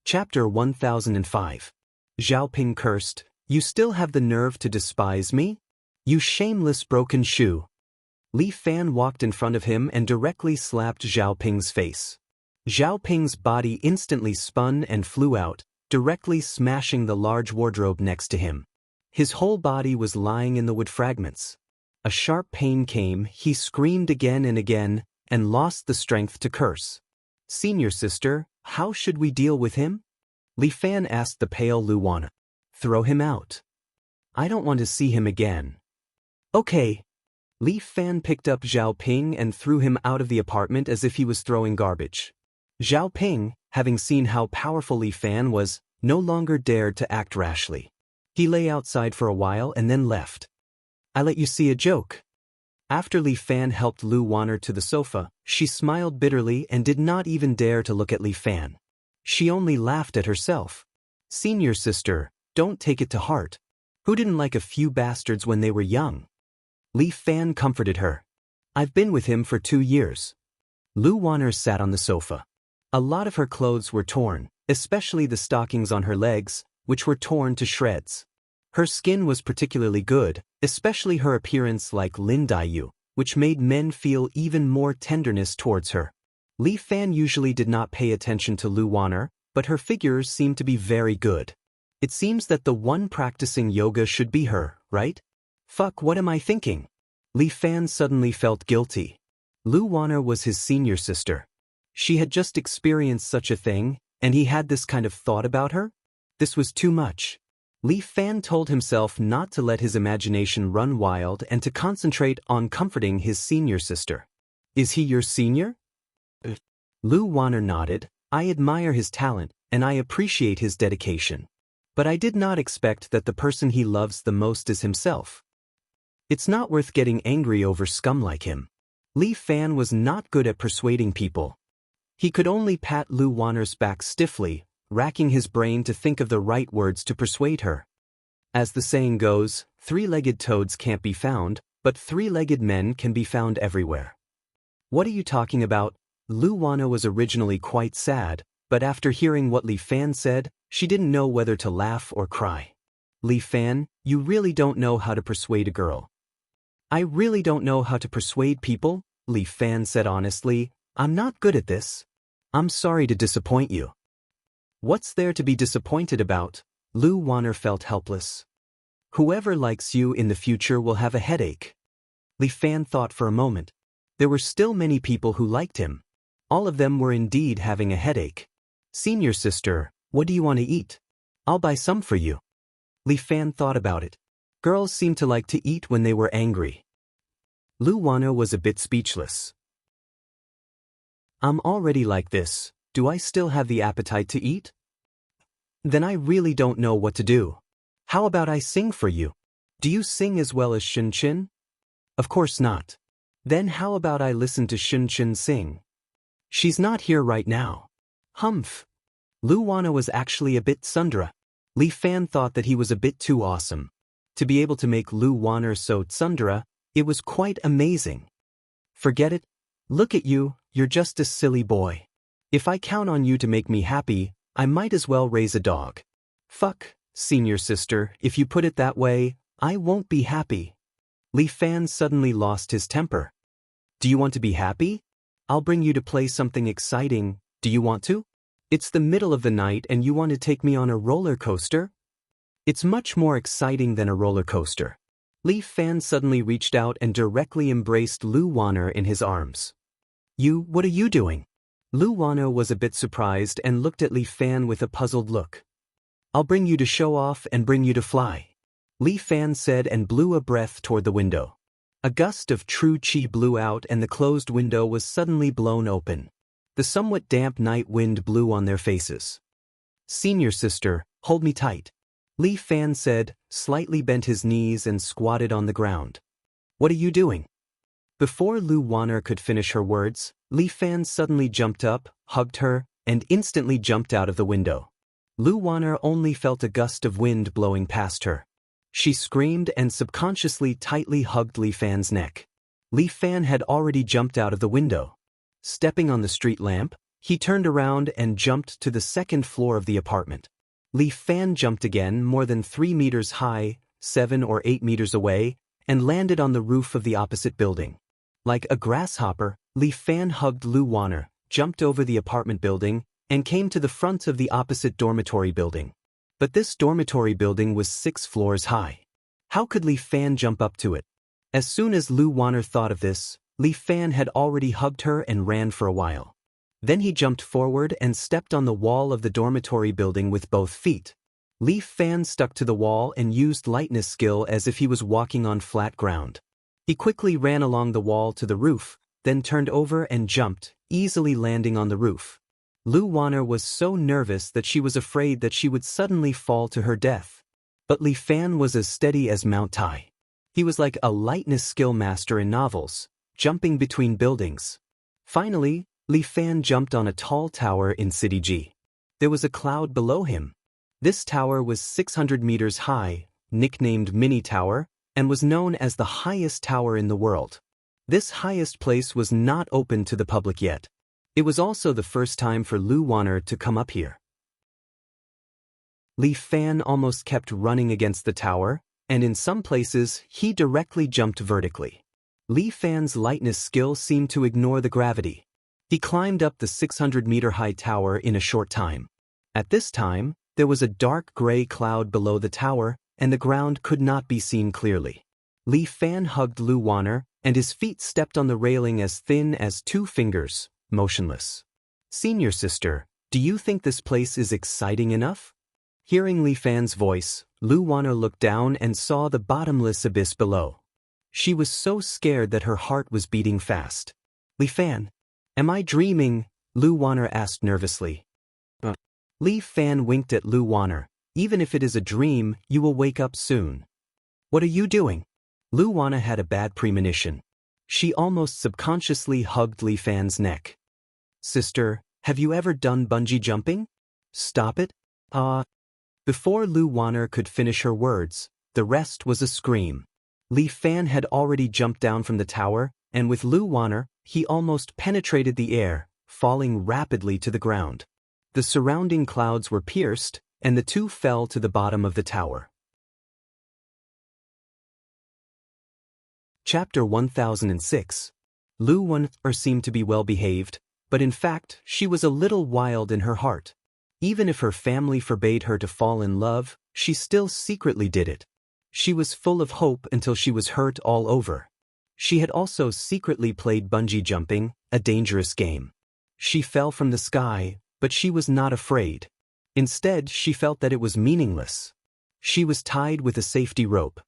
Chapter 1005. Zhao Ping cursed, "You still have the nerve to despise me? You shameless broken shoe." Li Fan walked in front of him and directly slapped Zhao Ping's face. Zhao Ping's body instantly spun and flew out, directly smashing the large wardrobe next to him. His whole body was lying in the wood fragments. A sharp pain came, he screamed again and again, and lost the strength to curse. "Senior sister, how should we deal with him?" Li Fan asked the pale Lu Wana. "Throw him out. I don't want to see him again." "Okay." Li Fan picked up Zhao Ping and threw him out of the apartment as if he was throwing garbage. Zhao Ping, having seen how powerful Li Fan was, no longer dared to act rashly. He lay outside for a while and then left. "I let you see a joke." After Li Fan helped Lu Wana to the sofa, she smiled bitterly and did not even dare to look at Li Fan. She only laughed at herself. "Senior sister, don't take it to heart. Who didn't like a few bastards when they were young?" Li Fan comforted her. "I've been with him for 2 years." Lu Wana sat on the sofa. A lot of her clothes were torn, especially the stockings on her legs, which were torn to shreds. Her skin was particularly good, especially her appearance like Lin Daiyu, which made men feel even more tenderness towards her. Li Fan usually did not pay attention to Lu Wana, but her figures seemed to be very good. It seems that the one practicing yoga should be her, right? Fuck, what am I thinking? Li Fan suddenly felt guilty. Lu Wana was his senior sister. She had just experienced such a thing, and he had this kind of thought about her? This was too much. Li Fan told himself not to let his imagination run wild and to concentrate on comforting his senior sister. "Is he your senior?" Lu Wana nodded. "I admire his talent, and I appreciate his dedication. But I did not expect that the person he loves the most is himself. It's not worth getting angry over scum like him." Li Fan was not good at persuading people. He could only pat Lu Wana's back stiffly, racking his brain to think of the right words to persuade her. As the saying goes, 3-legged toads can't be found, but 3-legged men can be found everywhere. "What are you talking about?" Lu Wana was originally quite sad, but after hearing what Li Fan said, she didn't know whether to laugh or cry. "Li Fan, you really don't know how to persuade a girl." "I really don't know how to persuade people," Li Fan said honestly. "I'm not good at this. I'm sorry to disappoint you." "What's there to be disappointed about?" Lu Wana felt helpless. "Whoever likes you in the future will have a headache." Li Fan thought for a moment. There were still many people who liked him. All of them were indeed having a headache. "Senior sister, what do you want to eat? I'll buy some for you." Li Fan thought about it. Girls seemed to like to eat when they were angry. Lu Wana was a bit speechless. "I'm already like this. Do I still have the appetite to eat? Then I really don't know what to do. How about I sing for you? Do you sing as well as Shun Qin?" "Of course not." "Then how about I listen to Shun Qin sing?" "She's not here right now." Humph. Lu Wana was actually a bit tsundere. Li Fan thought that he was a bit too awesome. To be able to make Lu Wana so tsundere, it was quite amazing. "Forget it. Look at you, you're just a silly boy. If I count on you to make me happy, I might as well raise a dog." "Fuck, senior sister, if you put it that way, I won't be happy." Li Fan suddenly lost his temper. "Do you want to be happy? I'll bring you to play something exciting. Do you want to? It's the middle of the night and you want to take me on a roller coaster? It's much more exciting than a roller coaster." Li Fan suddenly reached out and directly embraced Lu Wana in his arms. What are you doing?" Lu Wana was a bit surprised and looked at Li Fan with a puzzled look. "I'll bring you to show off and bring you to fly," Li Fan said and blew a breath toward the window. A gust of true qi blew out and the closed window was suddenly blown open. The somewhat damp night wind blew on their faces. "Senior sister, hold me tight," Li Fan said, slightly bent his knees and squatted on the ground. "What are you doing?" Before Lu Wana could finish her words, Li Fan suddenly jumped up, hugged her, and instantly jumped out of the window. Lu Wana only felt a gust of wind blowing past her. She screamed and subconsciously tightly hugged Li Fan's neck. Li Fan had already jumped out of the window. Stepping on the street lamp, He turned around and jumped to the second floor of the apartment. Li Fan jumped again, more than 3 meters high, 7 or 8 meters away, and landed on the roof of the opposite building. Like a grasshopper, Li Fan hugged Lu Wanner, jumped over the apartment building, and came to the front of the opposite dormitory building. But this dormitory building was 6 floors high. How could Li Fan jump up to it? As soon as Lu Wanner thought of this, Li Fan had already hugged her and ran for a while. Then he jumped forward and stepped on the wall of the dormitory building with both feet. Li Fan stuck to the wall and used lightness skill as if he was walking on flat ground. He quickly ran along the wall to the roof, then turned over and jumped, easily landing on the roof. Lu Wanner was so nervous that she was afraid that she would suddenly fall to her death. But Li Fan was as steady as Mount Tai. He was like a lightness skill master in novels, jumping between buildings. Finally, Li Fan jumped on a tall tower in City G. There was a cloud below him. This tower was 600 meters high, nicknamed Mini Tower, and was known as the highest tower in the world. This highest place was not open to the public yet. It was also the first time for Lu Wanner to come up here. Li Fan almost kept running against the tower, and in some places he directly jumped vertically. Li Fan's lightness skill seemed to ignore the gravity. He climbed up the 600-meter-high tower in a short time. At this time, there was a dark gray cloud below the tower, and the ground could not be seen clearly. Li Fan hugged Lu Wanner, and his feet stepped on the railing as thin as 2 fingers, motionless. "Senior sister, do you think this place is exciting enough?" Hearing Li Fan's voice, Lu Wanner looked down and saw the bottomless abyss below. She was so scared that her heart was beating fast. "Li Fan, am I dreaming?" Lu Wanner asked nervously. Li Fan winked at Lu Wanner. "Even if it is a dream, you will wake up soon." "What are you doing?" Lu Wanner had a bad premonition. She almost subconsciously hugged Li Fan's neck. "Sister, have you ever done bungee jumping?" "Stop it." Before Lu Wanner could finish her words, the rest was a scream. Li Fan had already jumped down from the tower, and with Lu Wanner, he almost penetrated the air, falling rapidly to the ground. The surrounding clouds were pierced, and the two fell to the bottom of the tower. Chapter 1006. Lu Wanner seemed to be well behaved, but in fact she was a little wild in her heart. Even if her family forbade her to fall in love, she still secretly did it. She was full of hope until she was hurt all over. She had also secretly played bungee jumping, a dangerous game. She fell from the sky, but she was not afraid. Instead, she felt that it was meaningless. She was tied with a safety rope.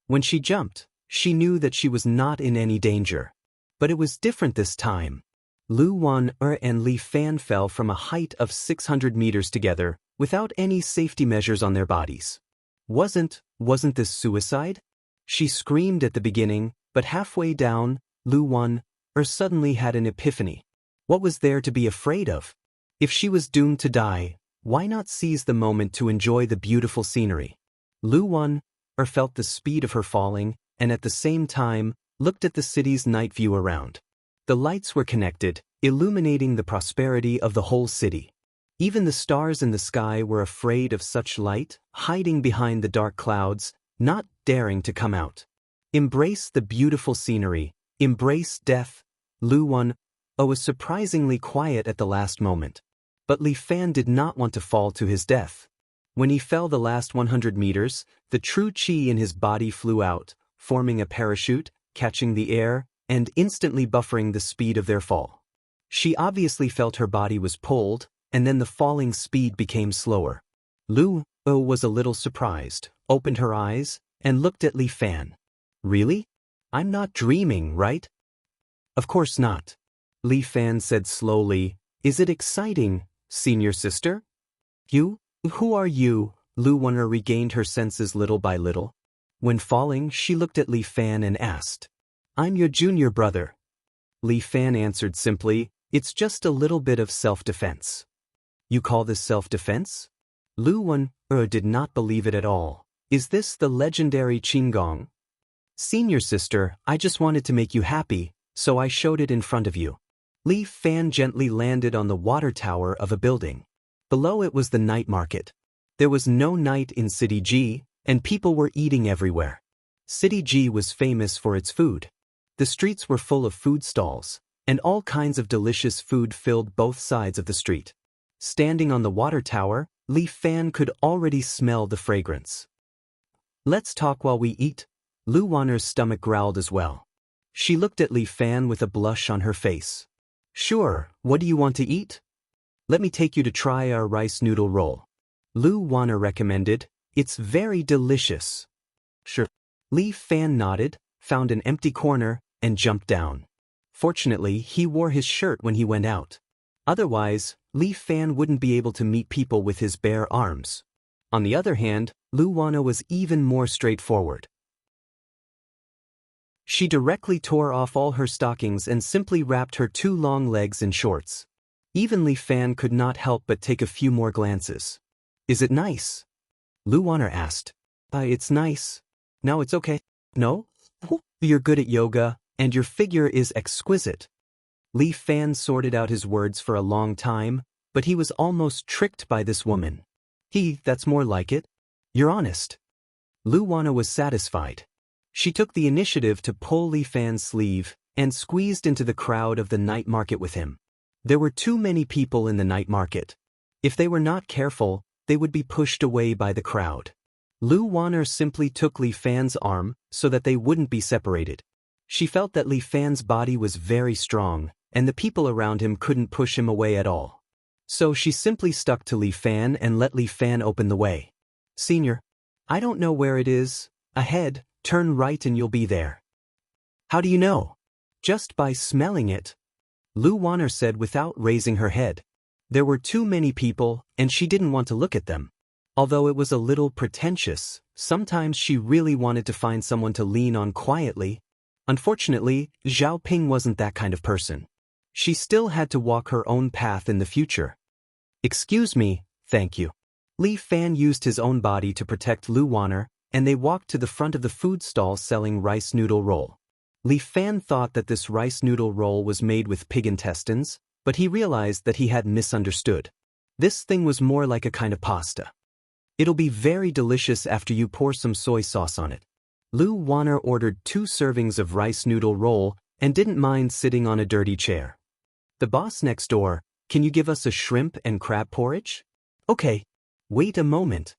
When she jumped, she knew that she was not in any danger. But it was different this time. Lu Wanner and Li Fan fell from a height of 600 meters together, without any safety measures on their bodies. Wasn't this suicide? She screamed at the beginning, but halfway down, Lu Wanner suddenly had an epiphany. What was there to be afraid of? If she was doomed to die, why not seize the moment to enjoy the beautiful scenery? Lu Wanner felt the speed of her falling, and at the same time, looked at the city's night view around. The lights were connected, illuminating the prosperity of the whole city. Even the stars in the sky were afraid of such light, hiding behind the dark clouds, not daring to come out. Embrace the beautiful scenery, embrace death. Lu Wanner was surprisingly quiet at the last moment. But Li Fan did not want to fall to his death. When he fell the last 100 meters, the true chi in his body flew out, forming a parachute, catching the air, and instantly buffering the speed of their fall. She obviously felt her body was pulled, and then the falling speed became slower. Lu was a little surprised, opened her eyes, and looked at Li Fan. "Really? I'm not dreaming, right?" "Of course not." Li Fan said slowly. "Is it exciting, senior sister?" "You? Who are you?" Lu Wanner regained her senses little by little. When falling, she looked at Li Fan and asked, "I'm your junior brother." Li Fan answered simply, "It's just a little bit of self-defense." "You call this self-defense?" Lu Wanner did not believe it at all. "Is this the legendary Qinggong?" "Senior sister, I just wanted to make you happy, so I showed it in front of you." Li Fan gently landed on the water tower of a building. Below it was the night market. There was no night in City G, and people were eating everywhere. City G was famous for its food. The streets were full of food stalls, and all kinds of delicious food filled both sides of the street. Standing on the water tower, Li Fan could already smell the fragrance. "Let's talk while we eat." Lu Wanner's stomach growled as well. She looked at Li Fan with a blush on her face. "Sure, what do you want to eat?" "Let me take you to try our rice noodle roll." Lu Wanner recommended. "It's very delicious." "Sure." Li Fan nodded, found an empty corner, and jumped down. Fortunately, he wore his shirt when he went out. Otherwise, Li Fan wouldn't be able to meet people with his bare arms. On the other hand, Lu Wanner was even more straightforward. She directly tore off all her stockings and simply wrapped her two long legs in shorts. Even Li Fan could not help but take a few more glances. "Is it nice?" Lu Wanner asked. It's nice. Now it's okay." "No? You're good at yoga, and your figure is exquisite." Li Fan sorted out his words for a long time, but he was almost tricked by this woman. That's more like it. You're honest." Lu Wanner was satisfied. She took the initiative to pull Li Fan's sleeve and squeezed into the crowd of the night market with him. There were too many people in the night market. If they were not careful, they would be pushed away by the crowd. Lu Wanner simply took Li Fan's arm so that they wouldn't be separated. She felt that Li Fan's body was very strong, and the people around him couldn't push him away at all. So she simply stuck to Li Fan and let Li Fan open the way. "Senior, I don't know where it is. Ahead, turn right and you'll be there." "How do you know?" "Just by smelling it," Lu Wanner said without raising her head. There were too many people, and she didn't want to look at them. Although it was a little pretentious, sometimes she really wanted to find someone to lean on quietly. Unfortunately, Zhao Ping wasn't that kind of person. She still had to walk her own path in the future. "Excuse me, thank you." Li Fan used his own body to protect Lu Wanner, and they walked to the front of the food stall selling rice noodle roll. Li Fan thought that this rice noodle roll was made with pig intestines, but he realized that he had misunderstood. This thing was more like a kind of pasta. "It'll be very delicious after you pour some soy sauce on it." Lu Wanner ordered 2 servings of rice noodle roll and didn't mind sitting on a dirty chair. "The boss next door, can you give us a shrimp and crab porridge?" "Okay. Wait a moment."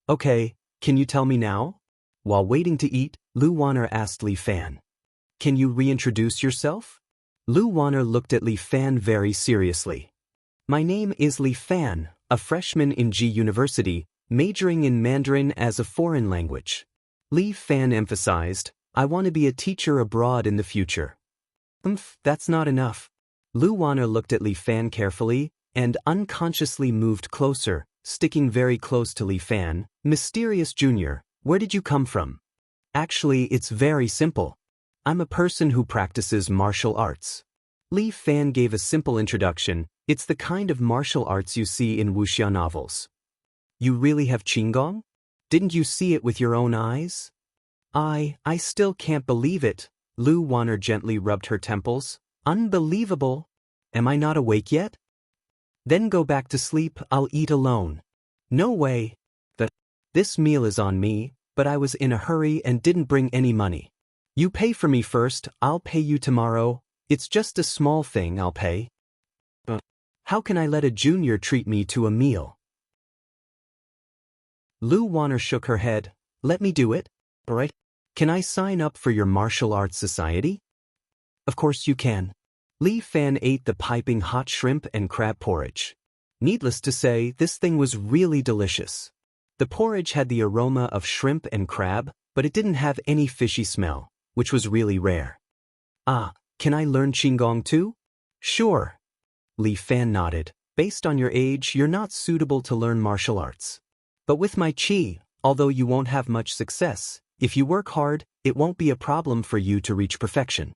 "Okay, can you tell me now?" While waiting to eat, Lu Wanner asked Li Fan. "Can you reintroduce yourself?" Lu Wanner looked at Li Fan very seriously. "My name is Li Fan, a freshman in G University, majoring in Mandarin as a foreign language." Li Fan emphasized, "I want to be a teacher abroad in the future." That's not enough." Lu Wanner looked at Li Fan carefully and unconsciously moved closer, sticking very close to Li Fan. "Mysterious Junior, where did you come from?" "Actually, it's very simple. I'm a person who practices martial arts." Li Fan gave a simple introduction. "It's the kind of martial arts you see in wuxia novels." "You really have Qigong? Didn't you see it with your own eyes?" I still can't believe it." Lu Wanner gently rubbed her temples. "Unbelievable. Am I not awake yet?" "Then go back to sleep, I'll eat alone." "No way. This meal is on me, but I was in a hurry and didn't bring any money." "You pay for me first, I'll pay you tomorrow. It's just a small thing, I'll pay." "How can I let a junior treat me to a meal?" Lu Wanner shook her head. "Let me do it. All right. Can I sign up for your martial arts society?" "Of course you can." Li Fan ate the piping hot shrimp and crab porridge. Needless to say, this thing was really delicious. The porridge had the aroma of shrimp and crab, but it didn't have any fishy smell, which was really rare. Can I learn Qigong too?" "Sure." Li Fan nodded. "Based on your age, you're not suitable to learn martial arts. But with my qi, although you won't have much success, if you work hard, it won't be a problem for you to reach perfection."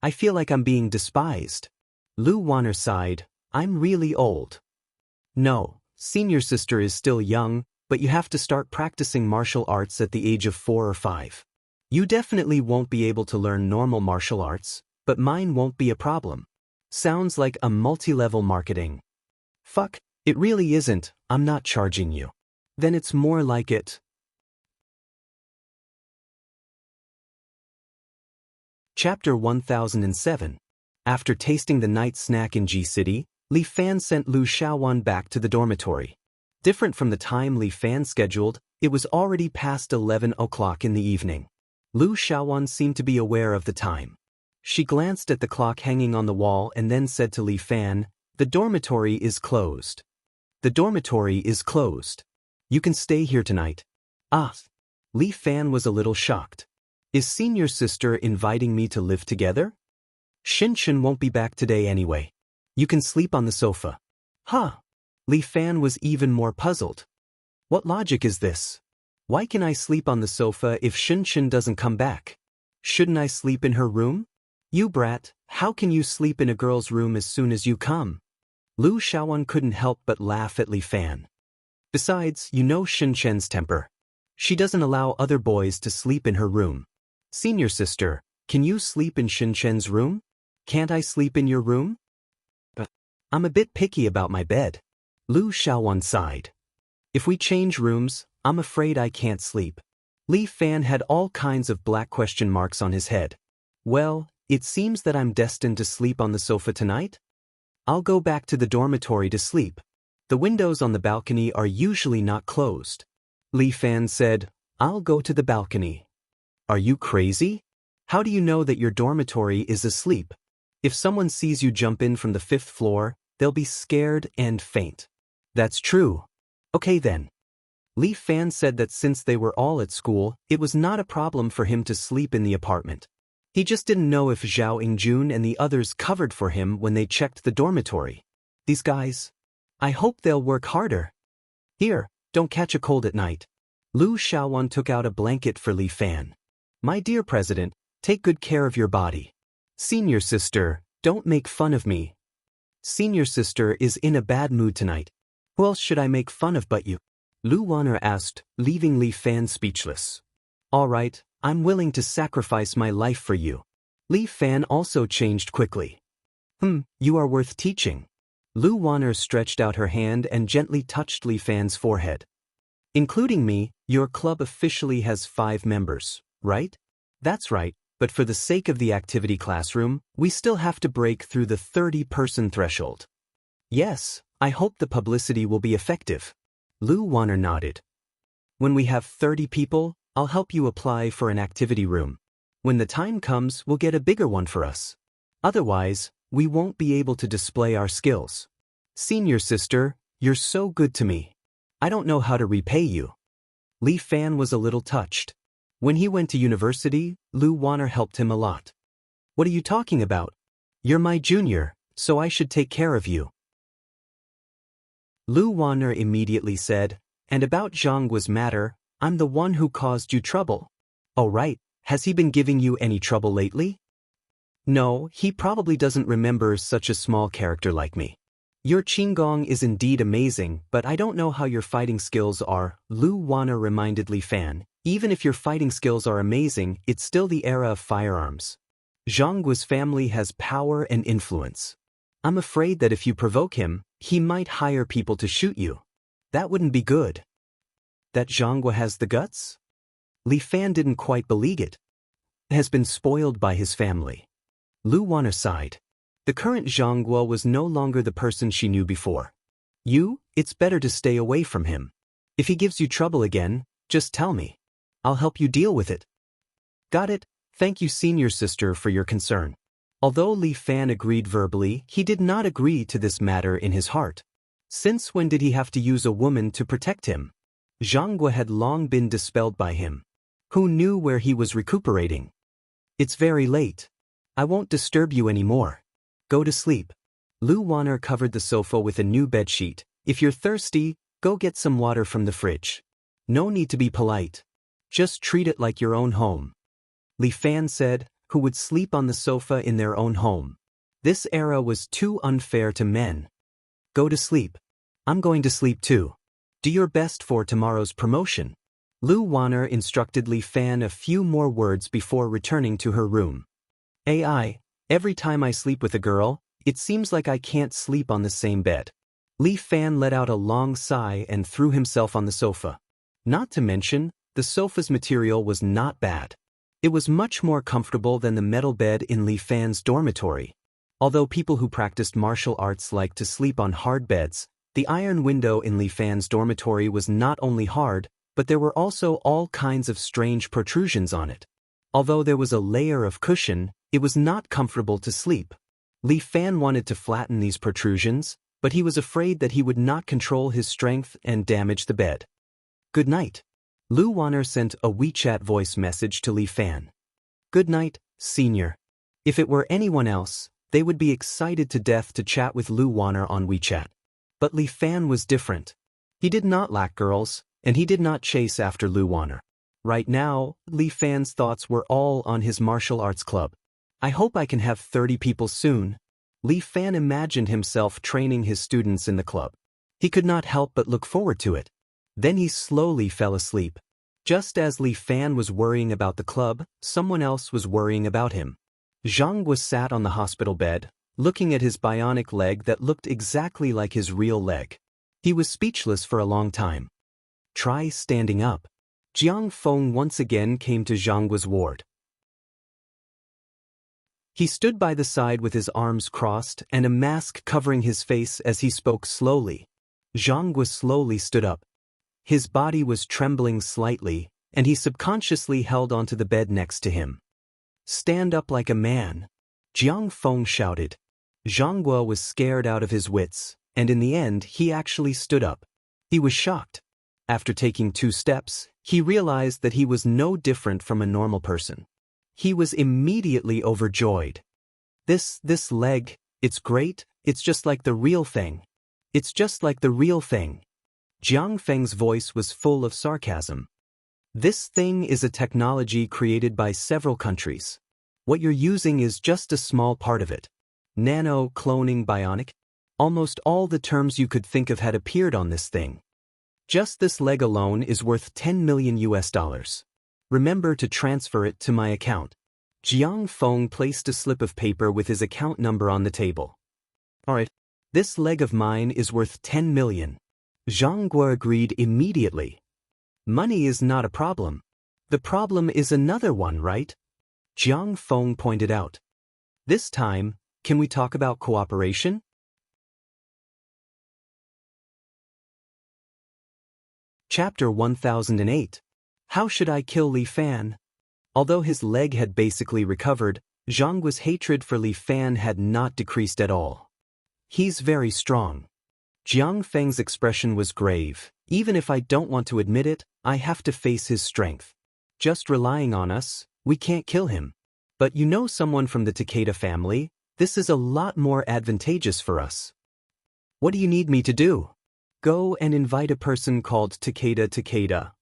"I feel like I'm being despised." Lu Wanner sighed. "I'm really old." "No, senior sister is still young, but you have to start practicing martial arts at the age of 4 or 5. You definitely won't be able to learn normal martial arts, but mine won't be a problem." Sounds like a multi-level marketing. Fuck, it really isn't, I'm not charging you. Then it's more like it. Chapter 1007. After tasting the night snack in G-City, Li Fan sent Lu Xiaowan back to the dormitory. Different from the time Li Fan scheduled, it was already past 11 o'clock in the evening. Lu Xiaowan seemed to be aware of the time. She glanced at the clock hanging on the wall and then said to Li Fan, "The dormitory is closed." "The dormitory is closed. You can stay here tonight." "Ah." Li Fan was a little shocked. "Is senior sister inviting me to live together? Shinshin won't be back today anyway. You can sleep on the sofa." "Huh." Li Fan was even more puzzled. "What logic is this? Why can I sleep on the sofa if Shinshin doesn't come back? Shouldn't I sleep in her room?" "You brat, how can you sleep in a girl's room as soon as you come?" Lu Xiaowan couldn't help but laugh at Li Fan. "Besides, you know Shinshen's temper. She doesn't allow other boys to sleep in her room. Senior sister, can you sleep in Shinshen's room? Can't I sleep in your room?" "I'm a bit picky about my bed." Lu Xiaowan sighed. "If we change rooms, I'm afraid I can't sleep." Li Fan had all kinds of black question marks on his head. "Well, it seems that I'm destined to sleep on the sofa tonight? I'll go back to the dormitory to sleep. The windows on the balcony are usually not closed." Li Fan said, "I'll go to the balcony." "Are you crazy? How do you know that your dormitory is asleep? If someone sees you jump in from the 5th floor, they'll be scared and faint." "That's true. Okay then." Li Fan said that since they were all at school, it was not a problem for him to sleep in the apartment. He just didn't know if Zhao Yingjun and the others covered for him when they checked the dormitory. These guys. I hope they'll work harder. Here, don't catch a cold at night. Lu Xiaowan took out a blanket for Li Fan. "My dear president, take good care of your body. Senior sister, don't make fun of me. Senior sister is in a bad mood tonight. Who else should I make fun of but you?" Lu Wanner asked, leaving Li Fan speechless. "All right, I'm willing to sacrifice my life for you." Li Fan also changed quickly. You are worth teaching." Lu Wanner stretched out her hand and gently touched Li Fan's forehead. "Including me, your club officially has 5 members, right?" "That's right, but for the sake of the activity classroom, we still have to break through the 30-person threshold." "Yes, I hope the publicity will be effective." Lu Wanner nodded. "When we have 30 people, I'll help you apply for an activity room. When the time comes, we'll get a bigger one for us. Otherwise, we won't be able to display our skills. Senior sister, you're so good to me. I don't know how to repay you." Li Fan was a little touched. When he went to university, Lu Wanner helped him a lot. "What are you talking about? You're my junior, so I should take care of you." Lu Wanner immediately said, "And about Zhangguo's matter, I'm the one who caused you trouble." "Oh right, has he been giving you any trouble lately?" "No, he probably doesn't remember such a small character like me." "Your Qinggong is indeed amazing, but I don't know how your fighting skills are," Lu Wanner reminded Li Fan. "Even if your fighting skills are amazing, it's still the era of firearms. Zhangguo's family has power and influence. I'm afraid that if you provoke him, he might hire people to shoot you. That wouldn't be good." "That Zhangguo has the guts?" Li Fan didn't quite believe it. "Has been spoiled by his family." Lu Wanner sighed. The current Zhangguo was no longer the person she knew before. It's better to stay away from him. If he gives you trouble again, just tell me. I'll help you deal with it." "Got it, thank you senior sister for your concern." Although Li Fan agreed verbally, he did not agree to this matter in his heart. Since when did he have to use a woman to protect him? Zhangguo had long been dispelled by him. Who knew where he was recuperating? "It's very late. I won't disturb you anymore. Go to sleep." Lu Wanner covered the sofa with a new bedsheet. "If you're thirsty, go get some water from the fridge. No need to be polite. Just treat it like your own home." Li Fan said, who would sleep on the sofa in their own home. This era was too unfair to men. "Go to sleep. I'm going to sleep too. Do your best for tomorrow's promotion." Lu Wanner instructed Li Fan a few more words before returning to her room. "Every time I sleep with a girl, It seems like I can't sleep on the same bed. Li Fan let out a long sigh and threw himself on the sofa. Not to mention, the sofa's material was not bad. It was much more comfortable than the metal bed in Li Fan's dormitory. Although people who practiced martial arts like to sleep on hard beds, the iron window in Li Fan's dormitory was not only hard, but there were also all kinds of strange protrusions on it. Although there was a layer of cushion, it was not comfortable to sleep. Li Fan wanted to flatten these protrusions, but he was afraid that he would not control his strength and damage the bed. Good night. Lu Wanner sent a WeChat voice message to Li Fan. Good night, senior. If it were anyone else, they would be excited to death to chat with Lu Wanner on WeChat. But Li Fan was different. He did not lack girls, and he did not chase after Lu Wanner. Right now, Li Fan's thoughts were all on his martial arts club. I hope I can have 30 people soon. Li Fan imagined himself training his students in the club. He could not help but look forward to it. Then he slowly fell asleep. Just as Li Fan was worrying about the club, someone else was worrying about him. Zhang was sat on the hospital bed, looking at his bionic leg that looked exactly like his real leg. He was speechless for a long time. Try standing up. Jiang Feng once again came to Zhangguo's ward. He stood by the side with his arms crossed and a mask covering his face as he spoke slowly. Zhangguo slowly stood up. His body was trembling slightly, and he subconsciously held onto the bed next to him. Stand up like a man. Jiang Feng shouted. Zhangguo was scared out of his wits, and in the end he actually stood up. He was shocked. After taking 2 steps, he realized that he was no different from a normal person. He was immediately overjoyed. This leg, it's great, it's just like the real thing. It's just like the real thing. Jiang Feng's voice was full of sarcasm. This thing is a technology created by several countries. What you're using is just a small part of it. Nano, cloning, bionic. Almost all the terms you could think of had appeared on this thing. Just this leg alone is worth $10 million. Remember to transfer it to my account. Jiang Feng placed a slip of paper with his account number on the table. Alright, this leg of mine is worth 10 million. Zhang Guo agreed immediately. Money is not a problem. The problem is another one, right? Jiang Feng pointed out. This time, can we talk about cooperation? Chapter 1008. How should I kill Li Fan? Although his leg had basically recovered, Zhang Guo's hatred for Li Fan had not decreased at all. He's very strong. Jiang Feng's expression was grave. Even if I don't want to admit it, I have to face his strength. Just relying on us, we can't kill him. But you know someone from the Takeda family, this is a lot more advantageous for us. What do you need me to do? Go and invite a person called Takeda.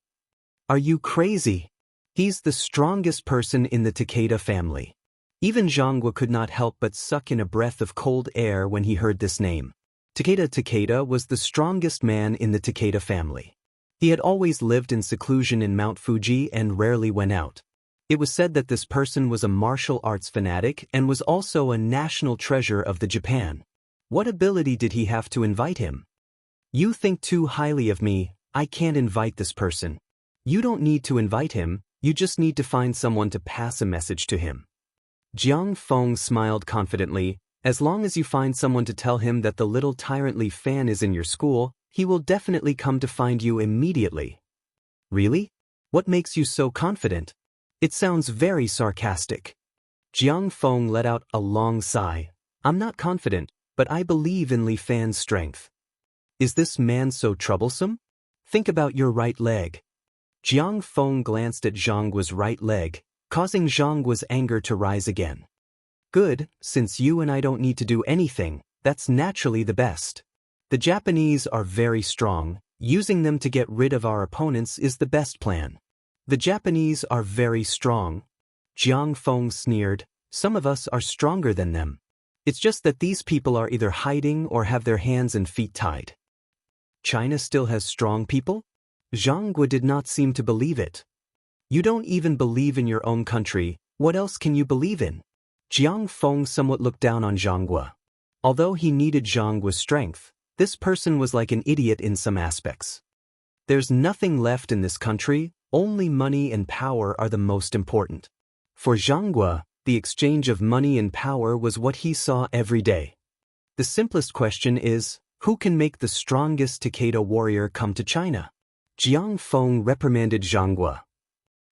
Are you crazy? He's the strongest person in the Takeda family. Even Zhang Guo could not help but suck in a breath of cold air when he heard this name. Takeda was the strongest man in the Takeda family. He had always lived in seclusion in Mount Fuji and rarely went out. It was said that this person was a martial arts fanatic and was also a national treasure of the Japan. What ability did he have to invite him? You think too highly of me, I can't invite this person. You don't need to invite him, you just need to find someone to pass a message to him. Jiang Feng smiled confidently. As long as you find someone to tell him that the little tyrant Li Fan is in your school, he will definitely come to find you immediately. Really? What makes you so confident? It sounds very sarcastic. Jiang Feng let out a long sigh. I'm not confident, but I believe in Li Fan's strength. Is this man so troublesome? Think about your right leg. Jiang Feng glanced at Zhang Guo's right leg, causing Zhang Guo's anger to rise again. Good, since you and I don't need to do anything, that's naturally the best. The Japanese are very strong, using them to get rid of our opponents is the best plan. The Japanese are very strong. Jiang Feng sneered, some of us are stronger than them. It's just that these people are either hiding or have their hands and feet tied. China still has strong people? Zhang Guo did not seem to believe it. You don't even believe in your own country, what else can you believe in? Jiang Feng somewhat looked down on Zhang Guo. Although he needed Zhangguo's strength, this person was like an idiot in some aspects. There's nothing left in this country, only money and power are the most important. For Zhangguo, the exchange of money and power was what he saw every day. The simplest question is, who can make the strongest Takeda warrior come to China? Jiang Feng reprimanded Zhangguo.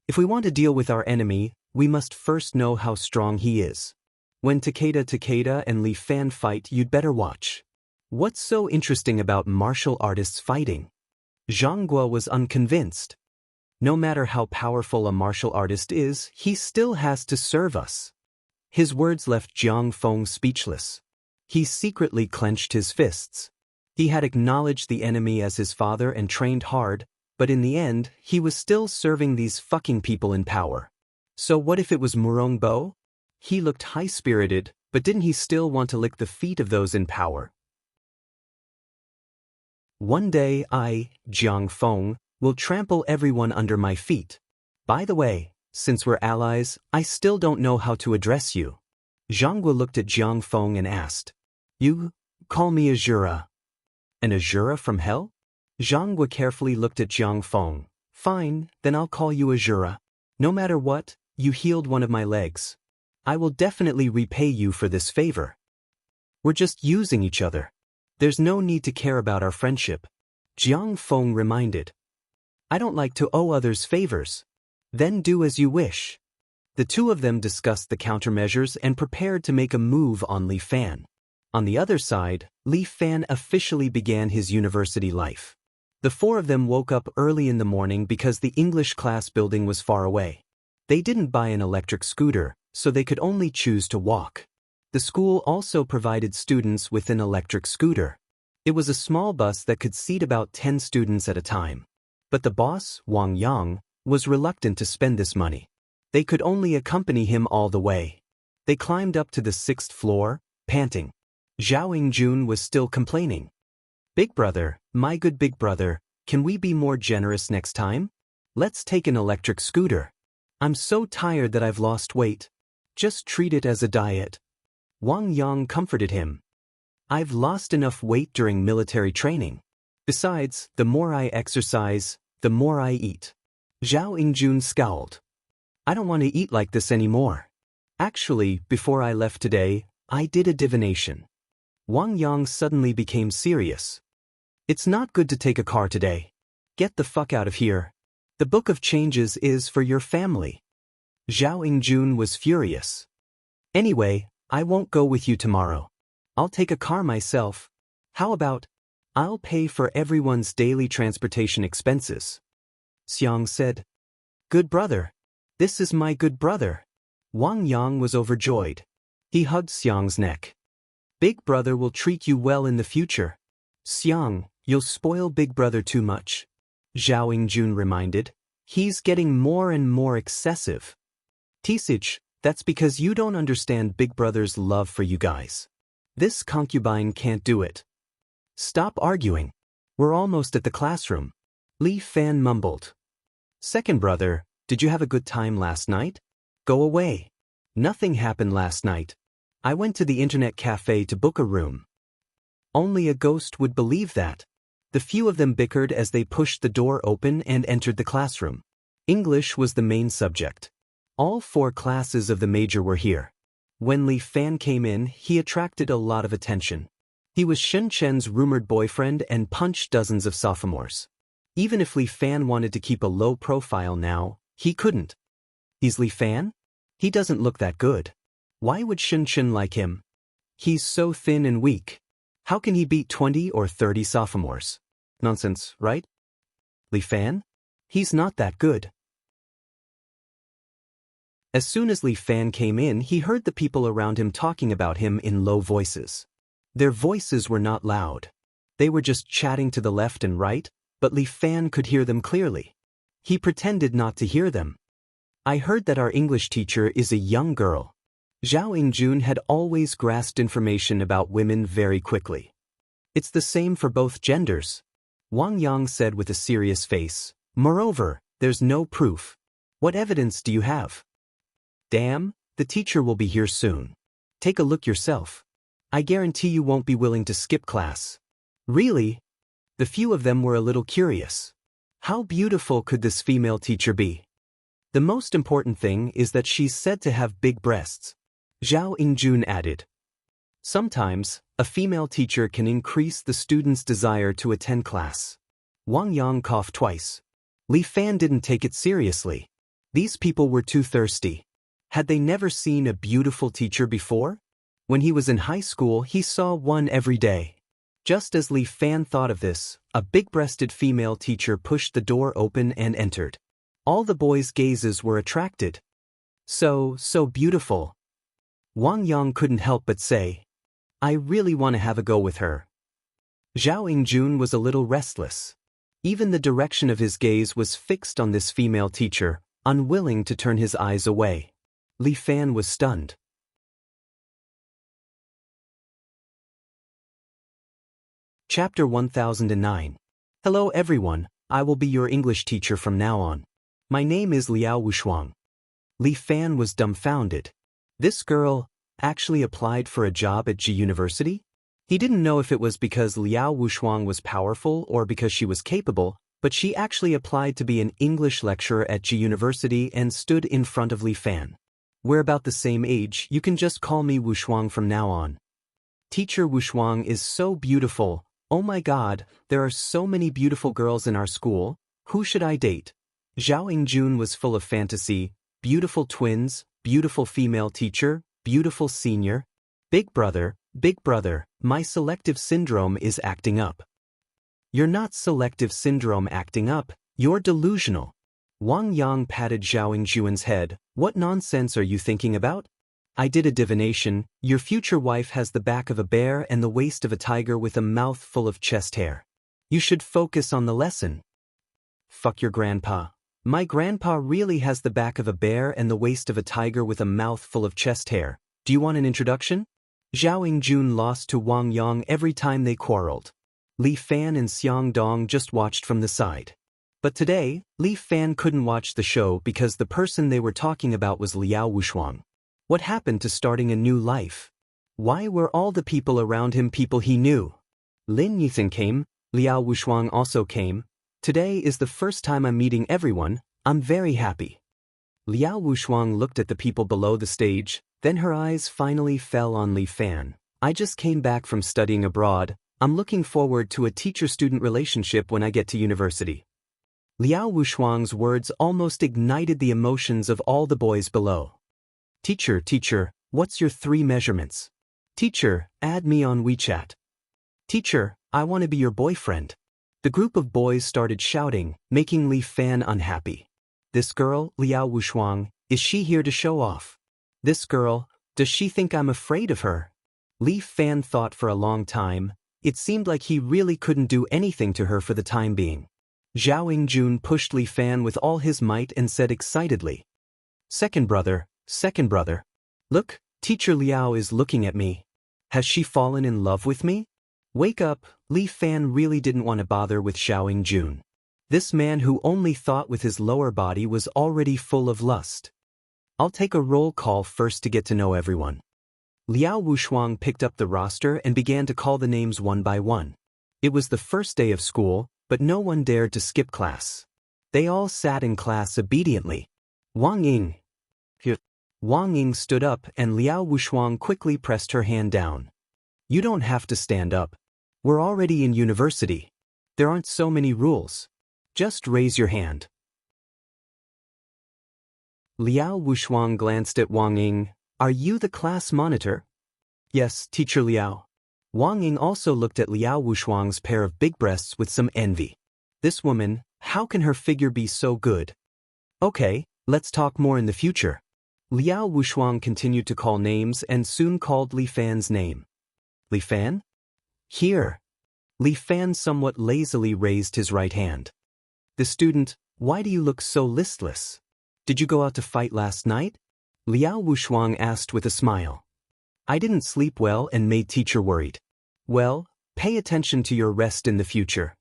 If we want to deal with our enemy, we must first know how strong he is. When Takeda and Li Fan fight, you'd better watch. What's so interesting about martial artists fighting? Zhangguo was unconvinced. No matter how powerful a martial artist is, he still has to serve us. His words left Jiang Feng speechless. He secretly clenched his fists. He had acknowledged the enemy as his father and trained hard, but in the end, he was still serving these fucking people in power. So what if it was Murong Bo? He looked high-spirited, but didn't he still want to lick the feet of those in power? One day I, Jiang Feng, will trample everyone under my feet. By the way, since we're allies, I still don't know how to address you. Zhangguo looked at Jiang Feng and asked, "You call me Azura." An Azura from hell? Zhangguo carefully looked at Jiang Feng. Fine, then I'll call you Azura. No matter what, you healed one of my legs. I will definitely repay you for this favor. We're just using each other. There's no need to care about our friendship. Jiang Feng reminded. I don't like to owe others favors. Then do as you wish. The two of them discussed the countermeasures and prepared to make a move on Li Fan. On the other side, Li Fan officially began his university life. The four of them woke up early in the morning because the English class building was far away. They didn't buy an electric scooter, so they could only choose to walk. The school also provided students with an electric scooter. It was a small bus that could seat about 10 students at a time. But the boss, Wang Yang, was reluctant to spend this money. They could only accompany him all the way. They climbed up to the 6th floor, panting. Zhao Yingjun was still complaining. Big brother, my good big brother, can we be more generous next time? Let's take an electric scooter. I'm so tired that I've lost weight. Just treat it as a diet. Wang Yang comforted him. I've lost enough weight during military training. Besides, the more I exercise, the more I eat. Zhao Yingjun scowled. I don't want to eat like this anymore. Actually, before I left today, I did a divination. Wang Yang suddenly became serious. It's not good to take a car today. Get the fuck out of here. The Book of Changes is for your family. Zhao Yingjun was furious. Anyway, I won't go with you tomorrow. I'll take a car myself. How about, I'll pay for everyone's daily transportation expenses. Xiang said. Good brother. This is my good brother. Wang Yang was overjoyed. He hugged Xiang's neck. Big brother will treat you well in the future. Xiang, you'll spoil big brother too much. Zhao Yingjun reminded. He's getting more and more excessive. Tisich, that's because you don't understand big brother's love for you guys. This concubine can't do it. Stop arguing. We're almost at the classroom. Li Fan mumbled. Second brother, did you have a good time last night? Go away. Nothing happened last night. I went to the internet cafe to book a room. Only a ghost would believe that. The few of them bickered as they pushed the door open and entered the classroom. English was the main subject. All 4 classes of the major were here. When Li Fan came in, he attracted a lot of attention. He was Shen Chen's rumored boyfriend and punched dozens of sophomores. Even if Li Fan wanted to keep a low profile now, he couldn't. He's Li Fan? He doesn't look that good. Why would Shen Chen like him? He's so thin and weak. How can he beat 20 or 30 sophomores? Nonsense, right? Li Fan? He's not that good. As soon as Li Fan came in, he heard the people around him talking about him in low voices. Their voices were not loud. They were just chatting to the left and right, but Li Fan could hear them clearly. He pretended not to hear them. I heard that our English teacher is a young girl. Zhao Yingjun had always grasped information about women very quickly. It's the same for both genders. Wang Yang said with a serious face. Moreover, there's no proof. What evidence do you have? Damn, the teacher will be here soon. Take a look yourself. I guarantee you won't be willing to skip class. Really? The few of them were a little curious. How beautiful could this female teacher be? The most important thing is that she's said to have big breasts. Zhao Ingjun added. Sometimes, a female teacher can increase the student's desire to attend class. Wang Yang coughed twice. Li Fan didn't take it seriously. These people were too thirsty. Had they never seen a beautiful teacher before? When he was in high school, he saw one every day. Just as Li Fan thought of this, a big-breasted female teacher pushed the door open and entered. All the boys' gazes were attracted. So beautiful. Wang Yang couldn't help but say, I really want to have a go with her. Zhao Ingjun was a little restless. Even the direction of his gaze was fixed on this female teacher, unwilling to turn his eyes away. Li Fan was stunned. Chapter 1009. Hello everyone, I will be your English teacher from now on. My name is Liao Wushuang. Li Fan was dumbfounded. This girl actually applied for a job at Ji University? He didn't know if it was because Liao Wushuang was powerful or because she was capable, but she actually applied to be an English lecturer at Ji University and stood in front of Li Fan. We're about the same age, you can just call me Wushuang from now on. Teacher Wushuang is so beautiful. Oh my god, there are so many beautiful girls in our school. Who should I date? Zhao Ingjun was full of fantasy. Beautiful twins, beautiful female teacher, beautiful senior. Big brother, my selective syndrome is acting up. You're not selective syndrome acting up, you're delusional. Wang Yang patted Zhao Ingjun's head. What nonsense are you thinking about? I did a divination. Your future wife has the back of a bear and the waist of a tiger with a mouth full of chest hair. You should focus on the lesson. Fuck your grandpa. My grandpa really has the back of a bear and the waist of a tiger with a mouth full of chest hair. Do you want an introduction? Zhao Ingjun lost to Wang Yang every time they quarreled. Li Fan and Xiang Dong just watched from the side. But today, Li Fan couldn't watch the show because the person they were talking about was Liao Wushuang. What happened to starting a new life? Why were all the people around him people he knew? Lin Yuthan came, Liao Wushuang also came. Today is the first time I'm meeting everyone, I'm very happy. Liao Wushuang looked at the people below the stage, then her eyes finally fell on Li Fan. I just came back from studying abroad, I'm looking forward to a teacher-student relationship when I get to university. Liao Wushuang's words almost ignited the emotions of all the boys below. Teacher, what's your 3 measurements? Teacher, add me on WeChat. Teacher, I want to be your boyfriend. The group of boys started shouting, making Li Fan unhappy. This girl, Liao Wushuang, is she here to show off? This girl, does she think I'm afraid of her? Li Fan thought for a long time. It seemed like he really couldn't do anything to her for the time being. Zhao Ingjun pushed Li Fan with all his might and said excitedly. Second brother. Look, Teacher Liao is looking at me. Has she fallen in love with me? Wake up, Li Fan really didn't want to bother with Zhao Ingjun. This man who only thought with his lower body was already full of lust. I'll take a roll call first to get to know everyone. Liao Wushuang picked up the roster and began to call the names one by one. It was the first day of school, but no one dared to skip class. They all sat in class obediently. Wang Ying. Wang Ying stood up and Liao Wushuang quickly pressed her hand down. You don't have to stand up. We're already in university. There aren't so many rules. Just raise your hand. Liao Wushuang glanced at Wang Ying. Are you the class monitor? Yes, Teacher Liao. Wang Ying also looked at Liao Wushuang's pair of big breasts with some envy. This woman, how can her figure be so good? Okay, let's talk more in the future. Liao Wushuang continued to call names and soon called Li Fan's name. Li Fan? Here. Li Fan somewhat lazily raised his right hand. The student, why do you look so listless? Did you go out to fight last night? Liao Wushuang asked with a smile. I didn't sleep well and made teacher worried. Well, pay attention to your rest in the future.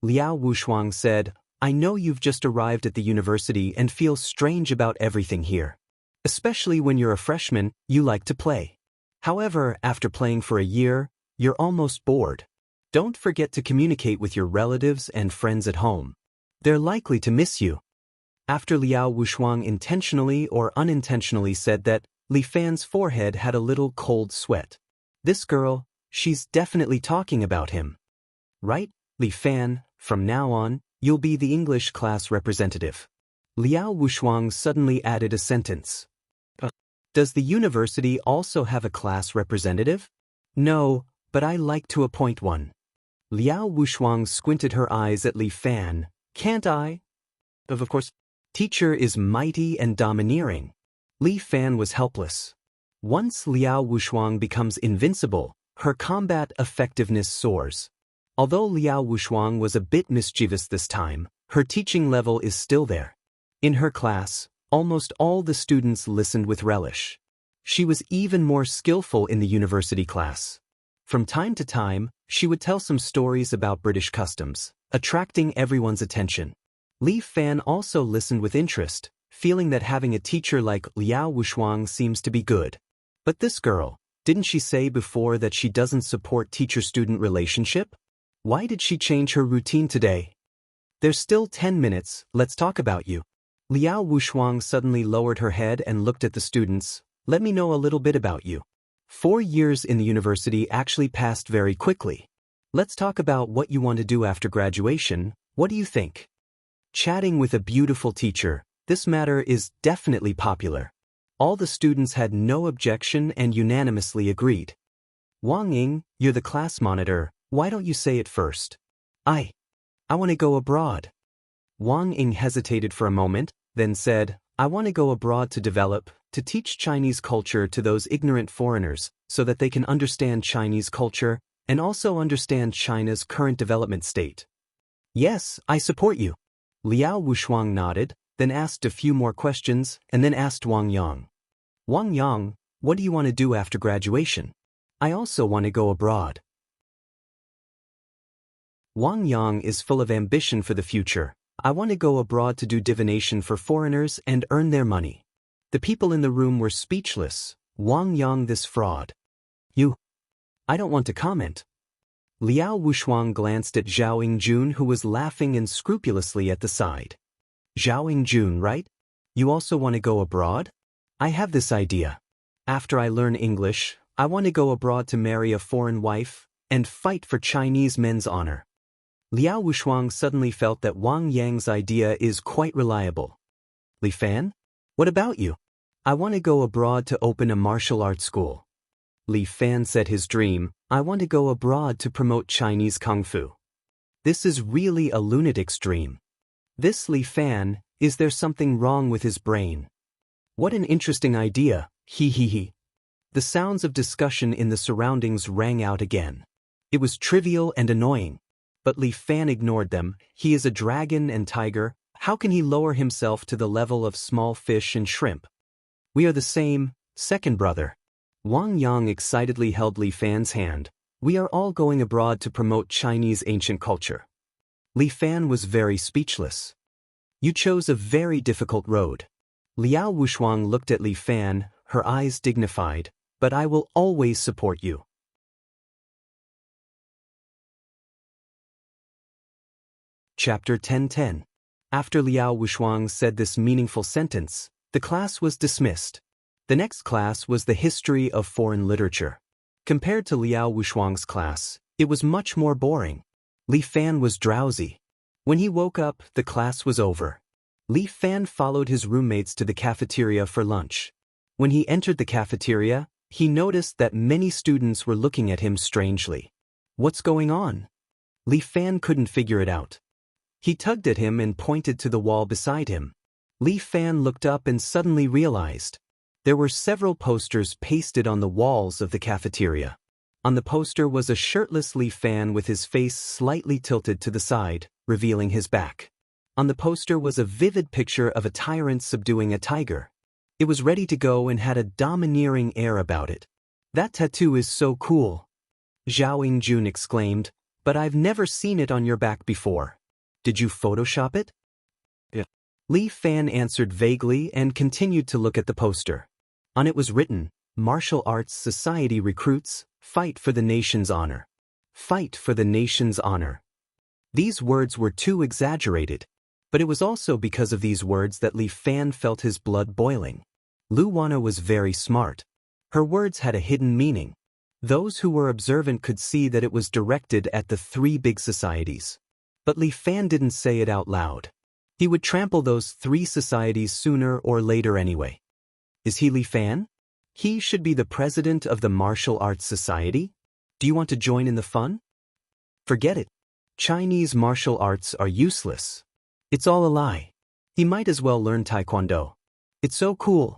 Liao Wushuang said, I know you've just arrived at the university and feel strange about everything here. Especially when you're a freshman, you like to play. However, after playing for a year, you're almost bored. Don't forget to communicate with your relatives and friends at home. They're likely to miss you. After Liao Wuxuang intentionally or unintentionally said that, Li Fan's forehead had a little cold sweat. This girl, she's definitely talking about him. Right, Li Fan, from now on, you'll be the English class representative. Liao Wuxuang suddenly added a sentence. Does the university also have a class representative? No, but I like to appoint one. Liao Wuxuang squinted her eyes at Li Fan. Can't I? Of course. Teacher is mighty and domineering. Li Fan was helpless. Once Liao Wuxuang becomes invincible, her combat effectiveness soars. Although Liao Wuxuang was a bit mischievous this time, her teaching level is still there. In her class, almost all the students listened with relish. She was even more skillful in the university class. From time to time, she would tell some stories about British customs, attracting everyone's attention. Li Fan also listened with interest, feeling that having a teacher like Liao Wuxuang seems to be good. But this girl, didn't she say before that she doesn't support teacher-student relationship? Why did she change her routine today? There's still 10 minutes, let's talk about you. Liao Wuxuang suddenly lowered her head and looked at the students. Let me know a little bit about you. 4 years in the university actually passed very quickly. Let's talk about what you want to do after graduation. What do you think? Chatting with a beautiful teacher, this matter is definitely popular. All the students had no objection and unanimously agreed. Wang Ying, you're the class monitor, why don't you say it first? I want to go abroad. Wang Ying hesitated for a moment, then said, I want to go abroad to teach Chinese culture to those ignorant foreigners, so that they can understand Chinese culture and also understand China's current development state. Yes, I support you. Liao Wuxuang nodded, then asked a few more questions, and then asked Wang Yang. Wang Yang, what do you want to do after graduation? I also want to go abroad. Wang Yang is full of ambition for the future. I want to go abroad to do divination for foreigners and earn their money. The people in the room were speechless. Wang Yang, this fraud. I don't want to comment. Liao Wuxuang glanced at Zhao Yingjun, who was laughing unscrupulously at the side. Zhao Yingjun, right? You also want to go abroad? I have this idea. After I learn English, I want to go abroad to marry a foreign wife and fight for Chinese men's honor. Liao Wuxuang suddenly felt that Wang Yang's idea is quite reliable. Li Fan? What about you? I want to go abroad to open a martial arts school. Li Fan said his dream, I want to go abroad to promote Chinese Kung Fu. This is really a lunatic's dream. This Li Fan, is there something wrong with his brain? What an interesting idea, he. The sounds of discussion in the surroundings rang out again. It was trivial and annoying. But Li Fan ignored them. He is a dragon and tiger. How can he lower himself to the level of small fish and shrimp? We are the same, second brother. Wang Yang excitedly held Li Fan's hand. We are all going abroad to promote Chinese ancient culture. Li Fan was very speechless. You chose a very difficult road. Liao Wuxuang looked at Li Fan, her eyes dignified, but I will always support you. Chapter 10:10. After Liao Wuxuang said this meaningful sentence, the class was dismissed. The next class was the history of foreign literature. Compared to Liao Wuxuang's class, it was much more boring. Li Fan was drowsy. When he woke up, the class was over. Li Fan followed his roommates to the cafeteria for lunch. When he entered the cafeteria, he noticed that many students were looking at him strangely. What's going on? Li Fan couldn't figure it out. He tugged at him and pointed to the wall beside him. Li Fan looked up and suddenly realized. There were several posters pasted on the walls of the cafeteria. On the poster was a shirtless Li Fan with his face slightly tilted to the side, revealing his back. On the poster was a vivid picture of a tyrant subduing a tiger. It was ready to go and had a domineering air about it. That tattoo is so cool. Zhao Yingjun exclaimed, but I've never seen it on your back before. Did you Photoshop it? Yeah. Li Fan answered vaguely and continued to look at the poster. On it was written, Martial Arts Society recruits, fight for the nation's honor. Fight for the nation's honor. These words were too exaggerated, but it was also because of these words that Li Fan felt his blood boiling. Lu Wana was very smart. Her words had a hidden meaning. Those who were observant could see that it was directed at the three big societies. But Li Fan didn't say it out loud. He would trample those three societies sooner or later anyway. Is he Li Fan? He should be the president of the Martial Arts Society? Do you want to join in the fun? Forget it. Chinese martial arts are useless. It's all a lie. He might as well learn Taekwondo. It's so cool.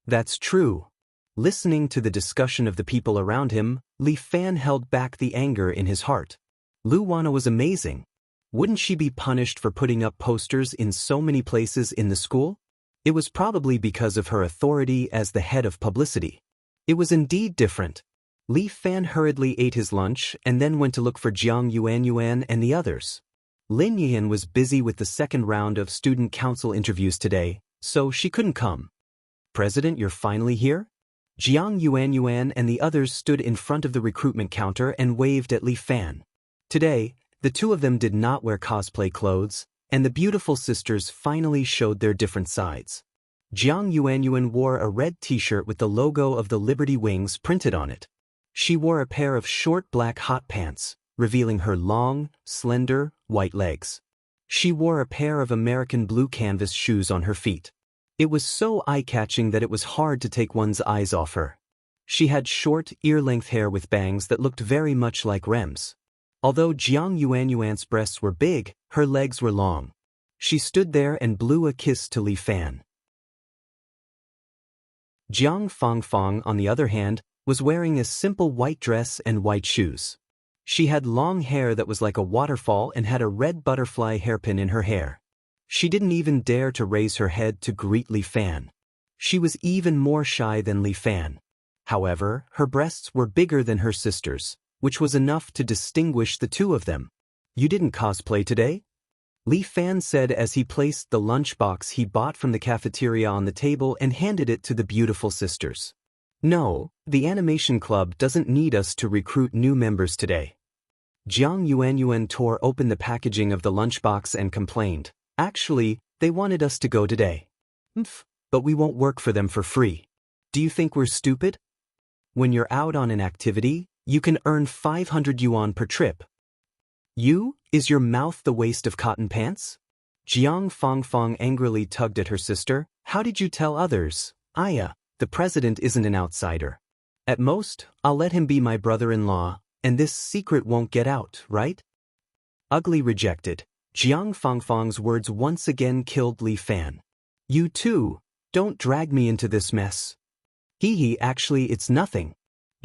That's true. Listening to the discussion of the people around him, Li Fan held back the anger in his heart. Lu Wana was amazing. Wouldn't she be punished for putting up posters in so many places in the school? It was probably because of her authority as the head of publicity. It was indeed different. Li Fan hurriedly ate his lunch and then went to look for Jiang Yuanyuan and the others. Lin Yian was busy with the second round of student council interviews today, so she couldn't come. President, you're finally here? Jiang Yuanyuan and the others stood in front of the recruitment counter and waved at Li Fan. Today, the two of them did not wear cosplay clothes, and the beautiful sisters finally showed their different sides. Jiang Yuanyuan wore a red t-shirt with the logo of the Liberty Wings printed on it. She wore a pair of short black hot pants, revealing her long, slender, white legs. She wore a pair of American blue canvas shoes on her feet. It was so eye-catching that it was hard to take one's eyes off her. She had short, ear-length hair with bangs that looked very much like Rem's. Although Jiang Yuanyuan's breasts were big, her legs were long. She stood there and blew a kiss to Li Fan. Jiang Fangfang, on the other hand, was wearing a simple white dress and white shoes. She had long hair that was like a waterfall and had a red butterfly hairpin in her hair. She didn't even dare to raise her head to greet Li Fan. She was even more shy than Li Fan. However, her breasts were bigger than her sister's, which was enough to distinguish the two of them. You didn't cosplay today? Li Fan said as he placed the lunchbox he bought from the cafeteria on the table and handed it to the beautiful sisters. No, the animation club doesn't need us to recruit new members today. Jiang Yuanyuan tore open the packaging of the lunchbox and complained. Actually, they wanted us to go today. But we won't work for them for free. Do you think we're stupid? When you're out on an activity, you can earn 500 yuan per trip. Is your mouth the waist of cotton pants? Jiang Fangfang angrily tugged at her sister. How did you tell others? Aya, the president isn't an outsider. At most, I'll let him be my brother-in-law, and this secret won't get out, right? Ugly rejected. Jiang Fangfang's words once again killed Li Fan. You too, don't drag me into this mess. Actually it's nothing.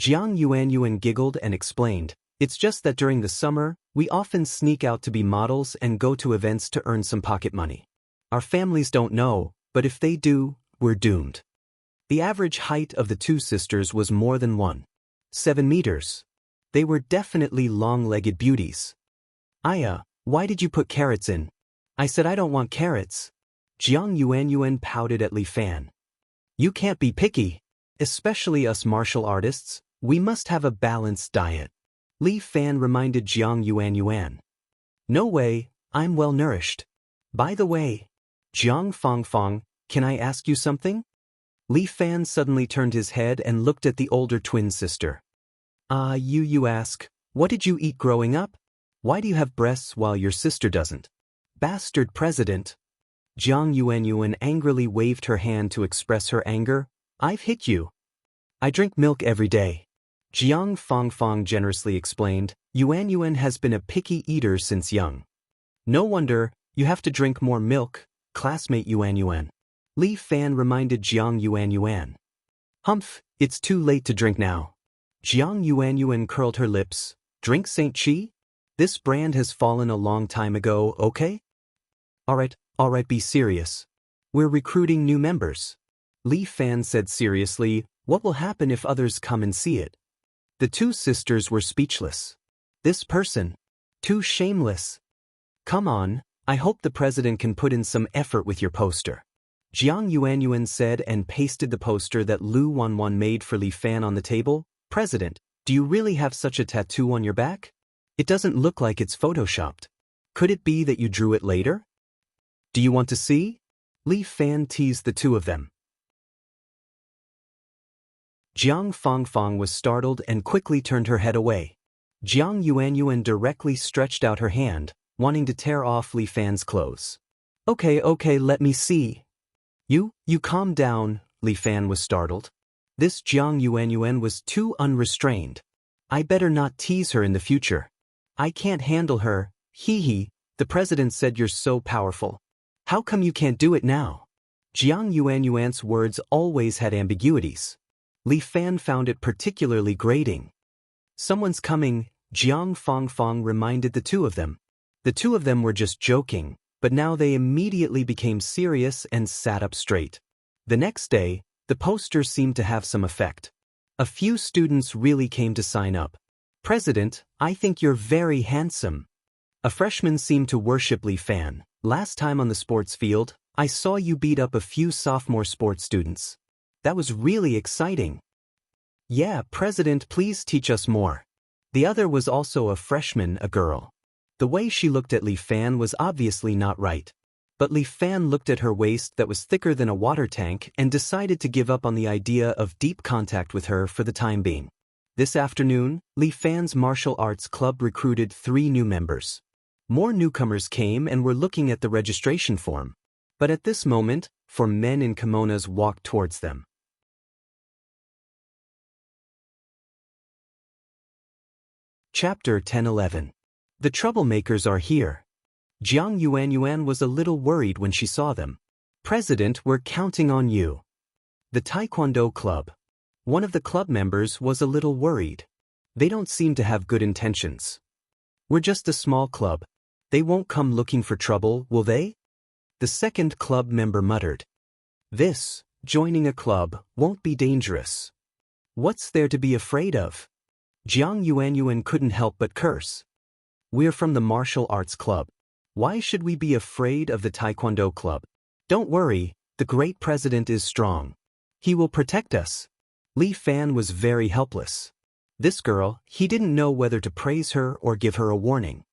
Jiang Yuanyuan giggled and explained, it's just that during the summer, we often sneak out to be models and go to events to earn some pocket money. Our families don't know, but if they do, we're doomed. The average height of the two sisters was more than 1.7 meters. They were definitely long-legged beauties. Aya, why did you put carrots in? I said I don't want carrots. Jiang Yuanyuan pouted at Li Fan. You can't be picky. Especially us martial artists, we must have a balanced diet. Li Fan reminded Jiang Yuanyuan. No way, I'm well nourished. By the way, Jiang Fangfang, can I ask you something? Li Fan suddenly turned his head and looked at the older twin sister. You ask, what did you eat growing up? Why do you have breasts while your sister doesn't? Bastard president. Jiang Yuanyuan angrily waved her hand to express her anger. I've hit you. I drink milk every day. Jiang Fangfang generously explained, Yuanyuan has been a picky eater since young. No wonder, you have to drink more milk, classmate Yuanyuan. Li Fan reminded Jiang Yuanyuan. It's too late to drink now. Jiang Yuanyuan curled her lips. Drink St. Chi? This brand has fallen a long time ago, okay? Alright, be serious. We're recruiting new members. Li Fan said seriously, what will happen if others come and see it? The two sisters were speechless. This person. Too shameless. Come on, I hope the president can put in some effort with your poster. Jiang Yuanyuan said and pasted the poster that Lu Wanwan made for Li Fan on the table. President, do you really have such a tattoo on your back? It doesn't look like it's photoshopped. Could it be that you drew it later? Do you want to see? Li Fan teased the two of them. Jiang Fangfang was startled and quickly turned her head away. Jiang Yuanyuan directly stretched out her hand, wanting to tear off Li Fan's clothes. Okay, let me see. You calm down, Li Fan was startled. This Jiang Yuanyuan was too unrestrained. I better not tease her in the future. I can't handle her, hee. The president said you're so powerful. How come you can't do it now? Jiang Yuanyuan's words always had ambiguities. Li Fan found it particularly grating. Someone's coming, Jiang Fangfang reminded the two of them. The two of them were just joking, but now they immediately became serious and sat up straight. The next day, the poster seemed to have some effect. A few students really came to sign up. President, I think you're very handsome. A freshman seemed to worship Li Fan. Last time on the sports field, I saw you beat up a few sophomore sports students. That was really exciting. Yeah, President, please teach us more. The other was also a freshman, a girl. The way she looked at Li Fan was obviously not right. But Li Fan looked at her waist that was thicker than a water tank and decided to give up on the idea of deep contact with her for the time being. This afternoon, Li Fan's martial arts club recruited 3 new members. More newcomers came and were looking at the registration form. But at this moment, 4 men in kimonos walked towards them. Chapter 10-11. The troublemakers are here. Jiang Yuanyuan was a little worried when she saw them. President, we're counting on you. The Taekwondo club. One of the club members was a little worried. They don't seem to have good intentions. We're just a small club. They won't come looking for trouble, will they? The second club member muttered. This, joining a club, won't be dangerous. What's there to be afraid of? Jiang Yuanyuan couldn't help but curse. We're from the martial arts club. Why should we be afraid of the Taekwondo club? Don't worry, the great president is strong. He will protect us. Li Fan was very helpless. This girl, he didn't know whether to praise her or give her a warning.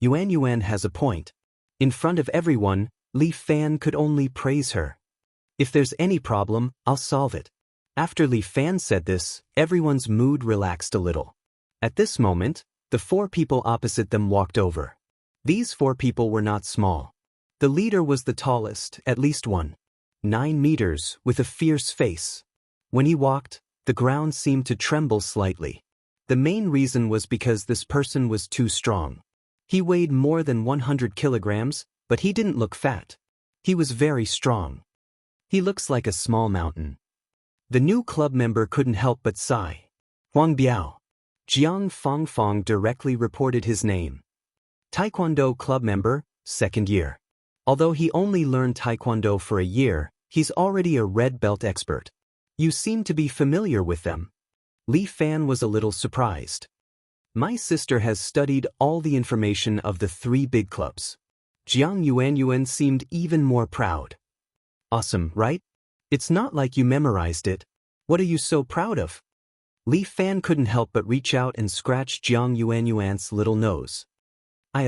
Yuanyuan has a point. In front of everyone, Li Fan could only praise her. If there's any problem, I'll solve it. After Li Fan said this, everyone's mood relaxed a little. At this moment, the 4 people opposite them walked over. These 4 people were not small. The leader was the tallest, at least 9 meters, with a fierce face. When he walked, the ground seemed to tremble slightly. The main reason was because this person was too strong. He weighed more than 100 kilograms, but he didn't look fat. He was very strong. He looks like a small mountain. The new club member couldn't help but sigh. Huang Biao. Jiang Fangfang directly reported his name. Taekwondo club member, 2nd year. Although he only learned Taekwondo for a year, he's already a red belt expert. You seem to be familiar with them. Li Fan was a little surprised. My sister has studied all the information of the 3 big clubs. Jiang Yuanyuan seemed even more proud. Awesome, right? It's not like you memorized it. What are you so proud of? Li Fan couldn't help but reach out and scratch Jiang Yuanyuan's little nose.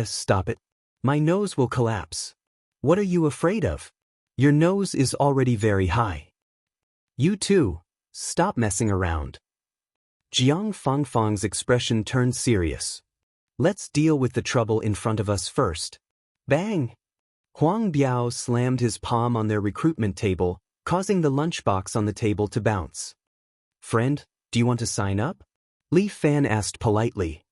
Stop it. My nose will collapse. What are you afraid of? Your nose is already very high. You too, stop messing around. Jiang Fangfang's expression turned serious. Let's deal with the trouble in front of us first. Bang! Huang Biao slammed his palm on their recruitment table, causing the lunchbox on the table to bounce. Friend, do you want to sign up? Li Fan asked politely.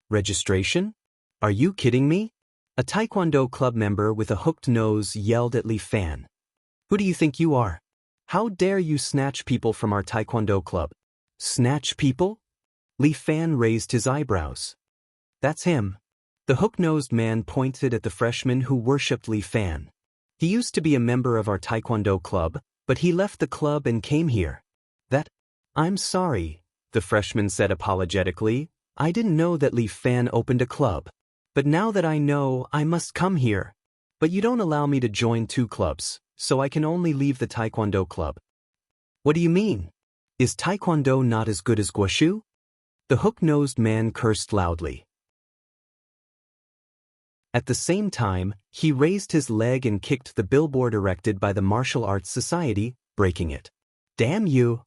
Registration? Are you kidding me? A Taekwondo club member with a hooked nose yelled at Li Fan. Who do you think you are? How dare you snatch people from our Taekwondo club? Snatch people? Li Fan raised his eyebrows. That's him. The hook-nosed man pointed at the freshman who worshipped Li Fan. He used to be a member of our Taekwondo club, but he left the club and came here. I'm sorry, the freshman said apologetically. I didn't know that Li Fan opened a club. But now that I know, I must come here. But you don't allow me to join 2 clubs. so I can only leave the Taekwondo club. What do you mean? Is Taekwondo not as good as Guoshu? The hook-nosed man cursed loudly. At the same time, he raised his leg and kicked the billboard erected by the Martial Arts Society, breaking it. Damn you!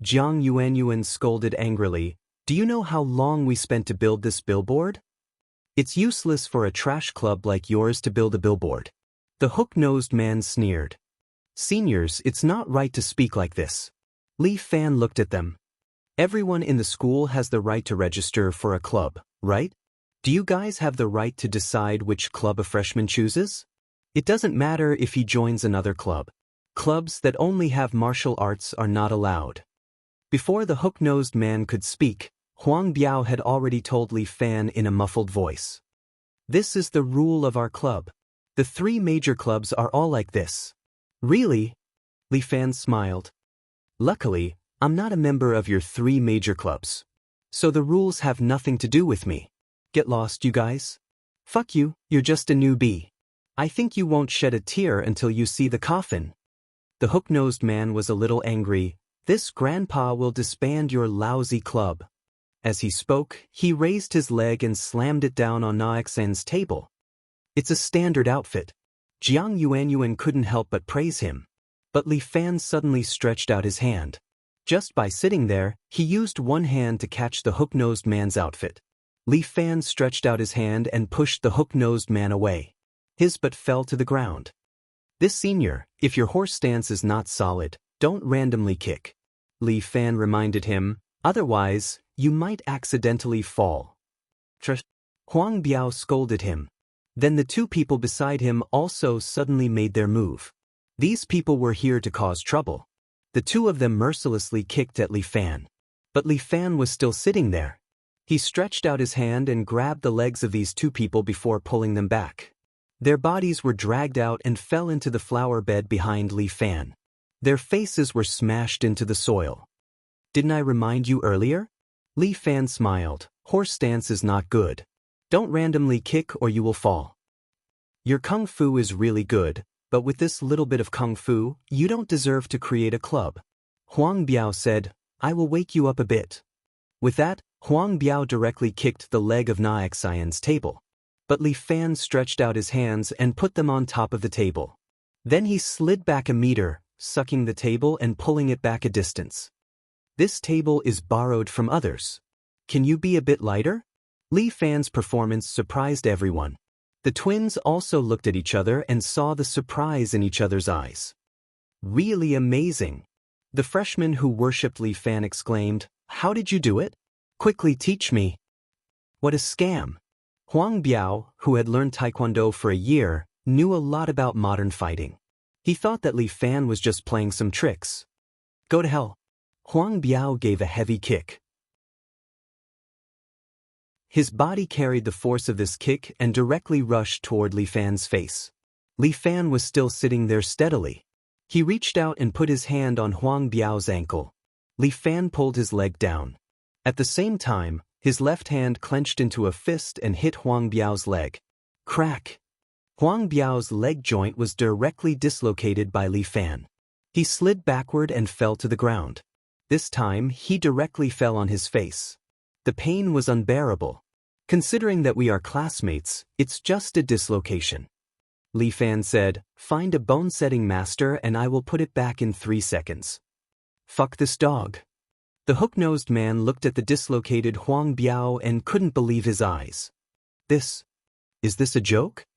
Jiang Yuanyuan scolded angrily. Do you know how long we spent to build this billboard? It's useless for a trash club like yours to build a billboard. The hook-nosed man sneered. Seniors, it's not right to speak like this. Li Fan looked at them. Everyone in the school has the right to register for a club, right? Do you guys have the right to decide which club a freshman chooses? It doesn't matter if he joins another club. Clubs that only have martial arts are not allowed. Before the hook-nosed man could speak, Huang Biao had already told Li Fan in a muffled voice. This is the rule of our club. The 3 major clubs are all like this. Really? Li Fan smiled. Luckily, I'm not a member of your 3 major clubs. So the rules have nothing to do with me. Get lost, you guys. Fuck you, you're just a newbie. I think you won't shed a tear until you see the coffin. The hook-nosed man was a little angry. This grandpa will disband your lousy club. As he spoke, he raised his leg and slammed it down on Na Xen's table. It's a standard outfit. Jiang Yuanyuan couldn't help but praise him. But Li Fan suddenly stretched out his hand. Just by sitting there, he used one hand to catch the hook-nosed man's outfit. Li Fan stretched out his hand and pushed the hook-nosed man away. His butt fell to the ground. This senior, if your horse stance is not solid, don't randomly kick. Li Fan reminded him, otherwise, you might accidentally fall. Huang Biao scolded him. Then the 2 people beside him also suddenly made their move. These people were here to cause trouble. The 2 of them mercilessly kicked at Li Fan. But Li Fan was still sitting there. He stretched out his hand and grabbed the legs of these 2 people before pulling them back. Their bodies were dragged out and fell into the flower bed behind Li Fan. Their faces were smashed into the soil. Didn't I remind you earlier? Li Fan smiled. Horse stance is not good. Don't randomly kick or you will fall. Your kung fu is really good, but with this little bit of kung fu, you don't deserve to create a club. Huang Biao said, I will wake you up a bit. With that, Huang Biao directly kicked the leg of Na Xen's table. But Li Fan stretched out his hands and put them on top of the table. Then he slid back a meter, sucking the table and pulling it back a distance. This table is borrowed from others. Can you be a bit lighter? Li Fan's performance surprised everyone. The twins also looked at each other and saw the surprise in each other's eyes. Really amazing. The freshman who worshipped Li Fan exclaimed, How did you do it? Quickly teach me. What a scam. Huang Biao, who had learned Taekwondo for a year, knew a lot about modern fighting. He thought that Li Fan was just playing some tricks. Go to hell. Huang Biao gave a heavy kick. His body carried the force of this kick and directly rushed toward Li Fan's face. Li Fan was still sitting there steadily. He reached out and put his hand on Huang Biao's ankle. Li Fan pulled his leg down. At the same time, his left hand clenched into a fist and hit Huang Biao's leg. Crack! Huang Biao's leg joint was directly dislocated by Li Fan. He slid backward and fell to the ground. This time, he directly fell on his face. The pain was unbearable. Considering that we are classmates, it's just a dislocation. Li Fan said, Find a bone-setting master and I will put it back in 3 seconds. Fuck this dog. The hook-nosed man looked at the dislocated Huang Biao and couldn't believe his eyes. Is this a joke?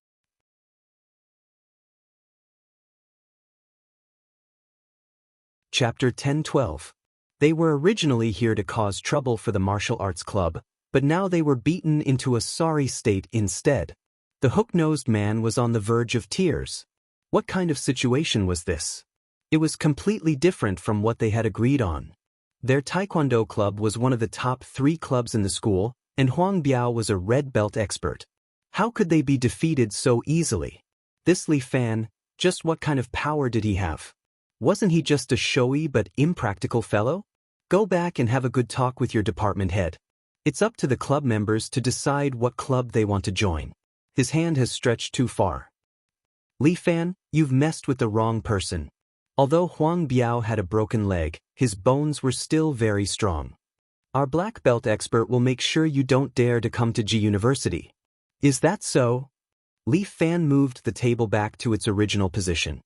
Chapter 10-12. They were originally here to cause trouble for the martial arts club, but now they were beaten into a sorry state instead. The hook-nosed man was on the verge of tears. What kind of situation was this? It was completely different from what they had agreed on. Their Taekwondo club was one of the top 3 clubs in the school, and Huang Biao was a red belt expert. How could they be defeated so easily? This Li Fan, just what kind of power did he have? Wasn't he just a showy but impractical fellow? Go back and have a good talk with your department head. It's up to the club members to decide what club they want to join. His hand has stretched too far. Li Fan, you've messed with the wrong person. Although Huang Biao had a broken leg, his bones were still very strong. Our black belt expert will make sure you don't dare to come to G University. Is that so? Li Fan moved the table back to its original position.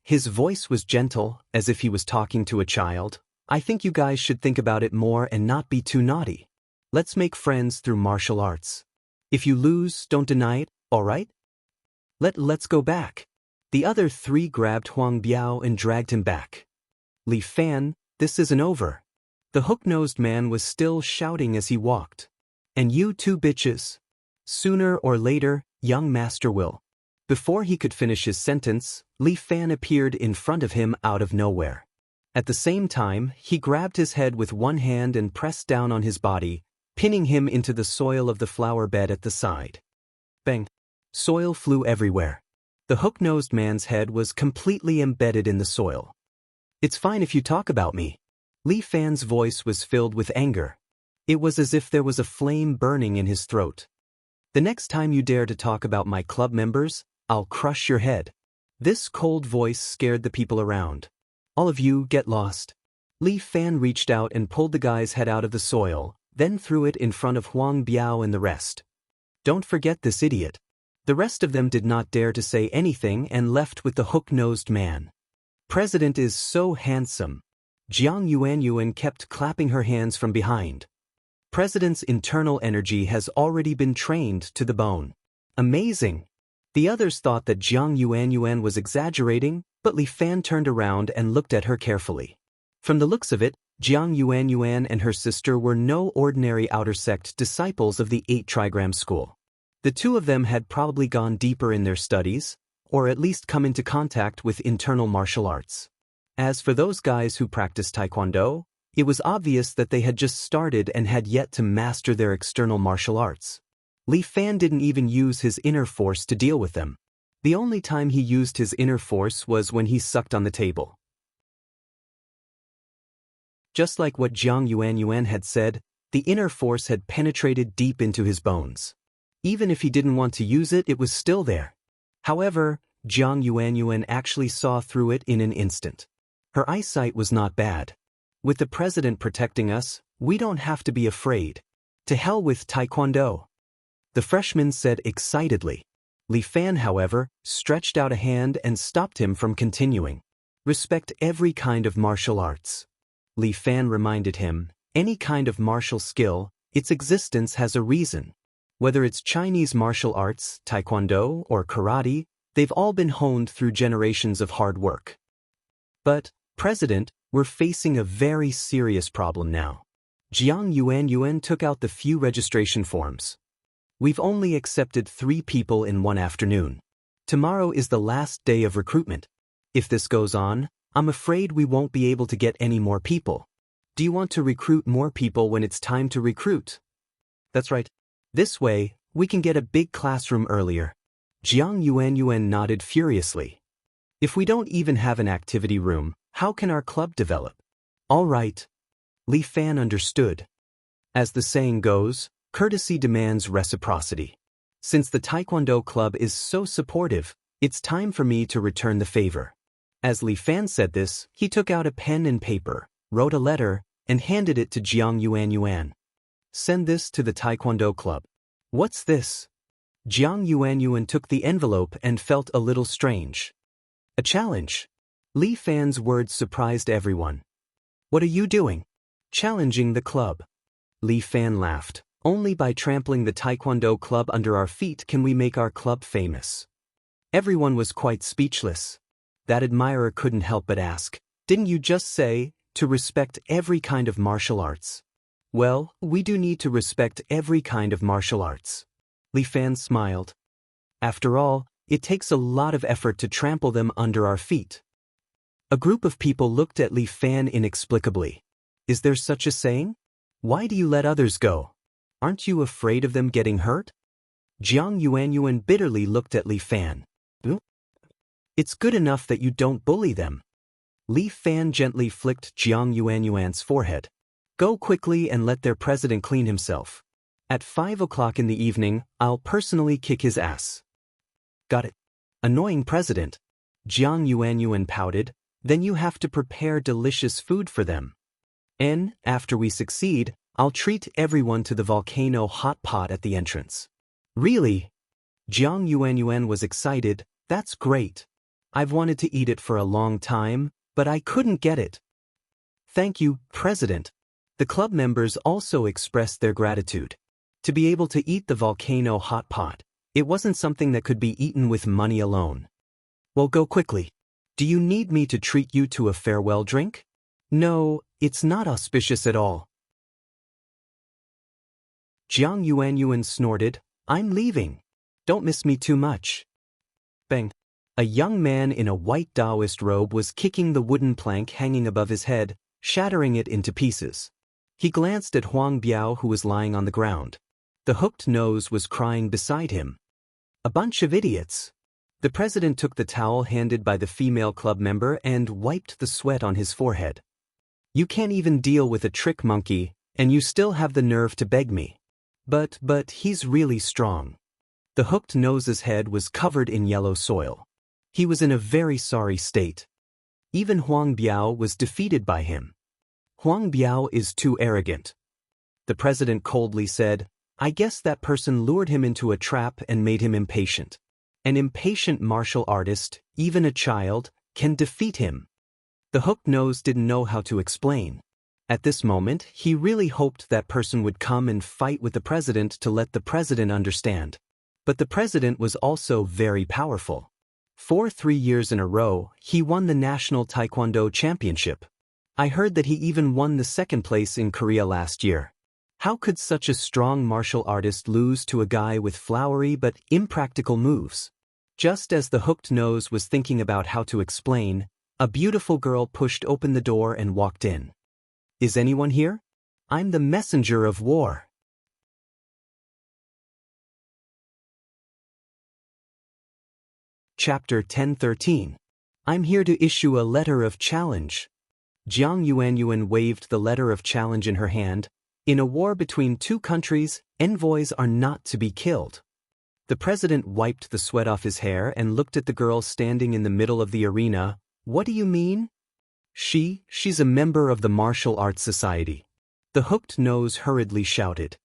His voice was gentle, as if he was talking to a child. I think you guys should think about it more and not be too naughty. Let's make friends through martial arts. If you lose, don't deny it, alright? Let's go back. The other three grabbed Huang Biao and dragged him back. Li Fan, this isn't over. The hook-nosed man was still shouting as he walked. And you two bitches. Sooner or later, young master will. Before he could finish his sentence, Li Fan appeared in front of him out of nowhere. At the same time, he grabbed his head with one hand and pressed down on his body, pinning him into the soil of the flower bed at the side. Bang! Soil flew everywhere. The hook-nosed man's head was completely embedded in the soil. It's fine if you talk about me. Li Fan's voice was filled with anger. It was as if there was a flame burning in his throat. The next time you dare to talk about my club members, I'll crush your head. This cold voice scared the people around. All of you get lost. Li Fan reached out and pulled the guy's head out of the soil, then threw it in front of Huang Biao and the rest. Don't forget this idiot. The rest of them did not dare to say anything and left with the hook-nosed man. President is so handsome. Jiang Yuanyuan kept clapping her hands from behind. President's internal energy has already been trained to the bone. Amazing. The others thought that Jiang Yuanyuan was exaggerating, but Li Fan turned around and looked at her carefully. From the looks of it, Jiang Yuanyuan and her sister were no ordinary outer sect disciples of the 8 Trigram school. The two of them had probably gone deeper in their studies, or at least come into contact with internal martial arts. As for those guys who practiced Taekwondo, it was obvious that they had just started and had yet to master their external martial arts. Li Fan didn't even use his inner force to deal with them. The only time he used his inner force was when he sucked on the table. Just like what Jiang Yuanyuan had said, the inner force had penetrated deep into his bones. Even if he didn't want to use it, it was still there. However, Jiang Yuanyuan actually saw through it in an instant. Her eyesight was not bad. With the president protecting us, we don't have to be afraid. To hell with Taekwondo. The freshman said excitedly. Li Fan, however, stretched out a hand and stopped him from continuing. Respect every kind of martial arts. Li Fan reminded him, any kind of martial skill, its existence has a reason. Whether it's Chinese martial arts, Taekwondo, or karate, they've all been honed through generations of hard work. But, President, we're facing a very serious problem now. Jiang Yuanyuan took out the few registration forms. We've only accepted 3 people in one afternoon. Tomorrow is the last day of recruitment. If this goes on, I'm afraid we won't be able to get any more people. Do you want to recruit more people when it's time to recruit? That's right. This way, we can get a big classroom earlier. Jiang Yuanyuan nodded furiously. If we don't even have an activity room, how can our club develop? All right. Li Fan understood. As the saying goes, courtesy demands reciprocity. Since the Taekwondo club is so supportive, it's time for me to return the favor. As Li Fan said this, he took out a pen and paper, wrote a letter, and handed it to Jiang Yuanyuan. Send this to the Taekwondo club. What's this? Jiang Yuanyuan took the envelope and felt a little strange. A challenge. Li Fan's words surprised everyone. What are you doing? Challenging the club. Li Fan laughed. Only by trampling the Taekwondo club under our feet can we make our club famous. Everyone was quite speechless. That admirer couldn't help but ask, didn't you just say, to respect every kind of martial arts? Well, we do need to respect every kind of martial arts. Li Fan smiled. After all, it takes a lot of effort to trample them under our feet. A group of people looked at Li Fan inexplicably. Is there such a saying? Why do you let others go? Aren't you afraid of them getting hurt? Jiang Yuanyuan bitterly looked at Li Fan. It's good enough that you don't bully them. Li Fan gently flicked Jiang Yuanyuan's forehead. Go quickly and let their president clean himself. At 5 o'clock in the evening, I'll personally kick his ass. Got it. Annoying president. Jiang Yuanyuan pouted. Then you have to prepare delicious food for them. And, after we succeed, I'll treat everyone to the volcano hot pot at the entrance. Really? Jiang Yuanyuan was excited. That's great. I've wanted to eat it for a long time, but I couldn't get it. Thank you, President. The club members also expressed their gratitude. To be able to eat the volcano hot pot, it wasn't something that could be eaten with money alone. Well, go quickly. Do you need me to treat you to a farewell drink? No, it's not auspicious at all. Jiang Yuanyuan snorted. I'm leaving. Don't miss me too much. Bang. A young man in a white Taoist robe was kicking the wooden plank hanging above his head, shattering it into pieces. He glanced at Huang Biao, who was lying on the ground. The hooked nose was crying beside him. A bunch of idiots. The president took the towel handed by the female club member and wiped the sweat on his forehead. You can't even deal with a trick monkey, and you still have the nerve to beg me. But he's really strong. The hooked nose's head was covered in yellow soil. He was in a very sorry state. Even Huang Biao was defeated by him. Huang Biao is too arrogant. The president coldly said, I guess that person lured him into a trap and made him impatient. An impatient martial artist, even a child, can defeat him. The hooked nose didn't know how to explain. At this moment, he really hoped that person would come and fight with the president to let the president understand. But the president was also very powerful. For 3 years in a row, he won the National Taekwondo Championship. I heard that he even won the second place in Korea last year. How could such a strong martial artist lose to a guy with flowery but impractical moves? Just as the hooked nose was thinking about how to explain, a beautiful girl pushed open the door and walked in. Is anyone here? I'm the messenger of war. Chapter 10:13. I'm here to issue a letter of challenge. Jiang Yuanyuan waved the letter of challenge in her hand. In a war between two countries, envoys are not to be killed. The president wiped the sweat off his hair and looked at the girl standing in the middle of the arena. What do you mean? She's a member of the Martial Arts Society. The hooked nose hurriedly shouted.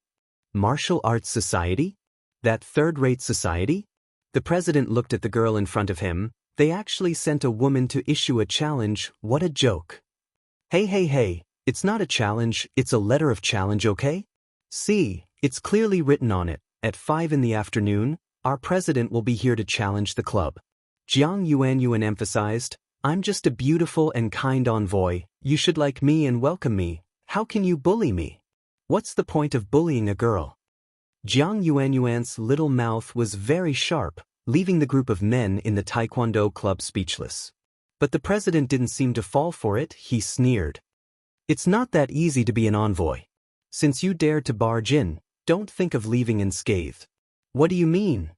Martial Arts Society? That third-rate society? The president looked at the girl in front of him. They actually sent a woman to issue a challenge. What a joke. Hey, it's not a challenge, it's a letter of challenge, okay? See, it's clearly written on it. At 5 in the afternoon, our president will be here to challenge the club. Jiang Yuanyuan emphasized, I'm just a beautiful and kind envoy. You should like me and welcome me. How can you bully me? What's the point of bullying a girl? Jiang Yuanyuan's little mouth was very sharp, leaving the group of men in the Taekwondo club speechless. But the president didn't seem to fall for it. He sneered. It's not that easy to be an envoy. Since you dared to barge in, don't think of leaving unscathed. What do you mean?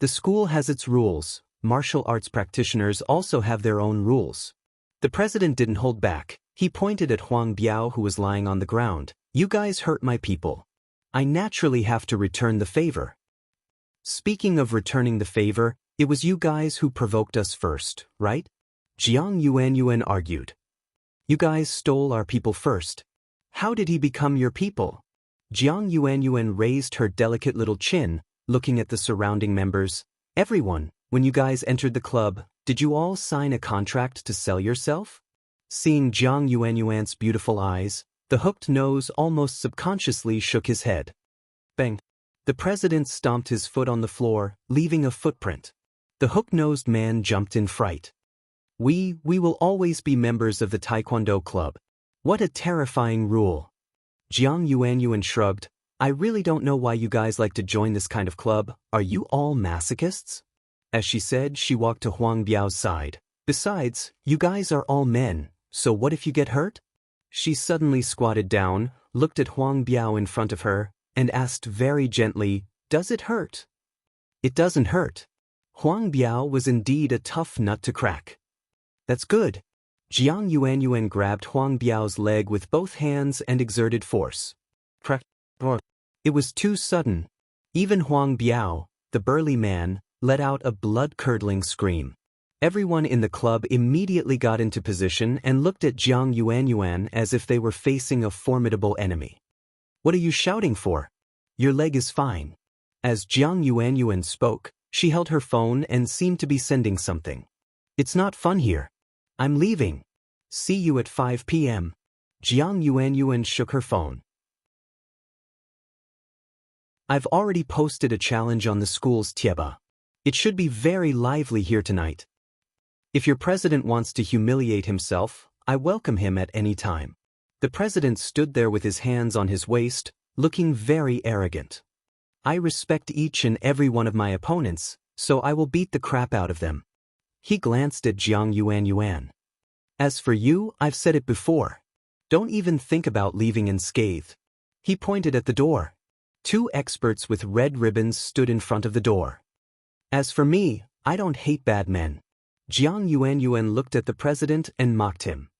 The school has its rules. Martial arts practitioners also have their own rules. The president didn't hold back. He pointed at Huang Biao, who was lying on the ground. You guys hurt my people. I naturally have to return the favor. Speaking of returning the favor, it was you guys who provoked us first, right? Jiang Yuanyuan argued. You guys stole our people first. How did he become your people? Jiang Yuanyuan raised her delicate little chin, looking at the surrounding members. Everyone, when you guys entered the club, did you all sign a contract to sell yourself? Seeing Jiang Yuanyuan's beautiful eyes, the hooked nose almost subconsciously shook his head. Bang! The president stomped his foot on the floor, leaving a footprint. The hook-nosed man jumped in fright. We will always be members of the Taekwondo club. What a terrifying rule. Jiang Yuanyuan shrugged. I really don't know why you guys like to join this kind of club. Are you all masochists? As she said, she walked to Huang Biao's side. Besides, you guys are all men, so what if you get hurt? She suddenly squatted down, looked at Huang Biao in front of her, and asked very gently, Does it hurt? It doesn't hurt. Huang Biao was indeed a tough nut to crack. That's good. Jiang Yuanyuan grabbed Huang Biao's leg with both hands and exerted force. Crack. It was too sudden. Even Huang Biao, the burly man, let out a blood-curdling scream. Everyone in the club immediately got into position and looked at Jiang Yuanyuan as if they were facing a formidable enemy. "What are you shouting for? Your leg is fine." As Jiang Yuanyuan spoke, she held her phone and seemed to be sending something. "It's not fun here. I'm leaving. See you at 5 p.m. Jiang Yuanyuan shook her phone. "I've already posted a challenge on the school's Tieba. It should be very lively here tonight. If your president wants to humiliate himself, I welcome him at any time." The president stood there with his hands on his waist, looking very arrogant. "I respect each and every one of my opponents, so I will beat the crap out of them." He glanced at Jiang Yuanyuan. "As for you, I've said it before. Don't even think about leaving unscathed." He pointed at the door. Two experts with red ribbons stood in front of the door. "As for me, I don't hate bad men." Jiang Yuanyuan looked at the president and mocked him.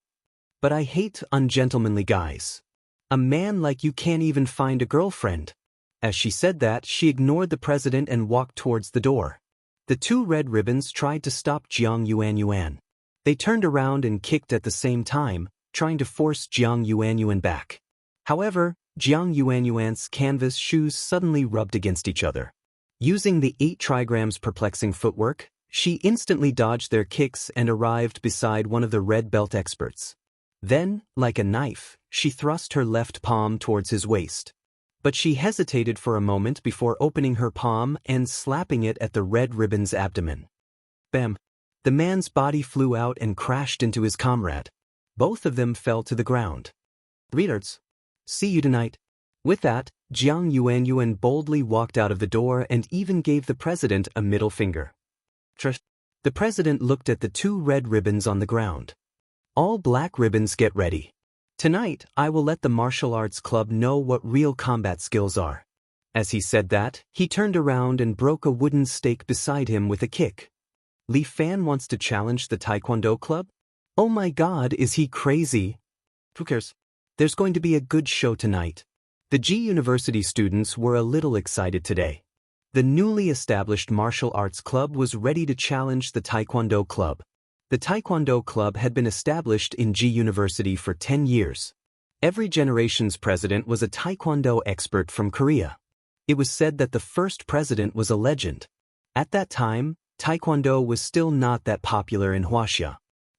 "But I hate ungentlemanly guys. A man like you can't even find a girlfriend." As she said that, she ignored the president and walked towards the door. The two red ribbons tried to stop Jiang Yuanyuan. They turned around and kicked at the same time, trying to force Jiang Yuanyuan back. However, Jiang Yuanyuan's canvas shoes suddenly rubbed against each other. Using the 8 trigrams perplexing footwork, she instantly dodged their kicks and arrived beside one of the red belt experts. Then, like a knife, she thrust her left palm towards his waist. But she hesitated for a moment before opening her palm and slapping it at the red ribbon's abdomen. Bam! The man's body flew out and crashed into his comrade. Both of them fell to the ground. "Readers, see you tonight." With that, Jiang Yuanyuan boldly walked out of the door and even gave the president a middle finger. The president looked at the two red ribbons on the ground. "All black ribbons, get ready. Tonight, I will let the martial arts club know what real combat skills are." As he said that, he turned around and broke a wooden stake beside him with a kick. "Li Fan wants to challenge the Taekwondo club? Oh my God, is he crazy? Who cares? There's going to be a good show tonight." The G University students were a little excited today. The newly established martial arts club was ready to challenge the Taekwondo club. The Taekwondo club had been established in G University for 10 years. Every generation's president was a Taekwondo expert from Korea. It was said that the first president was a legend. At that time, Taekwondo was still not that popular in Hwaxia.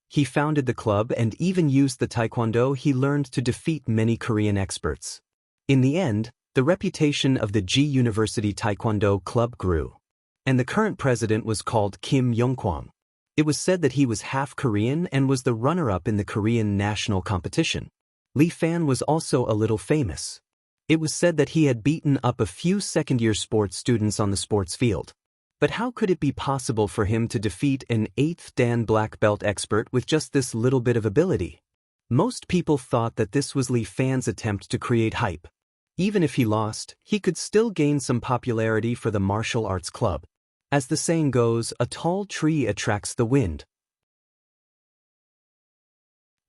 He founded the club and even used the Taekwondo he learned to defeat many Korean experts. In the end, the reputation of the G University Taekwondo Club grew. And the current president was called Kim Yong-kwang. It was said that he was half Korean and was the runner-up in the Korean national competition. Li Fan was also a little famous. It was said that he had beaten up a few second-year sports students on the sports field. But how could it be possible for him to defeat an 8th Dan black belt expert with just this little bit of ability? Most people thought that this was Li Fan's attempt to create hype. Even if he lost, he could still gain some popularity for the martial arts club. As the saying goes, a tall tree attracts the wind.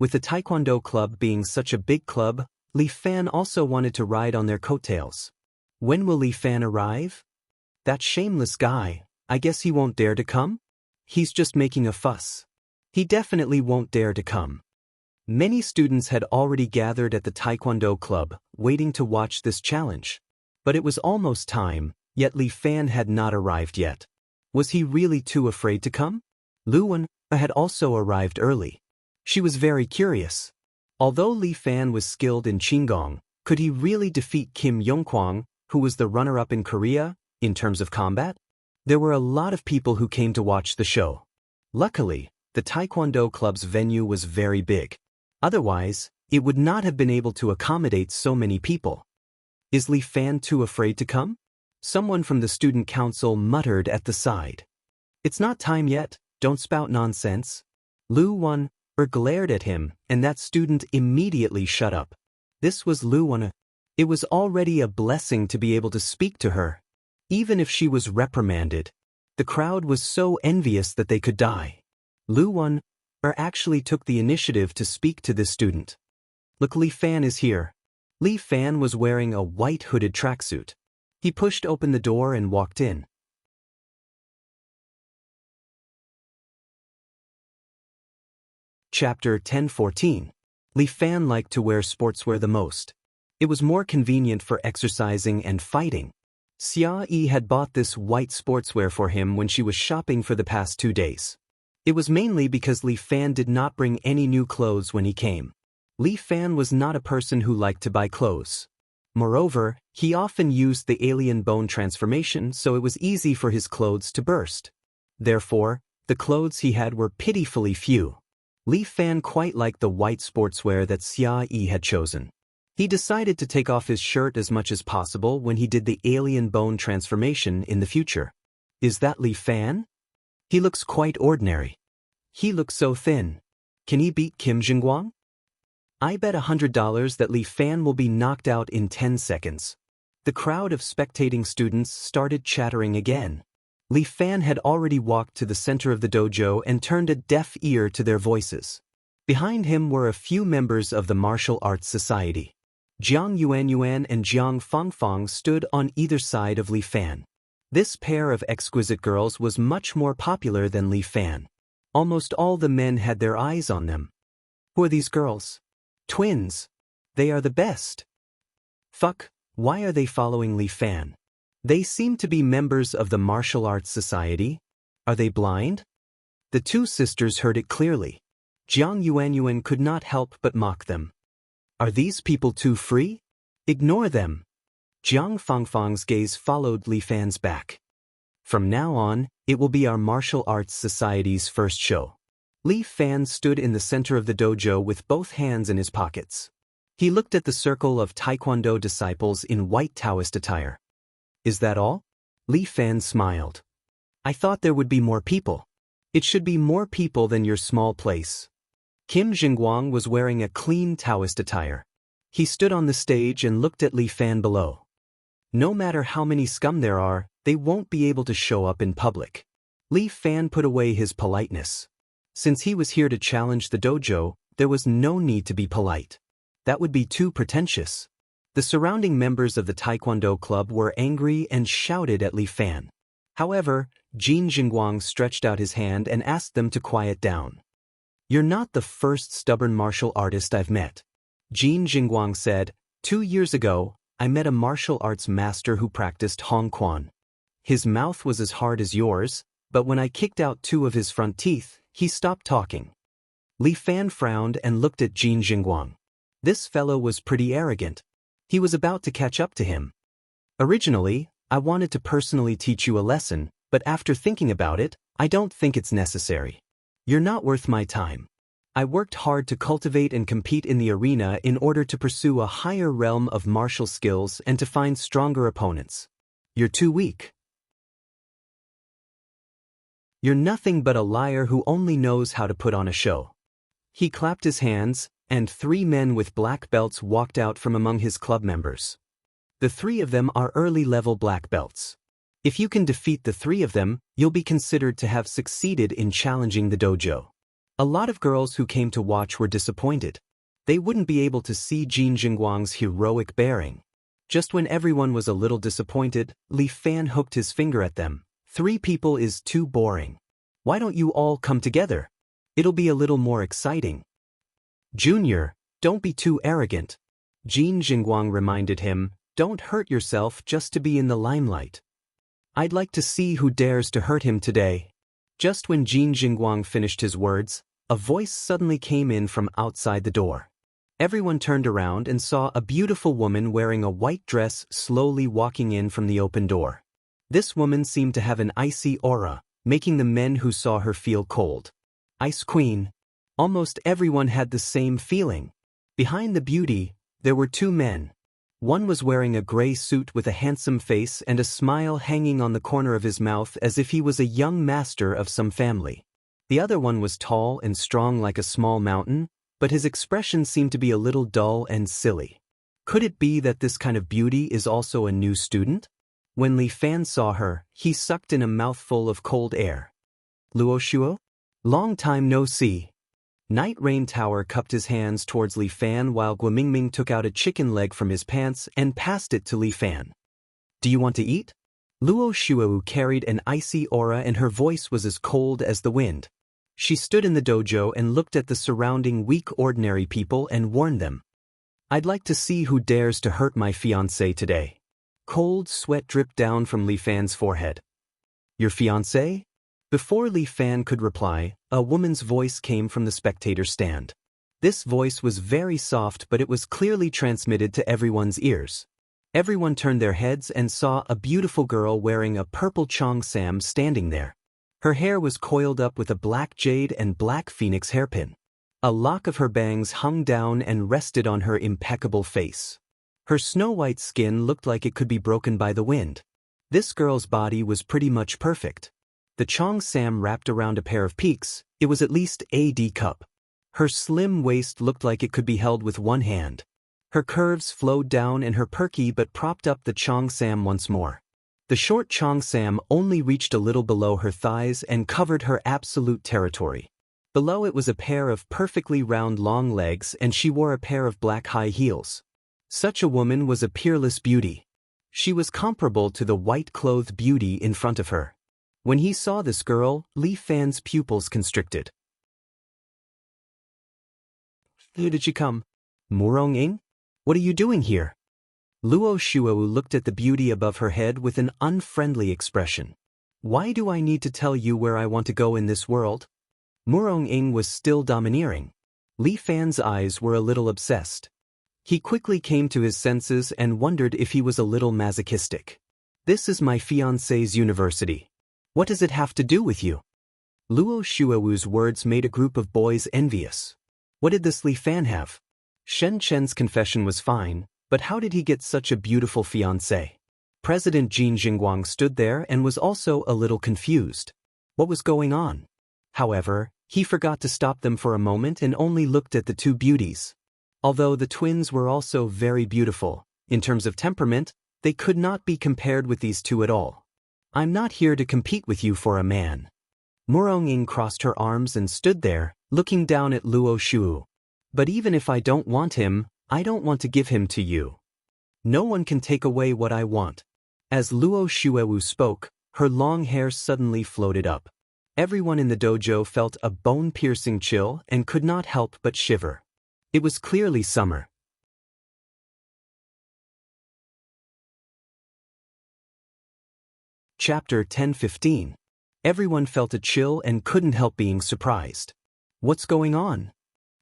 With the Taekwondo club being such a big club, Li Fan also wanted to ride on their coattails. When will Li Fan arrive? That shameless guy, I guess he won't dare to come? He's just making a fuss. He definitely won't dare to come. Many students had already gathered at the Taekwondo club, waiting to watch this challenge. But it was almost time, yet Li Fan had not arrived yet. Was he really too afraid to come? Lu Wen had also arrived early. She was very curious. Although Li Fan was skilled in Qinggong, could he really defeat Kim Yong-kwang, who was the runner-up in Korea, in terms of combat? There were a lot of people who came to watch the show. Luckily, the Taekwondo club's venue was very big. Otherwise, it would not have been able to accommodate so many people. Is Li Fan too afraid to come? Someone from the student council muttered at the side. It's not time yet, don't spout nonsense. Lu Wen glared at him, and that student immediately shut up. This was Lu Wen. It was already a blessing to be able to speak to her. Even if she was reprimanded, the crowd was so envious that they could die. Lu Wen actually took the initiative to speak to this student. Look, Li Fan is here. Li Fan was wearing a white hooded tracksuit. He pushed open the door and walked in. Chapter 10:14. Li Fan liked to wear sportswear the most. It was more convenient for exercising and fighting. Xia Yi had bought this white sportswear for him when she was shopping for the past 2 days. It was mainly because Li Fan did not bring any new clothes when he came. Li Fan was not a person who liked to buy clothes. Moreover, he often used the alien bone transformation, so it was easy for his clothes to burst. Therefore, the clothes he had were pitifully few. Li Fan quite liked the white sportswear that Xia Yi had chosen. He decided to take off his shirt as much as possible when he did the alien bone transformation in the future. Is that Li Fan? He looks quite ordinary. He looks so thin. Can he beat Kim Jingguang? I bet $100 that Li Fan will be knocked out in 10 seconds. The crowd of spectating students started chattering again. Li Fan had already walked to the center of the dojo and turned a deaf ear to their voices. Behind him were a few members of the martial arts society. Jiang Yuanyuan and Jiang Fangfang stood on either side of Li Fan. This pair of exquisite girls was much more popular than Li Fan. Almost all the men had their eyes on them. Who are these girls? Twins. They are the best. Fuck, why are they following Li Fan? They seem to be members of the martial arts society. Are they blind? The two sisters heard it clearly. Jiang Yuanyuan could not help but mock them. Are these people too free? Ignore them. Jiang Fangfang's gaze followed Li Fan's back. From now on, it will be our martial arts society's first show. Li Fan stood in the center of the dojo with both hands in his pockets. He looked at the circle of Taekwondo disciples in white Taoist attire. Is that all? Li Fan smiled. I thought there would be more people. It should be more people than your small place. Kim Jingguang was wearing a clean Taoist attire. He stood on the stage and looked at Li Fan below. No matter how many scum there are, they won't be able to show up in public. Li Fan put away his politeness. Since he was here to challenge the dojo, there was no need to be polite. That would be too pretentious. The surrounding members of the Taekwondo club were angry and shouted at Li Fan. However, Jin Jingguang stretched out his hand and asked them to quiet down. You're not the first stubborn martial artist I've met. Jin Jingguang said, 2 years ago, I met a martial arts master who practiced Hong Quan. His mouth was as hard as yours, but when I kicked out 2 of his front teeth, he stopped talking. Li Fan frowned and looked at Jin Jingguang. This fellow was pretty arrogant. He was about to catch up to him. Originally, I wanted to personally teach you a lesson, but after thinking about it, I don't think it's necessary. You're not worth my time. I worked hard to cultivate and compete in the arena in order to pursue a higher realm of martial skills and to find stronger opponents. You're too weak. You're nothing but a liar who only knows how to put on a show. He clapped his hands, and 3 men with black belts walked out from among his club members. The 3 of them are early-level black belts. If you can defeat the 3 of them, you'll be considered to have succeeded in challenging the dojo. A lot of girls who came to watch were disappointed. They wouldn't be able to see Jin Jingguang's heroic bearing. Just when everyone was a little disappointed, Li Fan hooked his finger at them. 3 people is too boring. Why don't you all come together? It'll be a little more exciting. Junior, don't be too arrogant. Jin Jingguang reminded him, don't hurt yourself just to be in the limelight. I'd like to see who dares to hurt him today. Just when Jin Jingguang finished his words, a voice suddenly came in from outside the door. Everyone turned around and saw a beautiful woman wearing a white dress slowly walking in from the open door. This woman seemed to have an icy aura, making the men who saw her feel cold. Ice Queen. Almost everyone had the same feeling. Behind the beauty, there were 2 men. One was wearing a gray suit with a handsome face and a smile hanging on the corner of his mouth as if he was a young master of some family. The other one was tall and strong like a small mountain, but his expression seemed to be a little dull and silly. Could it be that this kind of beauty is also a new student? When Li Fan saw her, he sucked in a mouthful of cold air. Luo Shuo? Long time no see. Night Rain Tower cupped his hands towards Li Fan while Guomingming took out a chicken leg from his pants and passed it to Li Fan. Do you want to eat? Luo Shuo carried an icy aura and her voice was as cold as the wind. She stood in the dojo and looked at the surrounding weak ordinary people and warned them. I'd like to see who dares to hurt my fiancé today. Cold sweat dripped down from Li Fan's forehead. Your fiancé? Before Li Fan could reply, a woman's voice came from the spectator stand. This voice was very soft, but it was clearly transmitted to everyone's ears. Everyone turned their heads and saw a beautiful girl wearing a purple cheongsam standing there. Her hair was coiled up with a black jade and black phoenix hairpin. A lock of her bangs hung down and rested on her impeccable face. Her snow-white skin looked like it could be broken by the wind. This girl's body was pretty much perfect. The cheongsam wrapped around a pair of peaks. It was at least a D cup. Her slim waist looked like it could be held with one hand. Her curves flowed down and her perky but propped up the cheongsam once more. The short cheongsam only reached a little below her thighs and covered her absolute territory. Below it was a pair of perfectly round long legs, and she wore a pair of black high heels. Such a woman was a peerless beauty. She was comparable to the white-clothed beauty in front of her. When he saw this girl, Li Fan's pupils constricted. Who did she come? Murong-ing? What are you doing here? Luo Shuou looked at the beauty above her head with an unfriendly expression. Why do I need to tell you where I want to go in this world? Murong-ing was still domineering. Li Fan's eyes were a little obsessed. He quickly came to his senses and wondered if he was a little masochistic. This is my fiancé's university. What does it have to do with you? Luo Shuou's words made a group of boys envious. What did this Li Fan have? Shen Chen's confession was fine, but how did he get such a beautiful fiancée? President Jin Jingguang stood there and was also a little confused. What was going on? However, he forgot to stop them for a moment and only looked at the two beauties. Although the twins were also very beautiful, in terms of temperament, they could not be compared with these two at all. I'm not here to compete with you for a man. Murong-ing crossed her arms and stood there, looking down at Luo Shuou. But even if I don't want him, I don't want to give him to you. No one can take away what I want. As Luo Shuou spoke, her long hair suddenly floated up. Everyone in the dojo felt a bone-piercing chill and could not help but shiver. It was clearly summer. Chapter 10:15. Everyone felt a chill and couldn't help being surprised. What's going on?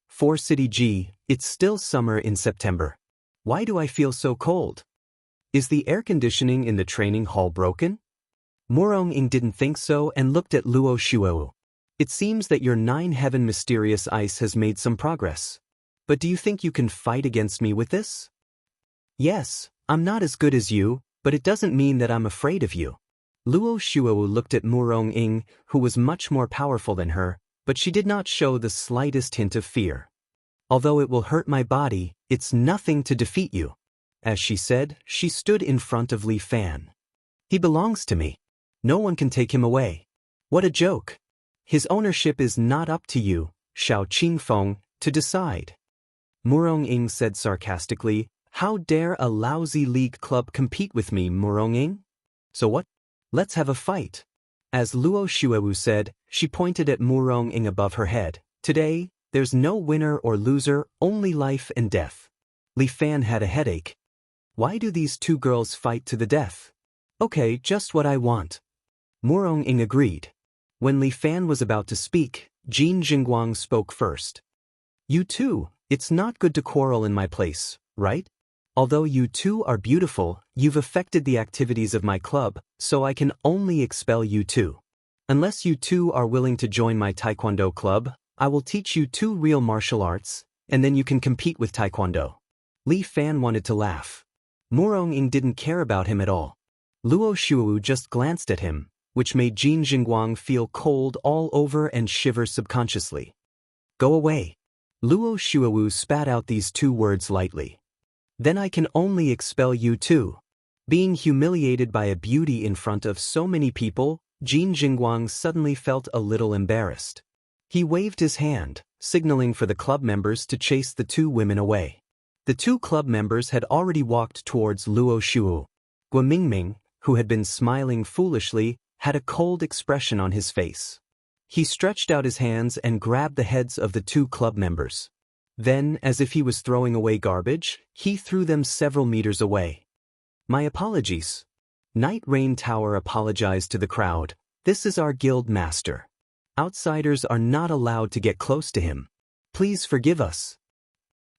4 City G, it's still summer in September. Why do I feel so cold? Is the air conditioning in the training hall broken? Murong-ing didn't think so and looked at Luo Shuou. It seems that your 9-heaven mysterious ice has made some progress. But do you think you can fight against me with this? Yes, I'm not as good as you, but it doesn't mean that I'm afraid of you. Luo Shuou looked at Murong-ing, who was much more powerful than her, but she did not show the slightest hint of fear. Although it will hurt my body, it's nothing to defeat you. As she said, she stood in front of Li Fan. He belongs to me. No one can take him away. What a joke. His ownership is not up to you, Xiao Qingfeng, to decide. Murong-ing said sarcastically, how dare a lousy league club compete with me, Murong-ing? So what? Let's have a fight. As Luo Shuou said, she pointed at Murong-ing above her head. Today, there's no winner or loser, only life and death. Li Fan had a headache. Why do these two girls fight to the death? Okay, just what I want. Murong-ing agreed. When Li Fan was about to speak, Jin Jingguang spoke first. You two, it's not good to quarrel in my place, right? Although you two are beautiful, you've affected the activities of my club, so I can only expel you two. Unless you two are willing to join my taekwondo club, I will teach you 2 real martial arts, and then you can compete with taekwondo. Li Fan wanted to laugh. Murong-ing didn't care about him at all. Luo Shuou just glanced at him, which made Jin Jingguang feel cold all over and shiver subconsciously. Go away. Luo Shuou spat out these 2 words lightly. Then I can only expel you too. Being humiliated by a beauty in front of so many people, Jin Jingguang suddenly felt a little embarrassed. He waved his hand, signaling for the club members to chase the 2 women away. The 2 club members had already walked towards Luo Shuou. Guomingming, who had been smiling foolishly, had a cold expression on his face. He stretched out his hands and grabbed the heads of the 2 club members. Then, as if he was throwing away garbage, he threw them several meters away. My apologies. Night Rain Tower apologized to the crowd. This is our guild master. Outsiders are not allowed to get close to him. Please forgive us.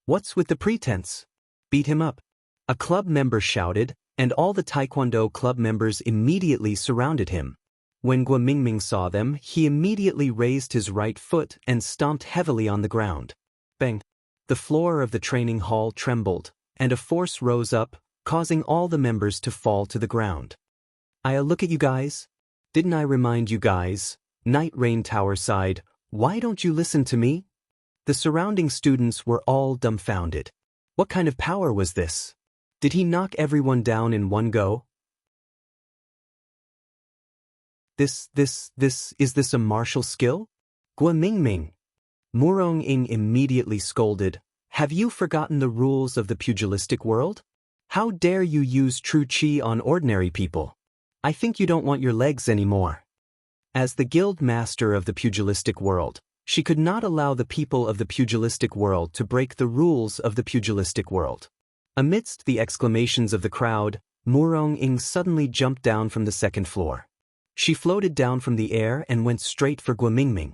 What's with the pretense? Beat him up. A club member shouted, and all the Taekwondo club members immediately surrounded him. When Guomingming saw them, he immediately raised his right foot and stomped heavily on the ground. Bang! The floor of the training hall trembled, and a force rose up, causing all the members to fall to the ground. Look at you guys. Didn't I remind you guys? Night Rain Tower sighed. Why don't you listen to me? The surrounding students were all dumbfounded. What kind of power was this? Did he knock everyone down in one go? Is this a martial skill? Guomingming. Murong-ing immediately scolded. Have you forgotten the rules of the pugilistic world? How dare you use true chi on ordinary people? I think you don't want your legs anymore. As the guild master of the pugilistic world, she could not allow the people of the pugilistic world to break the rules of the pugilistic world. Amidst the exclamations of the crowd, Murong-ing suddenly jumped down from the 2nd floor. She floated down from the air and went straight for Guomingming.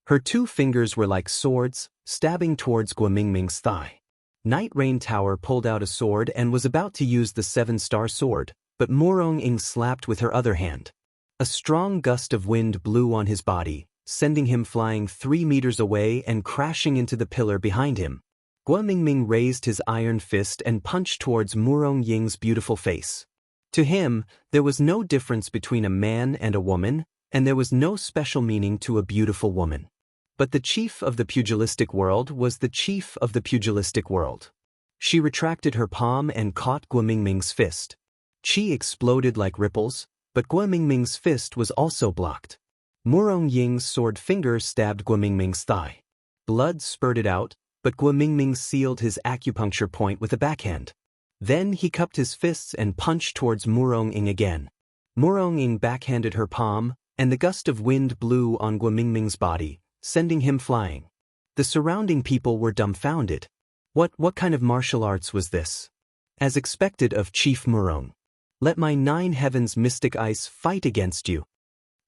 Her 2 fingers were like swords, stabbing towards Guomingming's thigh. Night Rain Tower pulled out a sword and was about to use the 7-star sword, but Murong-ing slapped with her other hand. A strong gust of wind blew on his body, sending him flying 3 meters away and crashing into the pillar behind him. Guomingming raised his iron fist and punched towards Murong-ying's beautiful face. To him, there was no difference between a man and a woman, and there was no special meaning to a beautiful woman. But the chief of the pugilistic world was the chief of the pugilistic world. She retracted her palm and caught Guomingming's fist. Qi exploded like ripples, but Guomingming's fist was also blocked. Murong-ying's sword finger stabbed Guomingming's thigh. Blood spurted out, but Guomingming sealed his acupuncture point with a backhand. Then he cupped his fists and punched towards Murong-ing again. Murong-ing backhanded her palm, and the gust of wind blew on Guomingming's body, sending him flying. The surrounding people were dumbfounded. What kind of martial arts was this? As expected of Chief Murong. Let my 9 heavens mystic ice fight against you.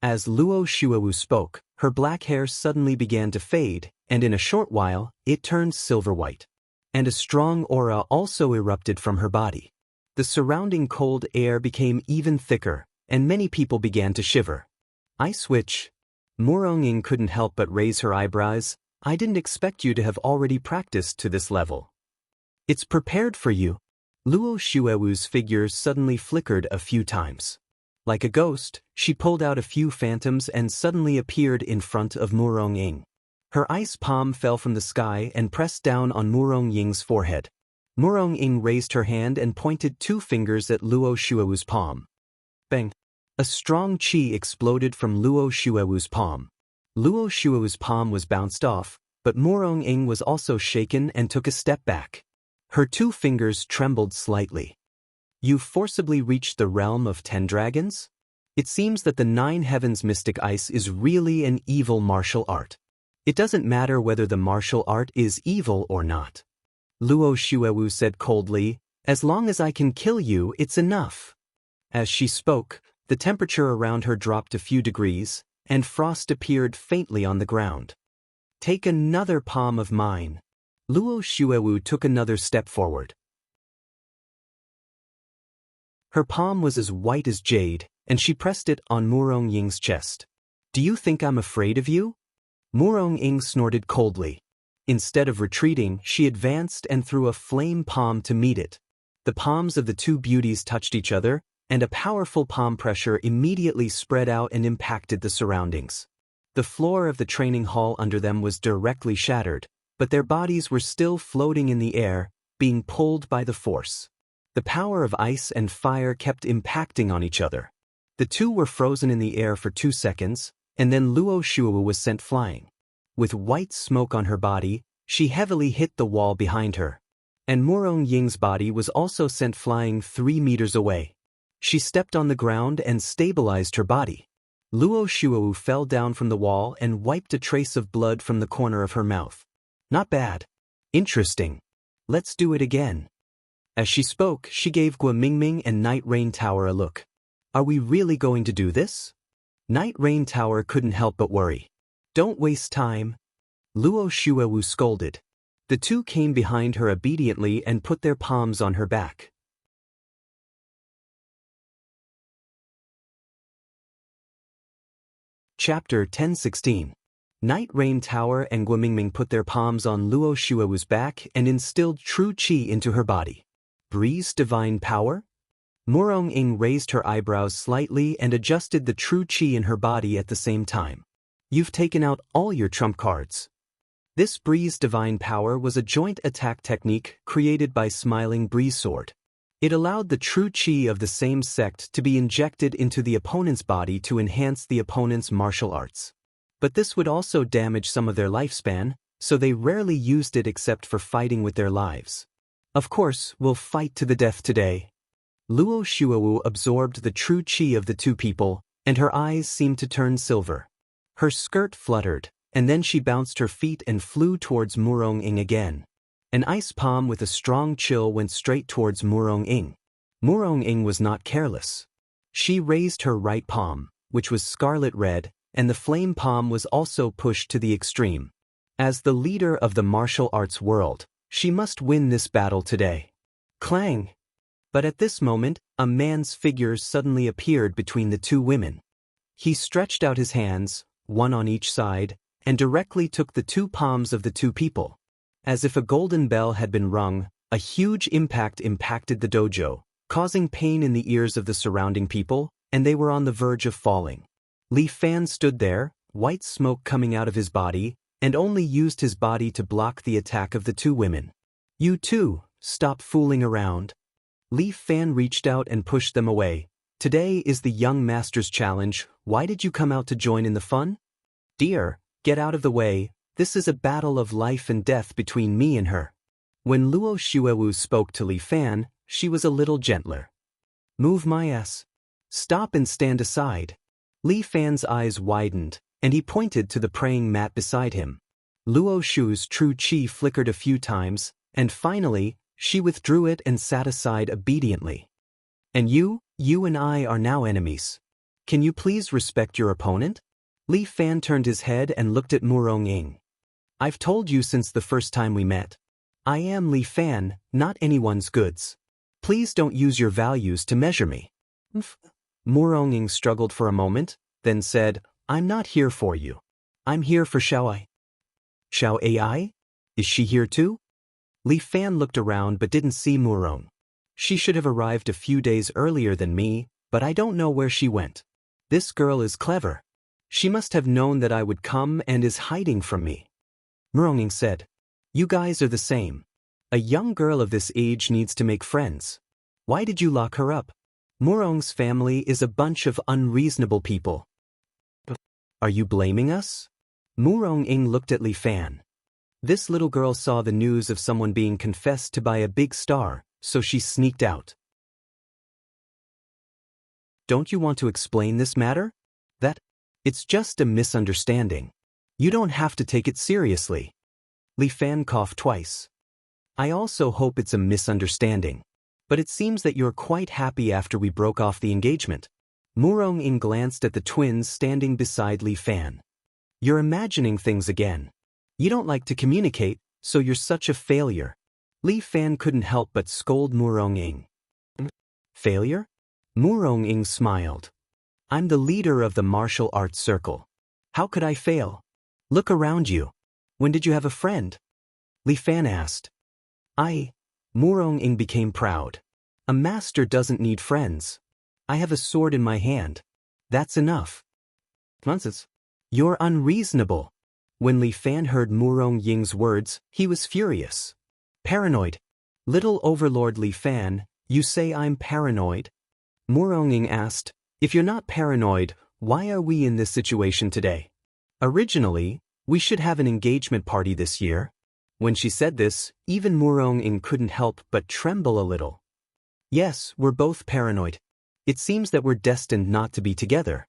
As Luo Shuowu spoke, her black hair suddenly began to fade, and in a short while, it turned silver-white. And a strong aura also erupted from her body. The surrounding cold air became even thicker, and many people began to shiver. I switch. Murong-ing couldn't help but raise her eyebrows. I didn't expect you to have already practiced to this level. It's prepared for you. Luo Shuowu's figure suddenly flickered a few times. Like a ghost, she pulled out a few phantoms and suddenly appeared in front of Murong-ing. Her ice palm fell from the sky and pressed down on Murong-ying's forehead. Murong-ing raised her hand and pointed 2 fingers at Luo Shuowu's palm. Bang! A strong qi exploded from Luo Shuowu's palm. Luo Shuowu's palm was bounced off, but Murong-ing was also shaken and took a step back. Her 2 fingers trembled slightly. You've forcibly reached the realm of 10 dragons? It seems that the 9 heavens mystic ice is really an evil martial art. It doesn't matter whether the martial art is evil or not. Luo Shuowu said coldly, as long as I can kill you, it's enough. As she spoke, the temperature around her dropped a few degrees, and frost appeared faintly on the ground. Take another palm of mine. Luo Shuowu took another step forward. Her palm was as white as jade, and she pressed it on Murong-ying's chest. Do you think I'm afraid of you? Murong-ing snorted coldly. Instead of retreating, she advanced and threw a flame palm to meet it. The palms of the 2 beauties touched each other, and a powerful palm pressure immediately spread out and impacted the surroundings. The floor of the training hall under them was directly shattered, but their bodies were still floating in the air, being pulled by the force. The power of ice and fire kept impacting on each other. The 2 were frozen in the air for 2 seconds, and then Luo Shuowu was sent flying. With white smoke on her body, she heavily hit the wall behind her. And Murong-ying's body was also sent flying 3 meters away. She stepped on the ground and stabilized her body. Luo Shuowu fell down from the wall and wiped a trace of blood from the corner of her mouth. Not bad. Interesting. Let's do it again. As she spoke, she gave Gua Mingming and Night Rain Tower a look. Are we really going to do this? Night Rain Tower couldn't help but worry. Don't waste time. Luo Shuowu scolded. The two came behind her obediently and put their palms on her back. Chapter 10:16. Night Rain Tower and Gua Mingming put their palms on Luo Shuowu's back and instilled true qi into her body. Breeze divine power? Murong Ying raised her eyebrows slightly and adjusted the true qi in her body at the same time. You've taken out all your trump cards. This Breeze Divine Power was a joint attack technique created by Smiling Breeze Sword. It allowed the true qi of the same sect to be injected into the opponent's body to enhance the opponent's martial arts. But this would also damage some of their lifespan, so they rarely used it except for fighting with their lives. Of course, we'll fight to the death today. Luo Shuowu absorbed the true qi of the two people, and her eyes seemed to turn silver. Her skirt fluttered, and then she bounced her feet and flew towards Murong Ying again. An ice palm with a strong chill went straight towards Murong Ying. Murong Ying was not careless. She raised her right palm, which was scarlet red, and the flame palm was also pushed to the extreme. As the leader of the martial arts world, she must win this battle today. Clang! But at this moment, a man's figure suddenly appeared between the two women. He stretched out his hands, one on each side, and directly took the two palms of the two people. As if a golden bell had been rung, a huge impact impacted the dojo, causing pain in the ears of the surrounding people, and they were on the verge of falling. Li Fan stood there, white smoke coming out of his body, and only used his body to block the attack of the two women. You two, stop fooling around. Li Fan reached out and pushed them away. Today is the young master's challenge. Why did you come out to join in the fun? Dear, get out of the way. This is a battle of life and death between me and her. When Luo Shuowu spoke to Li Fan, she was a little gentler. Move my ass. Stop and stand aside. Li Fan's eyes widened, and he pointed to the praying mat beside him. Luo Shu's true qi flickered a few times, and finally, she withdrew it and sat aside obediently. And you and I are now enemies. Can you please respect your opponent? Li Fan turned his head and looked at Murong Ying. I've told you since the first time we met. I am Li Fan, not anyone's goods. Please don't use your values to measure me. Murong Ying struggled for a moment, then said, I'm not here for you. I'm here for Xiao Ai. Xiao Ai? Is she here too? Li Fan looked around but didn't see Murong. She should have arrived a few days earlier than me, but I don't know where she went. This girl is clever. She must have known that I would come and is hiding from me. Murong Ying said, You guys are the same. A young girl of this age needs to make friends. Why did you lock her up? Murong's family is a bunch of unreasonable people. Are you blaming us? Murong Ying looked at Li Fan. This little girl saw the news of someone being confessed to by a big star, so she sneaked out. Don't you want to explain this matter? It's just a misunderstanding. You don't have to take it seriously. Li Fan coughed twice. I also hope it's a misunderstanding. But it seems that you're quite happy after we broke off the engagement. Murong Ying glanced at the twins standing beside Li Fan. You're imagining things again. You don't like to communicate, so you're such a failure. Li Fan couldn't help but scold Murong Ying. Failure? Murong Ying smiled. I'm the leader of the martial arts circle. How could I fail? Look around you. When did you have a friend? Li Fan asked. Murong Ying became proud. A master doesn't need friends. I have a sword in my hand. That's enough. Nonsense. You're unreasonable. When Li Fan heard Murong Ying's words, he was furious. Paranoid. Little Overlord Li Fan, you say I'm paranoid? Murong Ying asked, If you're not paranoid, why are we in this situation today? Originally, we should have an engagement party this year. When she said this, even Murong Ying couldn't help but tremble a little. Yes, we're both paranoid. It seems that we're destined not to be together.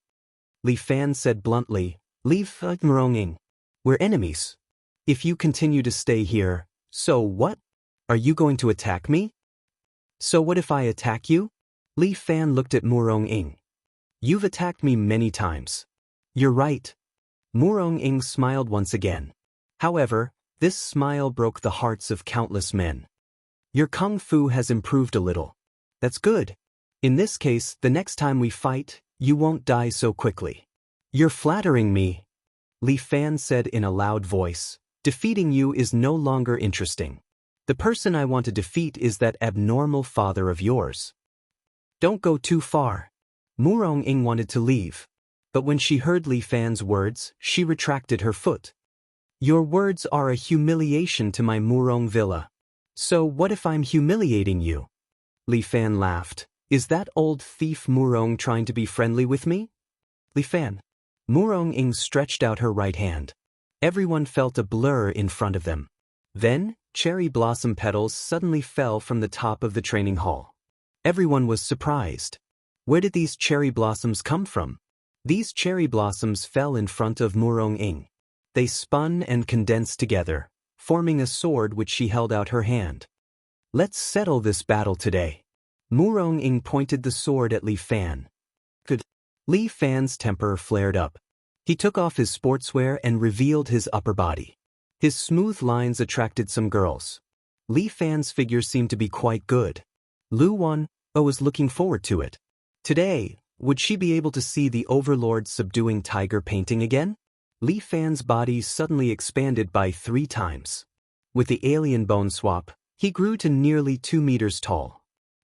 Li Fan said bluntly. Leave Murong-ing. We're enemies. If you continue to stay here, so what? Are you going to attack me? So what if I attack you? Li Fan looked at Murong-ing. You've attacked me many times. You're right. Murong-ing smiled once again. However, this smile broke the hearts of countless men. Your kung fu has improved a little. That's good. In this case, the next time we fight, you won't die so quickly. You're flattering me, Li Fan said in a loud voice. Defeating you is no longer interesting. The person I want to defeat is that abnormal father of yours. Don't go too far. Murong-ing wanted to leave. But when she heard Li Fan's words, she retracted her foot. Your words are a humiliation to my Murong villa. So what if I'm humiliating you? Li Fan laughed. Is that old thief Murong trying to be friendly with me? Li Fan. Murong-ing stretched out her right hand. Everyone felt a blur in front of them. Then, cherry blossom petals suddenly fell from the top of the training hall. Everyone was surprised. Where did these cherry blossoms come from? These cherry blossoms fell in front of Murong-ing. They spun and condensed together, forming a sword which she held out her hand. Let's settle this battle today. Murong-ing pointed the sword at Li Fan. Good. Li Fan's temper flared up. He took off his sportswear and revealed his upper body. His smooth lines attracted some girls. Li Fan's figure seemed to be quite good. Lu Wan was looking forward to it. Today, would she be able to see the Overlord subduing tiger painting again? Li Fan's body suddenly expanded by 3 times. With the alien bone swap, he grew to nearly 2 meters tall.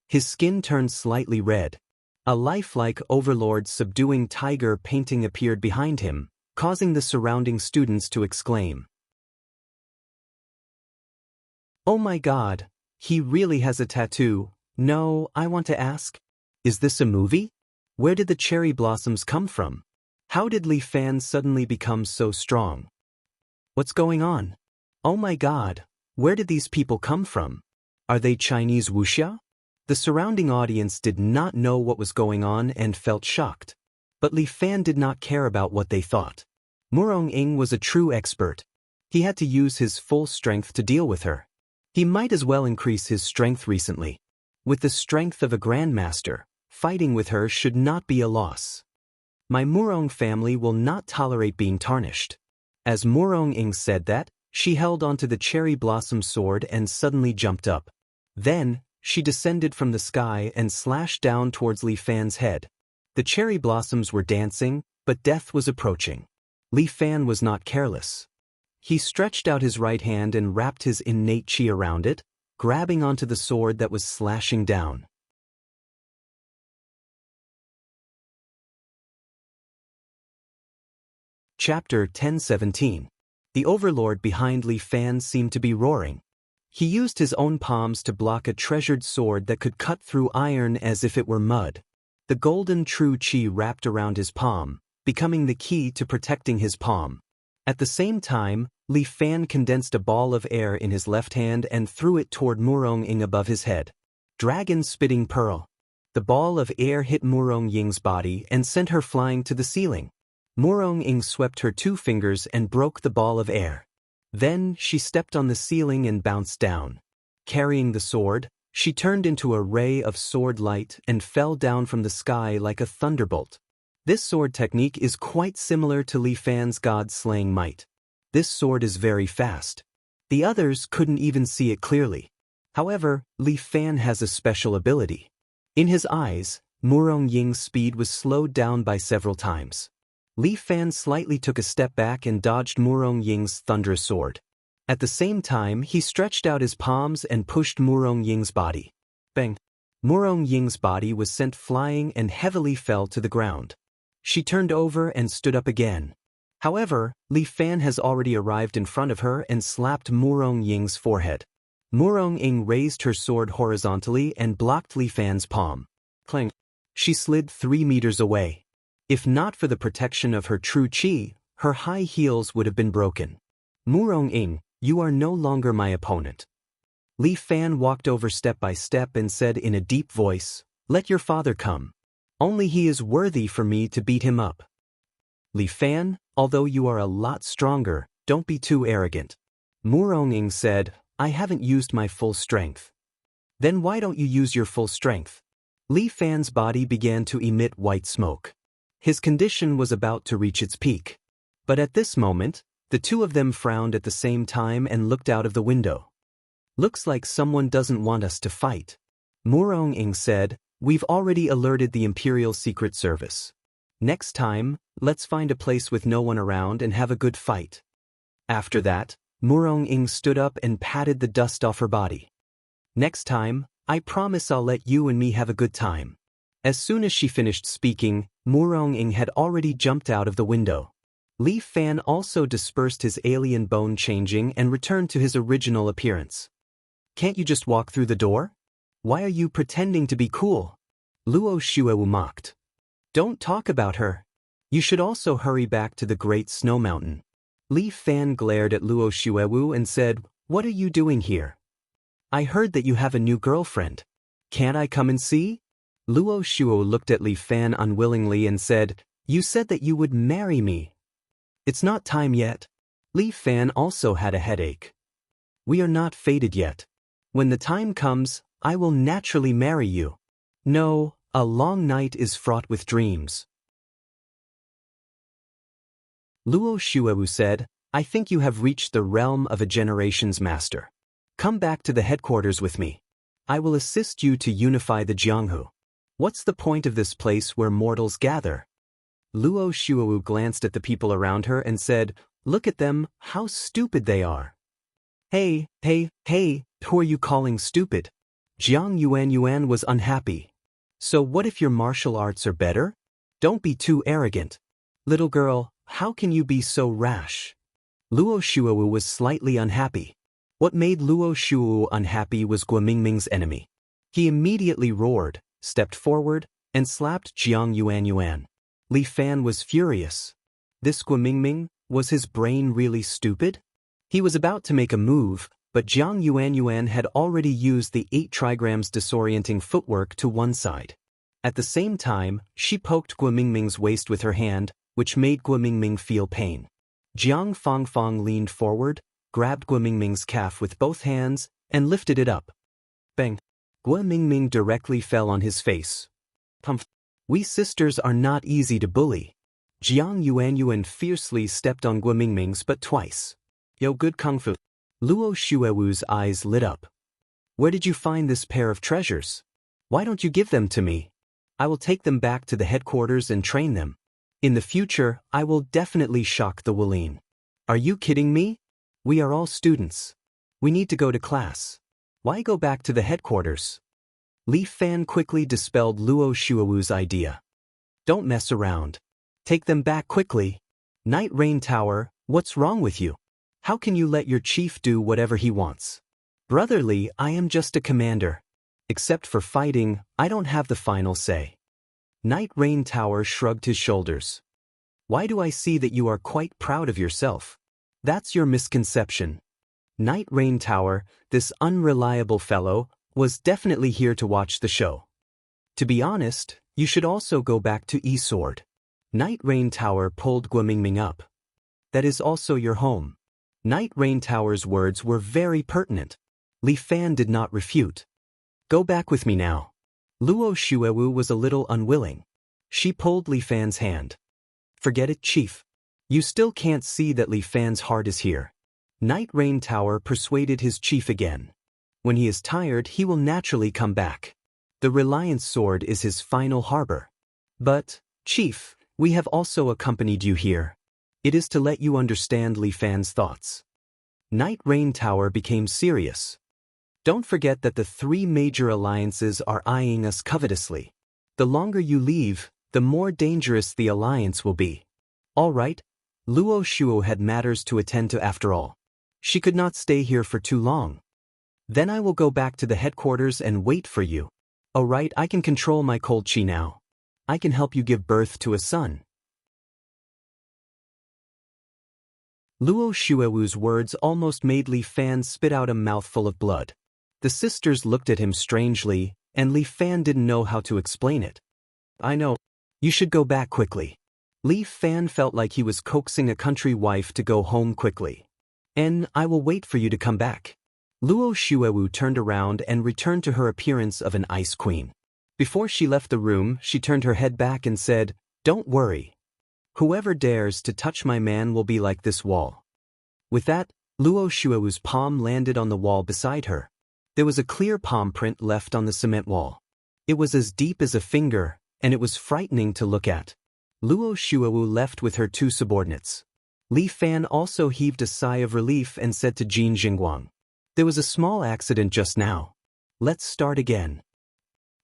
His skin turned slightly red. A lifelike Overlord subduing tiger painting appeared behind him, causing the surrounding students to exclaim. Oh my god, he really has a tattoo. No, I want to ask. Is this a movie? Where did the cherry blossoms come from? How did Li Fan suddenly become so strong? What's going on? Oh my god, where did these people come from? Are they Chinese wuxia? The surrounding audience did not know what was going on and felt shocked. But Li Fan did not care about what they thought. Murong-ing was a true expert. He had to use his full strength to deal with her. He might as well increase his strength recently. With the strength of a grandmaster, fighting with her should not be a loss. My Murong family will not tolerate being tarnished. As Murong-ing said that, she held onto the cherry blossom sword and suddenly jumped up. Then, she descended from the sky and slashed down towards Li Fan's head. The cherry blossoms were dancing, but death was approaching. Li Fan was not careless. He stretched out his right hand and wrapped his innate qi around it, grabbing onto the sword that was slashing down. Chapter 1017. The Overlord behind Li Fan seemed to be roaring. He used his own palms to block a treasured sword that could cut through iron as if it were mud. The golden true qi wrapped around his palm, becoming the key to protecting his palm. At the same time, Li Fan condensed a ball of air in his left hand and threw it toward Murong-ing above his head. Dragon Spitting Pearl. The ball of air hit Murong-ying's body and sent her flying to the ceiling. Murong-ing swept her 2 fingers and broke the ball of air. Then, she stepped on the ceiling and bounced down. Carrying the sword, she turned into a ray of sword light and fell down from the sky like a thunderbolt. This sword technique is quite similar to Li Fan's god-slaying might. This sword is very fast. The others couldn't even see it clearly. However, Li Fan has a special ability. In his eyes, Murong-ying's speed was slowed down by several times. Li Fan slightly took a step back and dodged Murong-ying's thunderous sword. At the same time, he stretched out his palms and pushed Murong-ying's body. Bang! Murong-ying's body was sent flying and heavily fell to the ground. She turned over and stood up again. However, Li Fan has already arrived in front of her and slapped Murong-ying's forehead. Murong-ing raised her sword horizontally and blocked Li Fan's palm. Clang! She slid 3 meters away. If not for the protection of her true qi, her high heels would have been broken. Murong-ing, you are no longer my opponent. Li Fan walked over step by step and said in a deep voice, let your father come. Only he is worthy for me to beat him up. Li Fan, although you are a lot stronger, don't be too arrogant. Murong said, I haven't used my full strength. Then why don't you use your full strength? Li Fan's body began to emit white smoke. His condition was about to reach its peak. But at this moment, the two of them frowned at the same time and looked out of the window. Looks like someone doesn't want us to fight. Murong said, we've already alerted the Imperial Secret Service. Next time, let's find a place with no one around and have a good fight. After that, Murong stood up and patted the dust off her body. Next time, I promise I'll let you and me have a good time. As soon as she finished speaking, Murong had already jumped out of the window. Li Fan also dispersed his alien bone changing and returned to his original appearance. Can't you just walk through the door? Why are you pretending to be cool? Luo Shuewu mocked. Don't talk about her. You should also hurry back to the Great Snow Mountain. Li Fan glared at Luo Shuewu and said, what are you doing here? I heard that you have a new girlfriend. Can't I come and see? Luo Shuo looked at Li Fan unwillingly and said, you said that you would marry me. It's not time yet. Li Fan also had a headache. We are not fated yet. When the time comes, I will naturally marry you. No, a long night is fraught with dreams. Luo Shuewu said, I think you have reached the realm of a generation's master. Come back to the headquarters with me. I will assist you to unify the Jianghu. What's the point of this place where mortals gather? Luo Shuewu glanced at the people around her and said, look at them, how stupid they are. Hey, who are you calling stupid? Jiang Yuan was unhappy. So what if your martial arts are better? Don't be too arrogant. Little girl, how can you be so rash? Luo Shuewu was slightly unhappy. What made Luo Shuewu unhappy was Guomingming's enemy. He immediately roared, stepped forward, and slapped Jiang Yuan. Li Fan was furious. This Guomingming, was his brain really stupid? He was about to make a move, but Jiang Yuan had already used the 8 trigrams disorienting footwork to one side. At the same time, she poked Guomingming's waist with her hand, which made Guomingming feel pain. Jiang Fangfang leaned forward, grabbed Guomingming's calf with both hands, and lifted it up. Bang! Guomingming directly fell on his face. Pumph! We sisters are not easy to bully. Jiang Yuan fiercely stepped on Guomingming's butt twice. Yo, good kung fu. Luo Shuewu's eyes lit up. Where did you find this pair of treasures? Why don't you give them to me? I will take them back to the headquarters and train them. In the future, I will definitely shock the Wulin. Are you kidding me? We are all students. We need to go to class. Why go back to the headquarters? Li Fan quickly dispelled Luo Shuewu's idea. Don't mess around. Take them back quickly. Night Rain Tower, what's wrong with you? How can you let your chief do whatever he wants? Brotherly, I am just a commander. Except for fighting, I don't have the final say. Night Rain Tower shrugged his shoulders. Why do I see that you are quite proud of yourself? That's your misconception. Night Rain Tower, this unreliable fellow, was definitely here to watch the show. To be honest, you should also go back to E-Sword. Night Rain Tower pulled Guomingming up. That is also your home. Night Rain Tower's words were very pertinent. Li Fan did not refute. Go back with me now. Luo Shuewu was a little unwilling. She pulled Li Fan's hand. Forget it, Chief. You still can't see that Li Fan's heart is here. Night Rain Tower persuaded his chief again. When he is tired, he will naturally come back. The Reliance Sword is his final harbor. But, Chief, we have also accompanied you here. It is to let you understand Li Fan's thoughts. Night Rain Tower became serious. Don't forget that the 3 major alliances are eyeing us covetously. The longer you leave, the more dangerous the alliance will be. All right, Luo Shuo had matters to attend to after all. She could not stay here for too long. Then I will go back to the headquarters and wait for you. All right, I can control my cold chi now. I can help you give birth to a son. Luo Shuewu's words almost made Li Fan spit out a mouthful of blood. The sisters looked at him strangely, and Li Fan didn't know how to explain it. I know. You should go back quickly. Li Fan felt like he was coaxing a country wife to go home quickly. I will wait for you to come back. Luo Xuewu turned around and returned to her appearance of an ice queen. Before she left the room, she turned her head back and said, "Don't worry. Whoever dares to touch my man will be like this wall." With that, Luo Xuewu's palm landed on the wall beside her. There was a clear palm print left on the cement wall. It was as deep as a finger, and it was frightening to look at. Luo Xuewu left with her two subordinates. Li Fan also heaved a sigh of relief and said to Jin Jingguang, "There was a small accident just now. Let's start again."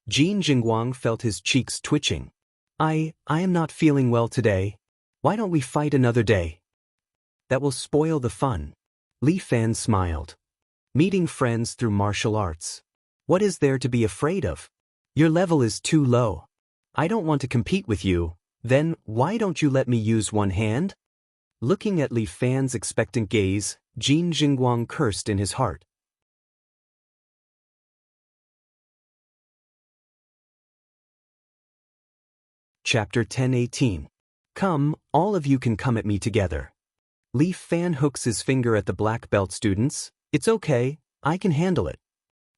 Jin Jingguang felt his cheeks twitching. I am not feeling well today. Why don't we fight another day? That will spoil the fun." Li Fan smiled. "Meeting friends through martial arts. What is there to be afraid of? Your level is too low. I don't want to compete with you. Then why don't you let me use one hand?" Looking at Li Fan's expectant gaze, Jin Jingguang cursed in his heart. Chapter 10:18. Come, all of you can come at me together. Li Fan hooks his finger at the black belt students. "It's okay, I can handle it."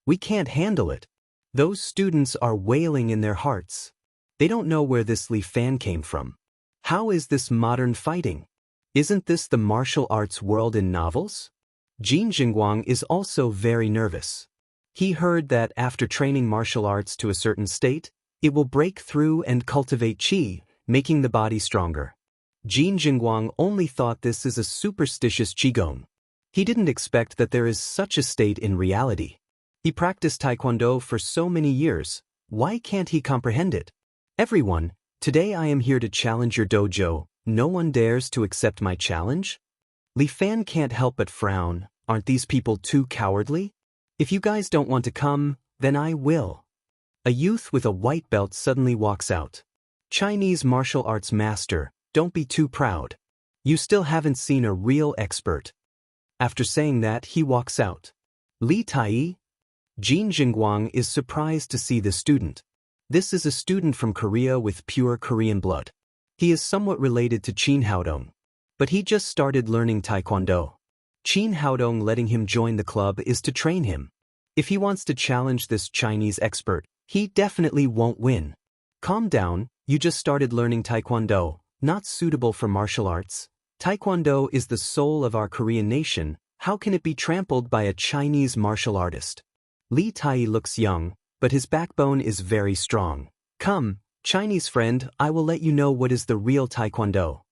"We can't handle it." Those students are wailing in their hearts. They don't know where this Li Fan came from. How is this modern fighting? Isn't this the martial arts world in novels? Jin Jingguang is also very nervous. He heard that after training martial arts to a certain state, it will break through and cultivate qi, making the body stronger. Jin Jingguang only thought this is a superstitious qigong. He didn't expect that there is such a state in reality. He practiced taekwondo for so many years. Why can't he comprehend it? "Everyone, today I am here to challenge your dojo. No one dares to accept my challenge?" Li Fan can't help but frown. Aren't these people too cowardly? "If you guys don't want to come, then I will." A youth with a white belt suddenly walks out. "Chinese martial arts master, don't be too proud. You still haven't seen a real expert." After saying that, he walks out. "Li Tai?" Jin Jingguang is surprised to see the student. This is a student from Korea with pure Korean blood. He is somewhat related to Qin Haodong. But he just started learning taekwondo. Qin Haodong letting him join the club is to train him. If he wants to challenge this Chinese expert, he definitely won't win. "Calm down, you just started learning taekwondo, not suitable for martial arts. Taekwondo is the soul of our Korean nation. How can it be trampled by a Chinese martial artist?" Li Tai looks young, but his backbone is very strong. "Come, Chinese friend, I will let you know what is the real taekwondo."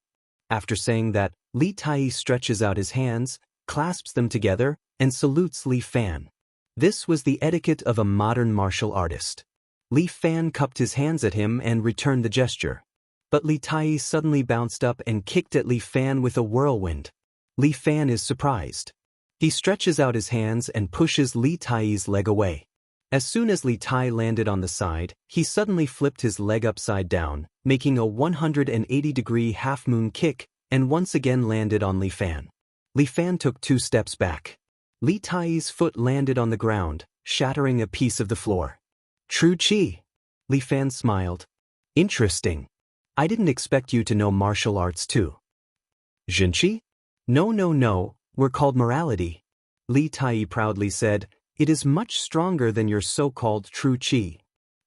After saying that, Li Tai stretches out his hands, clasps them together, and salutes Li Fan. This was the etiquette of a modern martial artist. Li Fan cupped his hands at him and returned the gesture. But Li Tai suddenly bounced up and kicked at Li Fan with a whirlwind. Li Fan is surprised. He stretches out his hands and pushes Li Tai's leg away. As soon as Li Tai landed on the side, he suddenly flipped his leg upside down, making a 180-degree half-moon kick, and once again landed on Li Fan. Li Fan took 2 steps back. Li Tai's foot landed on the ground, shattering a piece of the floor. "True Qi." Li Fan smiled. "Interesting. I didn't expect you to know martial arts too." "Jinqi?" No, we're called morality." Li Tai proudly said, "It is much stronger than your so-called true qi."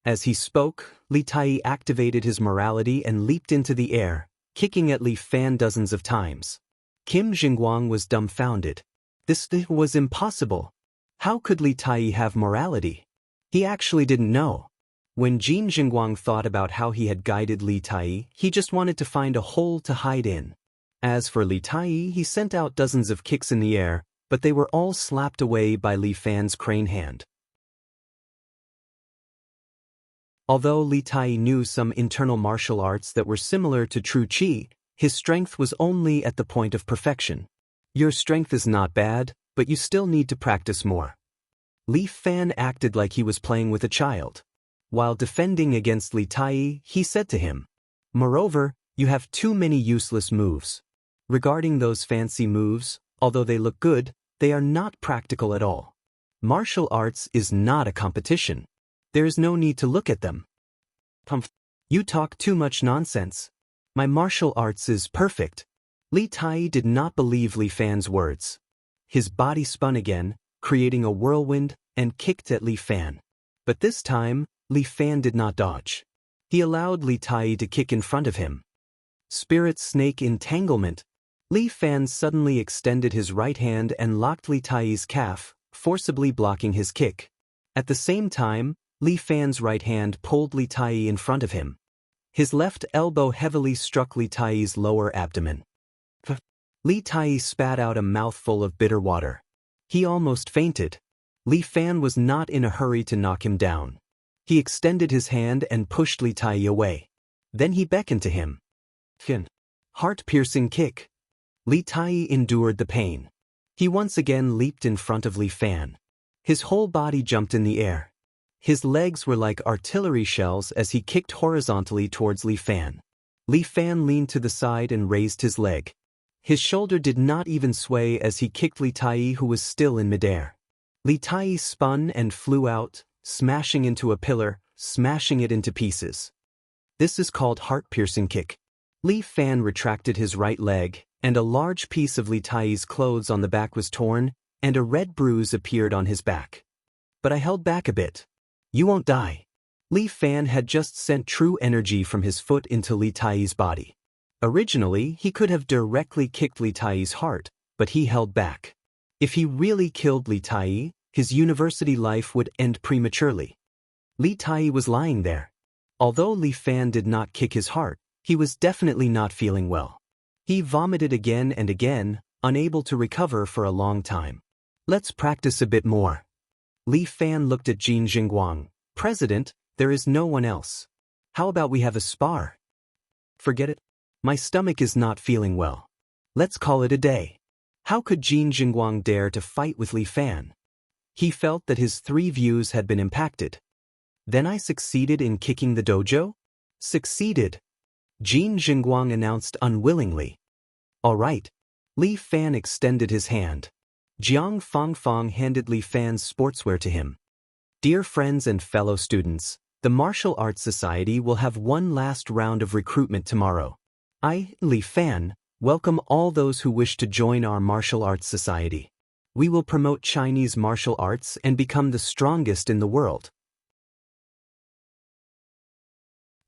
As he spoke, Li Tai activated his morality and leaped into the air, kicking at Li Fan dozens of times. Kim Jingguang was dumbfounded. This was impossible. How could Li Tai have morality? He actually didn't know. When Jin Jingguang thought about how he had guided Li Tai, he just wanted to find a hole to hide in. As for Li Tai, he sent out dozens of kicks in the air, but they were all slapped away by Li Fan's crane hand. Although Li Tai knew some internal martial arts that were similar to true qi, his strength was only at the point of perfection. Your strength is not bad, but you still need to practice more. Li Fan acted like he was playing with a child. While defending against Li Tai, he said to him, "Moreover, you have too many useless moves. Regarding those fancy moves, although they look good, they are not practical at all. Martial arts is not a competition. There is no need to look at them." "You talk too much nonsense. My martial arts is perfect. Li Tai did not believe Li Fan's words. His body spun again, creating a whirlwind, and kicked at Li Fan. But this time, Li Fan did not dodge. He allowed Li Tai to kick in front of him. Spirit Snake Entanglement. Li Fan suddenly extended his right hand and locked Li Tai's calf, forcibly blocking his kick. At the same time, Li Fan's right hand pulled Li Tai in front of him. His left elbow heavily struck Li Tai's lower abdomen. Li Tai spat out a mouthful of bitter water. He almost fainted. Li Fan was not in a hurry to knock him down. He extended his hand and pushed Li Tai away. Then he beckoned to him. Heart-piercing kick. Li Tai endured the pain. He once again leaped in front of Li Fan. His whole body jumped in the air. His legs were like artillery shells as he kicked horizontally towards Li Fan. Li Fan leaned to the side and raised his leg. His shoulder did not even sway as he kicked Li Tai, who was still in midair. Li Tai spun and flew out, smashing into a pillar, smashing it into pieces. This is called heart-piercing kick. Li Fan retracted his right leg, and a large piece of Li Tai's clothes on the back was torn, and a red bruise appeared on his back. But I held back a bit. You won't die. Li Fan had just sent true energy from his foot into Li Tai's body. Originally, he could have directly kicked Li Tai's heart, but he held back. If he really killed Li Tai, his university life would end prematurely. Li Tai was lying there. Although Li Fan did not kick his heart, he was definitely not feeling well. He vomited again and again, unable to recover for a long time. Let's practice a bit more. Li Fan looked at Jin Jingguang. President, there is no one else. How about we have a spar? Forget it. My stomach is not feeling well. Let's call it a day. How could Jin Jingguang dare to fight with Li Fan? He felt that his 3 views had been impacted. Then I succeeded in kicking the dojo? Succeeded. Jin Jingguang announced unwillingly. All right. Li Fan extended his hand. Jiang Fangfang handed Li Fan's sportswear to him. Dear friends and fellow students, the Martial Arts Society will have one last round of recruitment tomorrow. I, Li Fan, welcome all those who wish to join our martial arts society. We will promote Chinese martial arts and become the strongest in the world.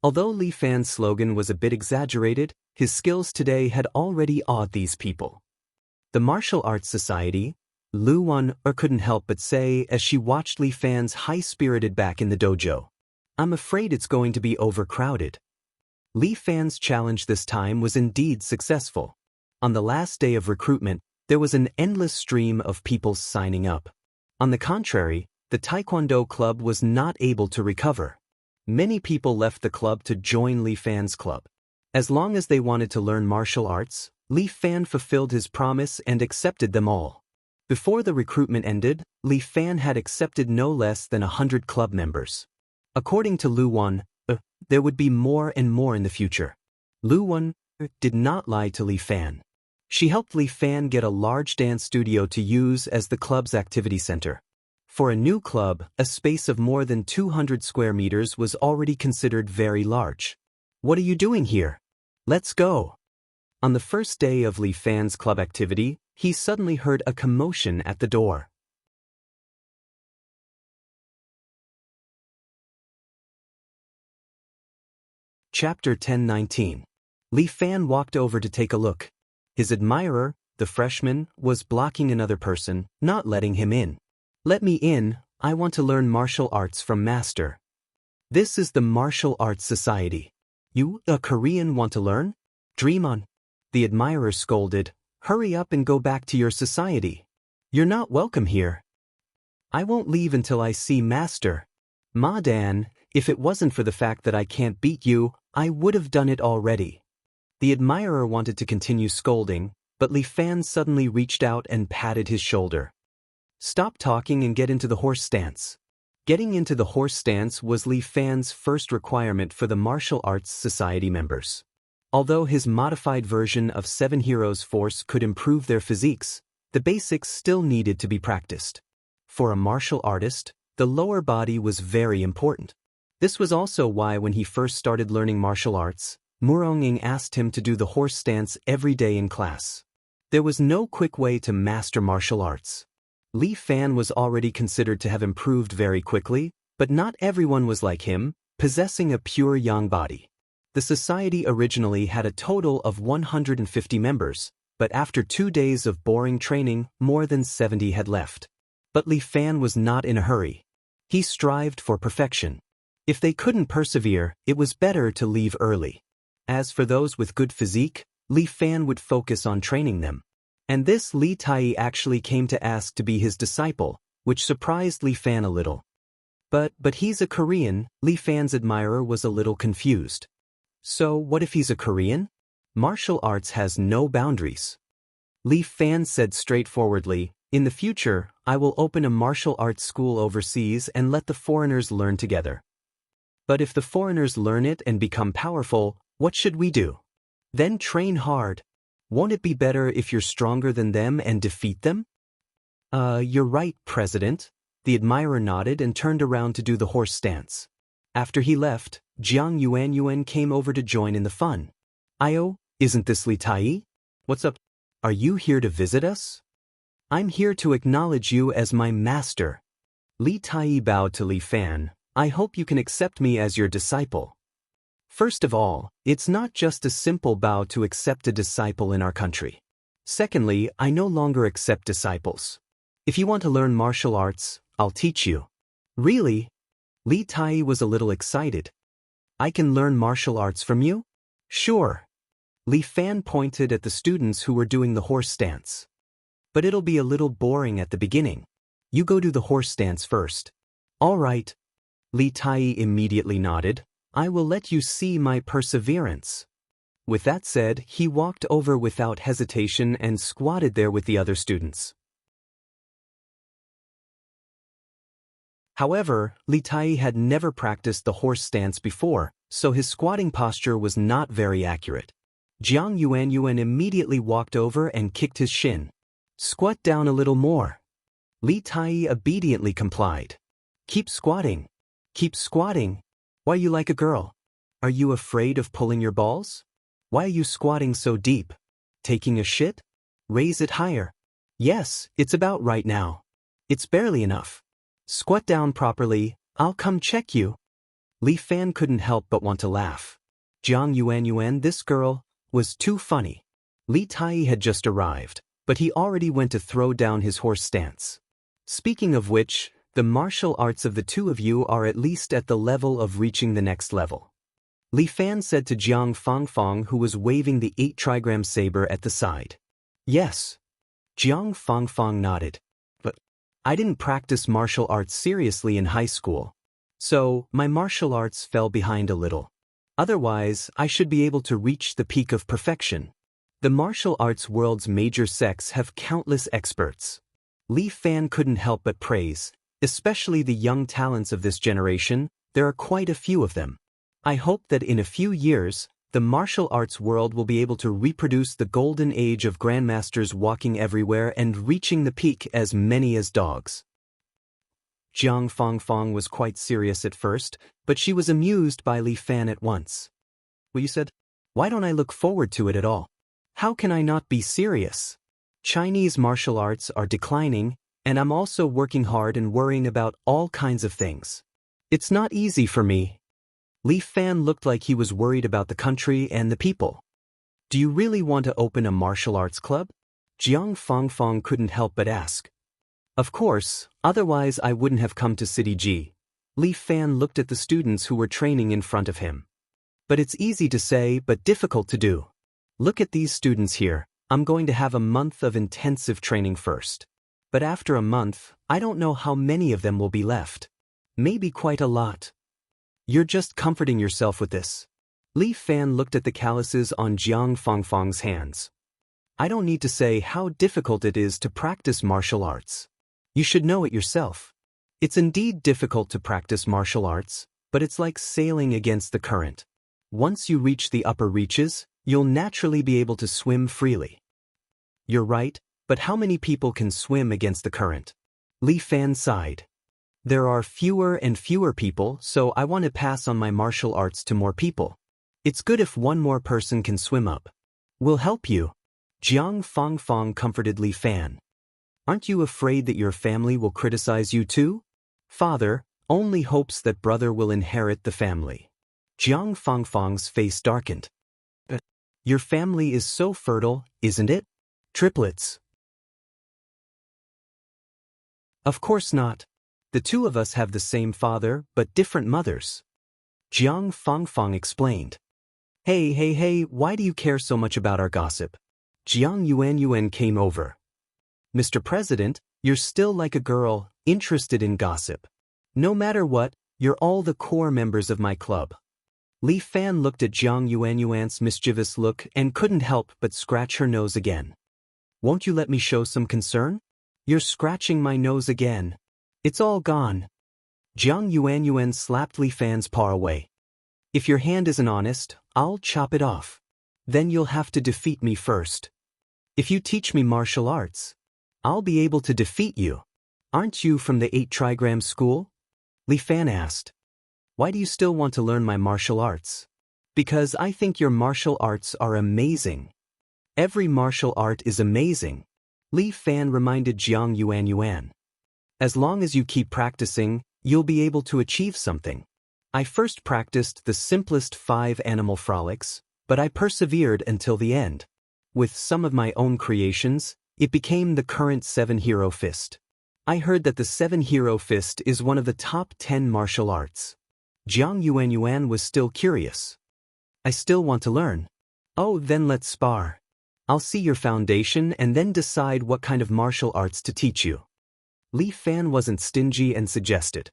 Although Li Fan's slogan was a bit exaggerated, his skills today had already awed these people. The Martial Arts Society, Lu Wan couldn't help but say as she watched Li Fan's high-spirited back in the dojo. I'm afraid it's going to be overcrowded. Li Fan's challenge this time was indeed successful. On the last day of recruitment, there was an endless stream of people signing up. On the contrary, the Taekwondo club was not able to recover. Many people left the club to join Li Fan's club. As long as they wanted to learn martial arts, Li Fan fulfilled his promise and accepted them all. Before the recruitment ended, Li Fan had accepted no less than 100 club members. According to Lu Wan, there would be more and more in the future. Lu Wan did not lie to Li Fan. She helped Li Fan get a large dance studio to use as the club's activity center. For a new club, a space of more than 200 square meters was already considered very large. What are you doing here? Let's go. On the first day of Li Fan's club activity, he suddenly heard a commotion at the door. Chapter 10:19. Li Fan walked over to take a look. His admirer, the freshman, was blocking another person, not letting him in. Let me in, I want to learn martial arts from Master. This is the Martial Arts Society. You, a Korean, want to learn? Dream on. The admirer scolded, hurry up and go back to your society. You're not welcome here. I won't leave until I see Master. Ma Dan, if it wasn't for the fact that I can't beat you, I would have done it already. The admirer wanted to continue scolding, but Li Fan suddenly reached out and patted his shoulder. Stop talking and get into the horse stance. Getting into the horse stance was Li Fan's first requirement for the Martial Arts Society members. Although his modified version of 7 Heroes Force could improve their physiques, the basics still needed to be practiced. For a martial artist, the lower body was very important. This was also why when he first started learning martial arts, Muronging asked him to do the horse stance every day in class. There was no quick way to master martial arts. Li Fan was already considered to have improved very quickly, but not everyone was like him, possessing a pure yang body. The society originally had a total of 150 members, but after 2 days of boring training, more than 70 had left. But Li Fan was not in a hurry. He strived for perfection. If they couldn't persevere, it was better to leave early. As for those with good physique, Li Fan would focus on training them. And this Li Tai actually came to ask to be his disciple, which surprised Li Fan a little. But he's a Korean. Li Fan's admirer was a little confused. So what if he's a Korean? Martial arts has no boundaries. Li Fan said straightforwardly, in the future, I will open a martial arts school overseas and let the foreigners learn together. But if the foreigners learn it and become powerful, what should we do? Then train hard. Won't it be better if you're stronger than them and defeat them? You're right, President. The admirer nodded and turned around to do the horse stance. After he left, Jiang Yuanyuan came over to join in the fun. Io, isn't this Li Tai? What's up? Are you here to visit us? I'm here to acknowledge you as my master. Li Tai bowed to Li Fan. I hope you can accept me as your disciple. First of all, it's not just a simple bow to accept a disciple in our country. Secondly, I no longer accept disciples. If you want to learn martial arts, I'll teach you. Really? Li Tai was a little excited. I can learn martial arts from you? Sure. Li Fan pointed at the students who were doing the horse stance. But it'll be a little boring at the beginning. You go do the horse stance first. All right. Li Tai immediately nodded. I will let you see my perseverance. With that said, he walked over without hesitation and squatted there with the other students. However, Li Tai had never practiced the horse stance before, so his squatting posture was not very accurate. Jiang Yuanyuan immediately walked over and kicked his shin. Squat down a little more. Li Tai obediently complied. Keep squatting. Keep squatting. Why you like a girl? Are you afraid of pulling your balls? Why are you squatting so deep? Taking a shit? Raise it higher. Yes, it's about right now. It's barely enough. Squat down properly, I'll come check you. Li Fan couldn't help but want to laugh. Jiang Yuanyuan, this girl, was too funny. Li Tai had just arrived, but he already went to throw down his horse stance. Speaking of which, the martial arts of the two of you are at least at the level of reaching the next level. Li Fan said to Jiang Fangfang, who was waving the 8-trigram saber at the side. Yes. Jiang Fangfang nodded. But I didn't practice martial arts seriously in high school. So, my martial arts fell behind a little. Otherwise, I should be able to reach the peak of perfection. The martial arts world's major sects have countless experts. Li Fan couldn't help but praise, especially the young talents of this generation. There are quite a few of them. I hope that in a few years, the martial arts world will be able to reproduce the golden age of grandmasters walking everywhere and reaching the peak as many as dogs. Jiang Fangfang was quite serious at first, but she was amused by Li Fan at once. Well, you said, why don't I look forward to it at all? How can I not be serious? Chinese martial arts are declining, and I'm also working hard and worrying about all kinds of things. It's not easy for me. Li Fan looked like he was worried about the country and the people. Do you really want to open a martial arts club? Jiang Fangfang couldn't help but ask. Of course, otherwise I wouldn't have come to City G. Li Fan looked at the students who were training in front of him. But it's easy to say but difficult to do. Look at these students here. I'm going to have a month of intensive training first. But after a month, I don't know how many of them will be left. Maybe quite a lot. You're just comforting yourself with this. Li Fan looked at the calluses on Jiang Fangfang's hands. I don't need to say how difficult it is to practice martial arts. You should know it yourself. It's indeed difficult to practice martial arts, but it's like sailing against the current. Once you reach the upper reaches, you'll naturally be able to swim freely. You're right, but how many people can swim against the current? Li Fan sighed. There are fewer and fewer people, so I want to pass on my martial arts to more people. It's good if one more person can swim up. We'll help you. Jiang Fangfang comforted Li Fan. Aren't you afraid that your family will criticize you too? Father only hopes that brother will inherit the family. Jiang Fangfang's face darkened. But your family is so fertile, isn't it? Triplets. Of course not. The two of us have the same father, but different mothers. Jiang Fangfang explained. Hey, why do you care so much about our gossip? Jiang Yuanyuan came over. Mr. President, you're still like a girl, interested in gossip. No matter what, you're all the core members of my club. Li Fan looked at Jiang Yuanyuan's mischievous look and couldn't help but scratch her nose again. Won't you let me show some concern? You're scratching my nose again. It's all gone. Jiang Yuanyuan slapped Li Fan's paw away. If your hand isn't honest, I'll chop it off. Then you'll have to defeat me first. If you teach me martial arts, I'll be able to defeat you. Aren't you from the 8 trigram school? Li Fan asked. Why do you still want to learn my martial arts? Because I think your martial arts are amazing. Every martial art is amazing. Li Fan reminded Jiang Yuanyuan. As long as you keep practicing, you'll be able to achieve something. I first practiced the simplest 5 animal frolics, but I persevered until the end. With some of my own creations, it became the current 7-hero fist. I heard that the 7-hero fist is one of the top 10 martial arts. Jiang Yuanyuan was still curious. I still want to learn. Oh, then let's spar. I'll see your foundation and then decide what kind of martial arts to teach you. Li Fan wasn't stingy and suggested.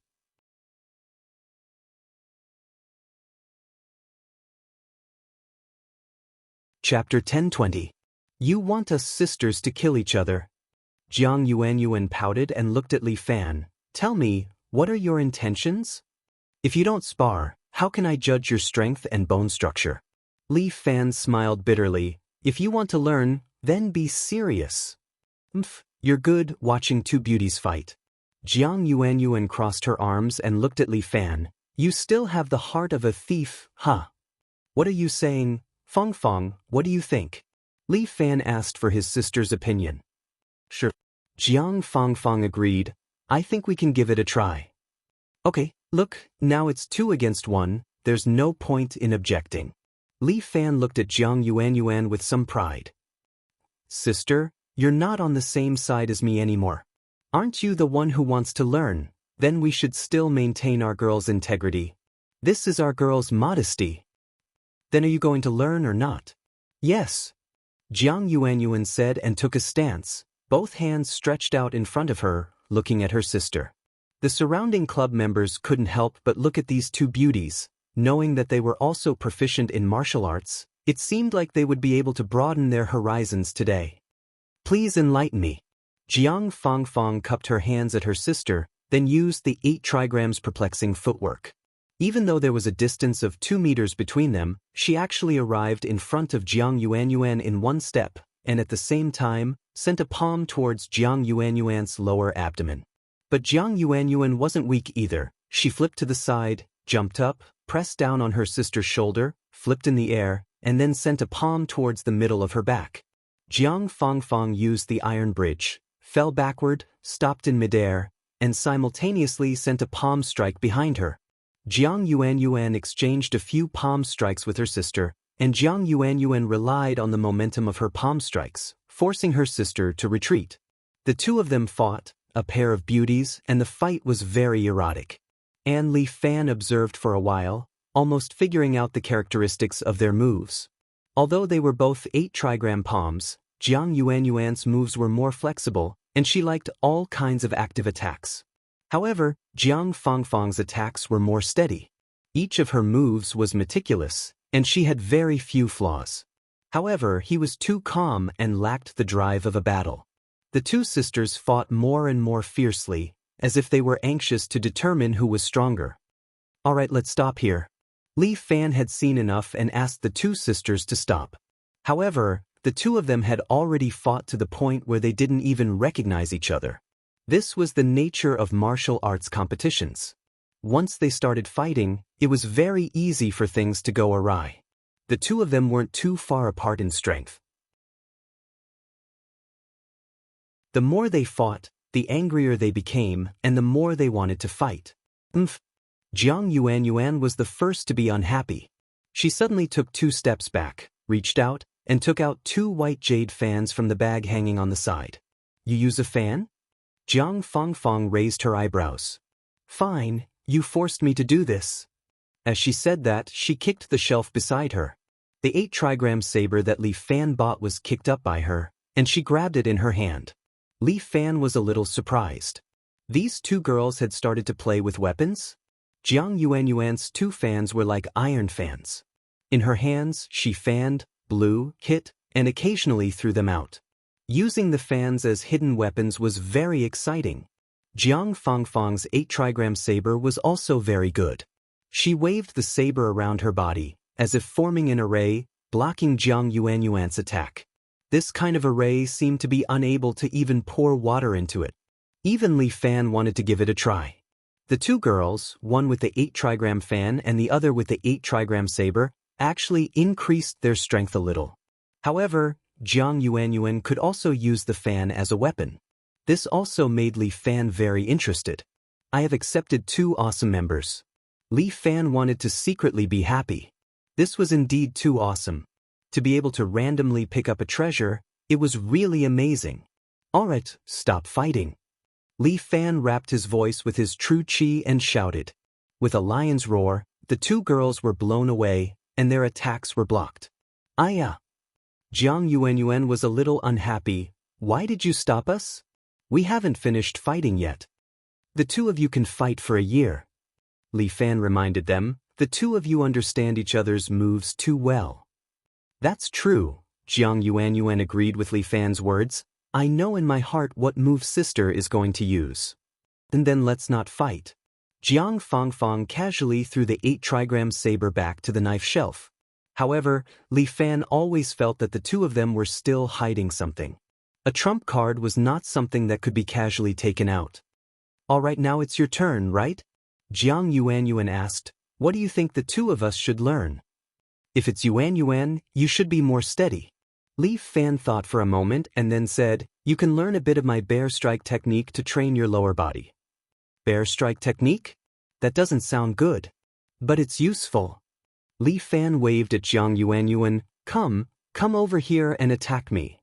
Chapter 10:20. You want us sisters to kill each other. Jiang Yuanyuan pouted and looked at Li Fan. Tell me, what are your intentions? If you don't spar, how can I judge your strength and bone structure? Li Fan smiled bitterly. If you want to learn, then be serious. You're good watching two beauties fight. Jiang Yuanyuan crossed her arms and looked at Li Fan. You still have the heart of a thief, huh? What are you saying? Fangfang, what do you think? Li Fan asked for his sister's opinion. Sure. Jiang Fangfang agreed. I think we can give it a try. Okay, look, now it's 2 against 1, there's no point in objecting. Li Fan looked at Jiang Yuanyuan with some pride. Sister, you're not on the same side as me anymore. Aren't you the one who wants to learn? Then we should still maintain our girl's integrity. This is our girl's modesty. Then are you going to learn or not? Yes. Jiang Yuanyuan said and took a stance, both hands stretched out in front of her, looking at her sister. The surrounding club members couldn't help but look at these two beauties. Knowing that they were also proficient in martial arts, it seemed like they would be able to broaden their horizons today. Please enlighten me. Jiang Fangfang cupped her hands at her sister, then used the 8 trigrams perplexing footwork. Even though there was a distance of 2 meters between them, she actually arrived in front of Jiang Yuanyuan in 1 step, and at the same time, sent a palm towards Jiang Yuanyuan's lower abdomen. But Jiang Yuanyuan wasn't weak either. She flipped to the side, jumped up, pressed down on her sister's shoulder, flipped in the air, and then sent a palm towards the middle of her back. Jiang Fangfang used the iron bridge, fell backward, stopped in midair, and simultaneously sent a palm strike behind her. Jiang Yuanyuan exchanged a few palm strikes with her sister, and Jiang Yuanyuan relied on the momentum of her palm strikes, forcing her sister to retreat. The two of them fought, a pair of beauties, and the fight was very erotic. Li Fan observed for a while, almost figuring out the characteristics of their moves. Although they were both 8 trigram palms, Jiang Yuanyuan's moves were more flexible, and she liked all kinds of active attacks. However, Jiang Fangfang's attacks were more steady. Each of her moves was meticulous, and she had very few flaws. However, he was too calm and lacked the drive of a battle. The two sisters fought more and more fiercely, as if they were anxious to determine who was stronger. Alright, let's stop here. Li Fan had seen enough and asked the two sisters to stop. However, the two of them had already fought to the point where they didn't even recognize each other. This was the nature of martial arts competitions. Once they started fighting, it was very easy for things to go awry. The two of them weren't too far apart in strength. The more they fought, the angrier they became, and the more they wanted to fight. Jiang Yuanyuan was the first to be unhappy. She suddenly took 2 steps back, reached out, and took out 2 white jade fans from the bag hanging on the side. You use a fan? Jiang Fangfang raised her eyebrows. Fine, you forced me to do this. As she said that, she kicked the shelf beside her. The 8 trigram saber that Li Fan bought was kicked up by her, and she grabbed it in her hand. Li Fan was a little surprised. These 2 girls had started to play with weapons? Jiang Yuanyuan's 2 fans were like iron fans. In her hands, she fanned, blew, hit, and occasionally threw them out. Using the fans as hidden weapons was very exciting. Jiang Fangfang's 8 trigram saber was also very good. She waved the saber around her body, as if forming an array, blocking Jiang Yuanyuan's attack. This kind of array seemed to be unable to even pour water into it. Even Li Fan wanted to give it a try. The 2 girls, one with the 8 trigram fan and the other with the 8 trigram saber, actually increased their strength a little. However, Jiang Yuanyuan could also use the fan as a weapon. This also made Li Fan very interested. I have accepted 2 awesome members. Li Fan wanted to secretly be happy. This was indeed too awesome. To be able to randomly pick up a treasure, it was really amazing. Alright, stop fighting. Li Fan rapped his voice with his true chi and shouted. With a lion's roar, the 2 girls were blown away, and their attacks were blocked. Aya! Jiang Yuanyuan was a little unhappy. Why did you stop us? We haven't finished fighting yet. The 2 of you can fight for a year. Li Fan reminded them, the 2 of you understand each other's moves too well. That's true, Jiang Yuanyuan agreed with Li Fan's words. I know in my heart what move sister is going to use. And then let's not fight. Jiang Fangfang casually threw the 8 trigram saber back to the knife shelf. However, Li Fan always felt that the 2 of them were still hiding something. A trump card was not something that could be casually taken out. Alright, now it's your turn, right? Jiang Yuanyuan asked, what do you think the 2 of us should learn? If it's Yuanyuan, you should be more steady. Li Fan thought for a moment and then said, you can learn a bit of my bear strike technique to train your lower body. Bear strike technique? That doesn't sound good. But it's useful. Li Fan waved at Jiang Yuanyuan, come over here and attack me.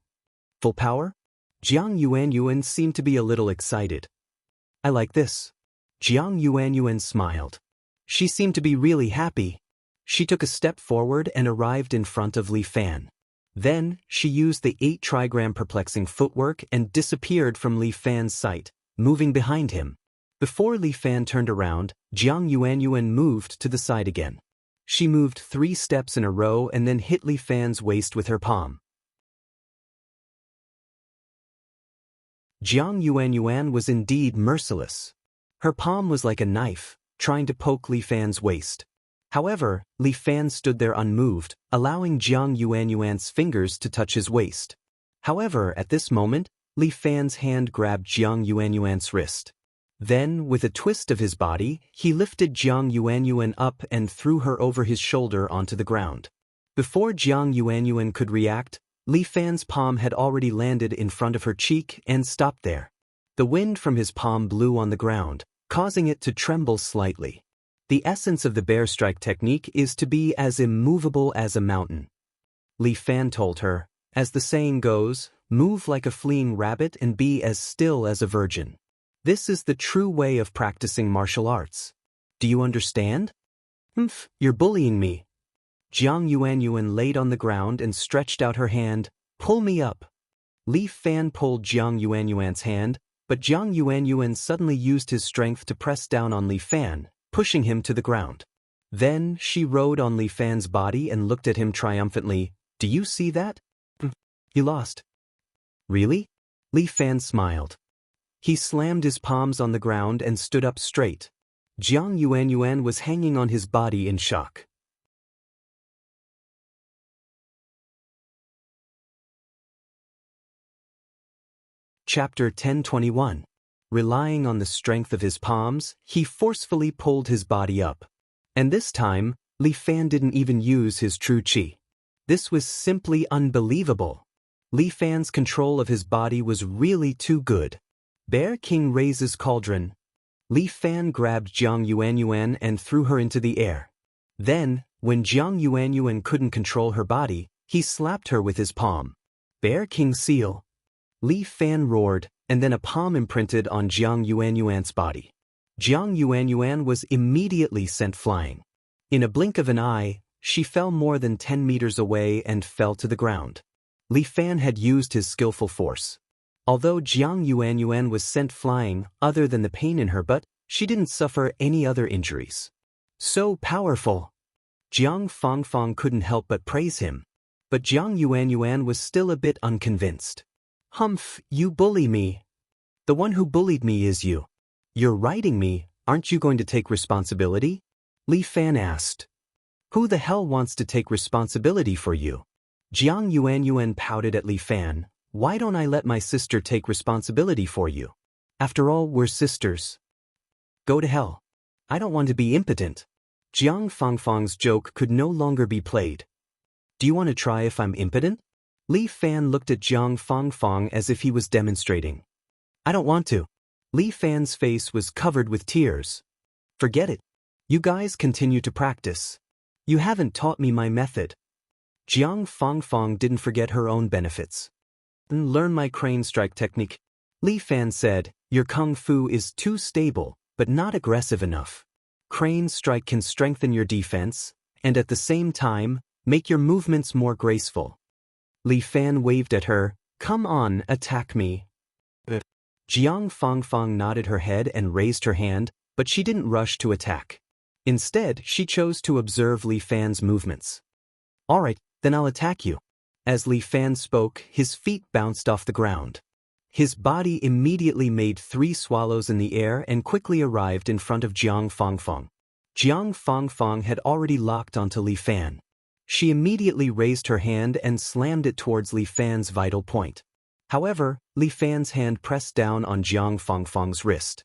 Full power? Jiang Yuanyuan seemed to be a little excited. I like this. Jiang Yuanyuan smiled. She seemed to be really happy. She took a step forward and arrived in front of Li Fan. Then, she used the 8 trigram perplexing footwork and disappeared from Li Fan's sight, moving behind him. Before Li Fan turned around, Jiang Yuanyuan moved to the side again. She moved 3 steps in a row and then hit Li Fan's waist with her palm. Jiang Yuanyuan was indeed merciless. Her palm was like a knife, trying to poke Li Fan's waist. However, Li Fan stood there unmoved, allowing Jiang Yuanyuan's fingers to touch his waist. However, at this moment, Li Fan's hand grabbed Jiang Yuanyuan's wrist. Then, with a twist of his body, he lifted Jiang Yuanyuan up and threw her over his shoulder onto the ground. Before Jiang Yuanyuan could react, Li Fan's palm had already landed in front of her cheek and stopped there. The wind from his palm blew on the ground, causing it to tremble slightly. The essence of the bear strike technique is to be as immovable as a mountain. Li Fan told her, as the saying goes, move like a fleeing rabbit and be as still as a virgin. This is the true way of practicing martial arts. Do you understand? You're bullying me. Jiang Yuanyuan laid on the ground and stretched out her hand. Pull me up. Li Fan pulled Jiang Yuanyuan's hand, but Jiang Yuanyuan suddenly used his strength to press down on Li Fan, pushing him to the ground. Then, she rode on Li Fan's body and looked at him triumphantly. Do you see that? You lost. Really? Li Fan smiled. He slammed his palms on the ground and stood up straight. Jiang Yuanyuan was hanging on his body in shock. Chapter 1021. Relying on the strength of his palms, he forcefully pulled his body up. And this time, Li Fan didn't even use his true qi. This was simply unbelievable. Li Fan's control of his body was really too good. Bear King raises cauldron. Li Fan grabbed Jiang Yuanyuan and threw her into the air. Then, when Jiang Yuanyuan couldn't control her body, he slapped her with his palm. Bear King seal. Li Fan roared, and then a palm imprinted on Jiang Yuanyuan's body. Jiang Yuanyuan was immediately sent flying. In a blink of an eye, she fell more than 10 meters away and fell to the ground. Li Fan had used his skillful force. Although Jiang Yuanyuan was sent flying, other than the pain in her butt, she didn't suffer any other injuries. So powerful! Jiang Fangfang couldn't help but praise him. But Jiang Yuanyuan was still a bit unconvinced. Humph, you bully me. The one who bullied me is you. You're riding me, aren't you going to take responsibility? Li Fan asked. Who the hell wants to take responsibility for you? Jiang Yuanyuan pouted at Li Fan. Why don't I let my sister take responsibility for you? After all, we're sisters. Go to hell. I don't want to be impotent. Jiang Fangfang's joke could no longer be played. Do you want to try if I'm impotent? Li Fan looked at Jiang Fangfang as if he was demonstrating. I don't want to. Li Fan's face was covered with tears. Forget it. You guys continue to practice. You haven't taught me my method. Jiang Fangfang didn't forget her own benefits. Learn my crane strike technique. Li Fan said, your kung fu is too stable, but not aggressive enough. Crane strike can strengthen your defense, and at the same time, make your movements more graceful. Li Fan waved at her, come on, attack me. Jiang Fangfang nodded her head and raised her hand, but she didn't rush to attack. Instead, she chose to observe Li Fan's movements. Alright, then I'll attack you. As Li Fan spoke, his feet bounced off the ground. His body immediately made 3 swallows in the air and quickly arrived in front of Jiang Fangfang. Jiang Fangfang had already locked onto Li Fan. She immediately raised her hand and slammed it towards Li Fan's vital point. However, Li Fan's hand pressed down on Jiang Fangfang's wrist.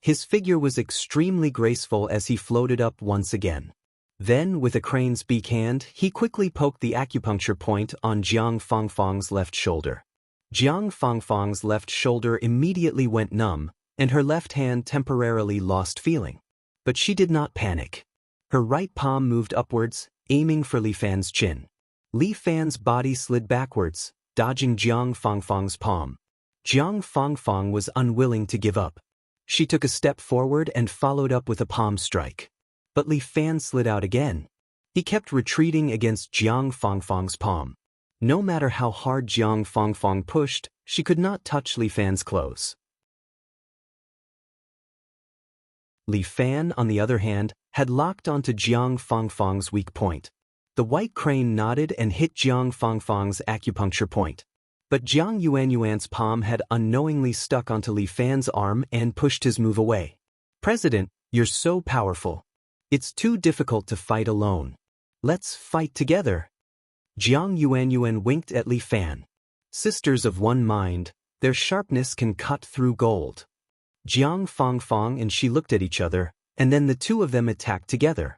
His figure was extremely graceful as he floated up once again. Then, with a crane's beak hand, he quickly poked the acupuncture point on Jiang Fangfang's left shoulder. Jiang Fangfang's left shoulder immediately went numb, and her left hand temporarily lost feeling. But she did not panic. Her right palm moved upwards, aiming for Li Fan's chin. Li Fan's body slid backwards, dodging Jiang Fangfang's palm. Jiang Fangfang was unwilling to give up. She took a step forward and followed up with a palm strike. But Li Fan slid out again. He kept retreating against Jiang Fangfang's palm. No matter how hard Jiang Fangfang pushed, she could not touch Li Fan's clothes. Li Fan, on the other hand, had locked onto Jiang Fangfang's weak point. The white crane nodded and hit Jiang Fangfang's acupuncture point. But Jiang Yuanyuan's palm had unknowingly stuck onto Li Fan's arm and pushed his move away. President, you're so powerful. It's too difficult to fight alone. Let's fight together. Jiang Yuanyuan winked at Li Fan. Sisters of one mind, their sharpness can cut through gold. Jiang Fangfang and she looked at each other, and then the two of them attacked together.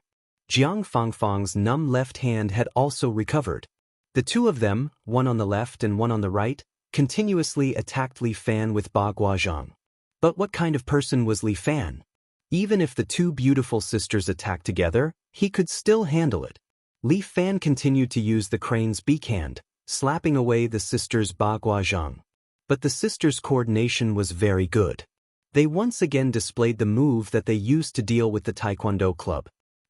Jiang Fangfang's numb left hand had also recovered. The two of them, one on the left and one on the right, continuously attacked Li Fan with Ba Guozhang. But what kind of person was Li Fan? Even if the two beautiful sisters attacked together, he could still handle it. Li Fan continued to use the crane's beak hand, slapping away the sisters' Ba Guozhang. But the sisters' coordination was very good. They once again displayed the move that they used to deal with the Taekwondo club.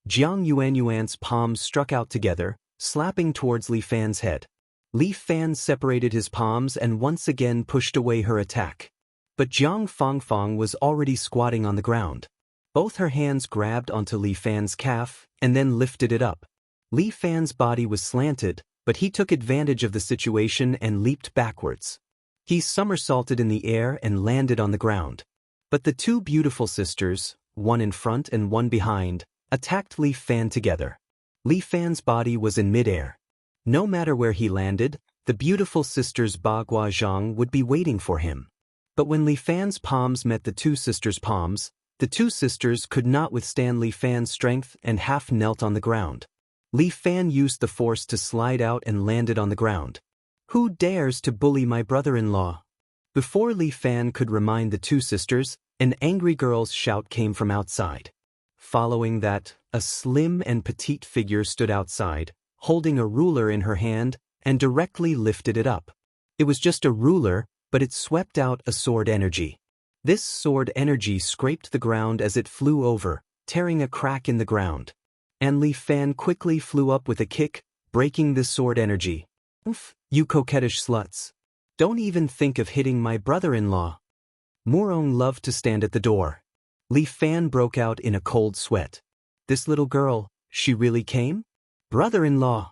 Jiang Yuanyuan's palms struck out together, slapping towards Li Fan's head. Li Fan separated his palms and once again pushed away her attack. But Jiang Fangfang was already squatting on the ground. Both her hands grabbed onto Li Fan's calf and then lifted it up. Li Fan's body was slanted, but he took advantage of the situation and leaped backwards. He somersaulted in the air and landed on the ground. But the two beautiful sisters, one in front and one behind, attacked Li Fan together. Li Fan's body was in midair. No matter where he landed, the beautiful sisters' Ba Guozhang would be waiting for him. But when Li Fan's palms met the two sisters' palms, The two sisters could not withstand Li Fan's strength and half knelt on the ground. Li Fan used the force to slide out and landed on the ground. Who dares to bully my brother-in-law? Before Li Fan could remind the two sisters, an angry girl's shout came from outside. Following that, a slim and petite figure stood outside, holding a ruler in her hand, and directly lifted it up. It was just a ruler, but it swept out a sword energy. This sword energy scraped the ground as it flew over, tearing a crack in the ground. And Li Fan quickly flew up with a kick, breaking the sword energy. "Oof, you coquettish sluts. Don't even think of hitting my brother-in-law." Murong loved to stand at the door. Li Fan broke out in a cold sweat. This little girl, she really came? Brother-in-law.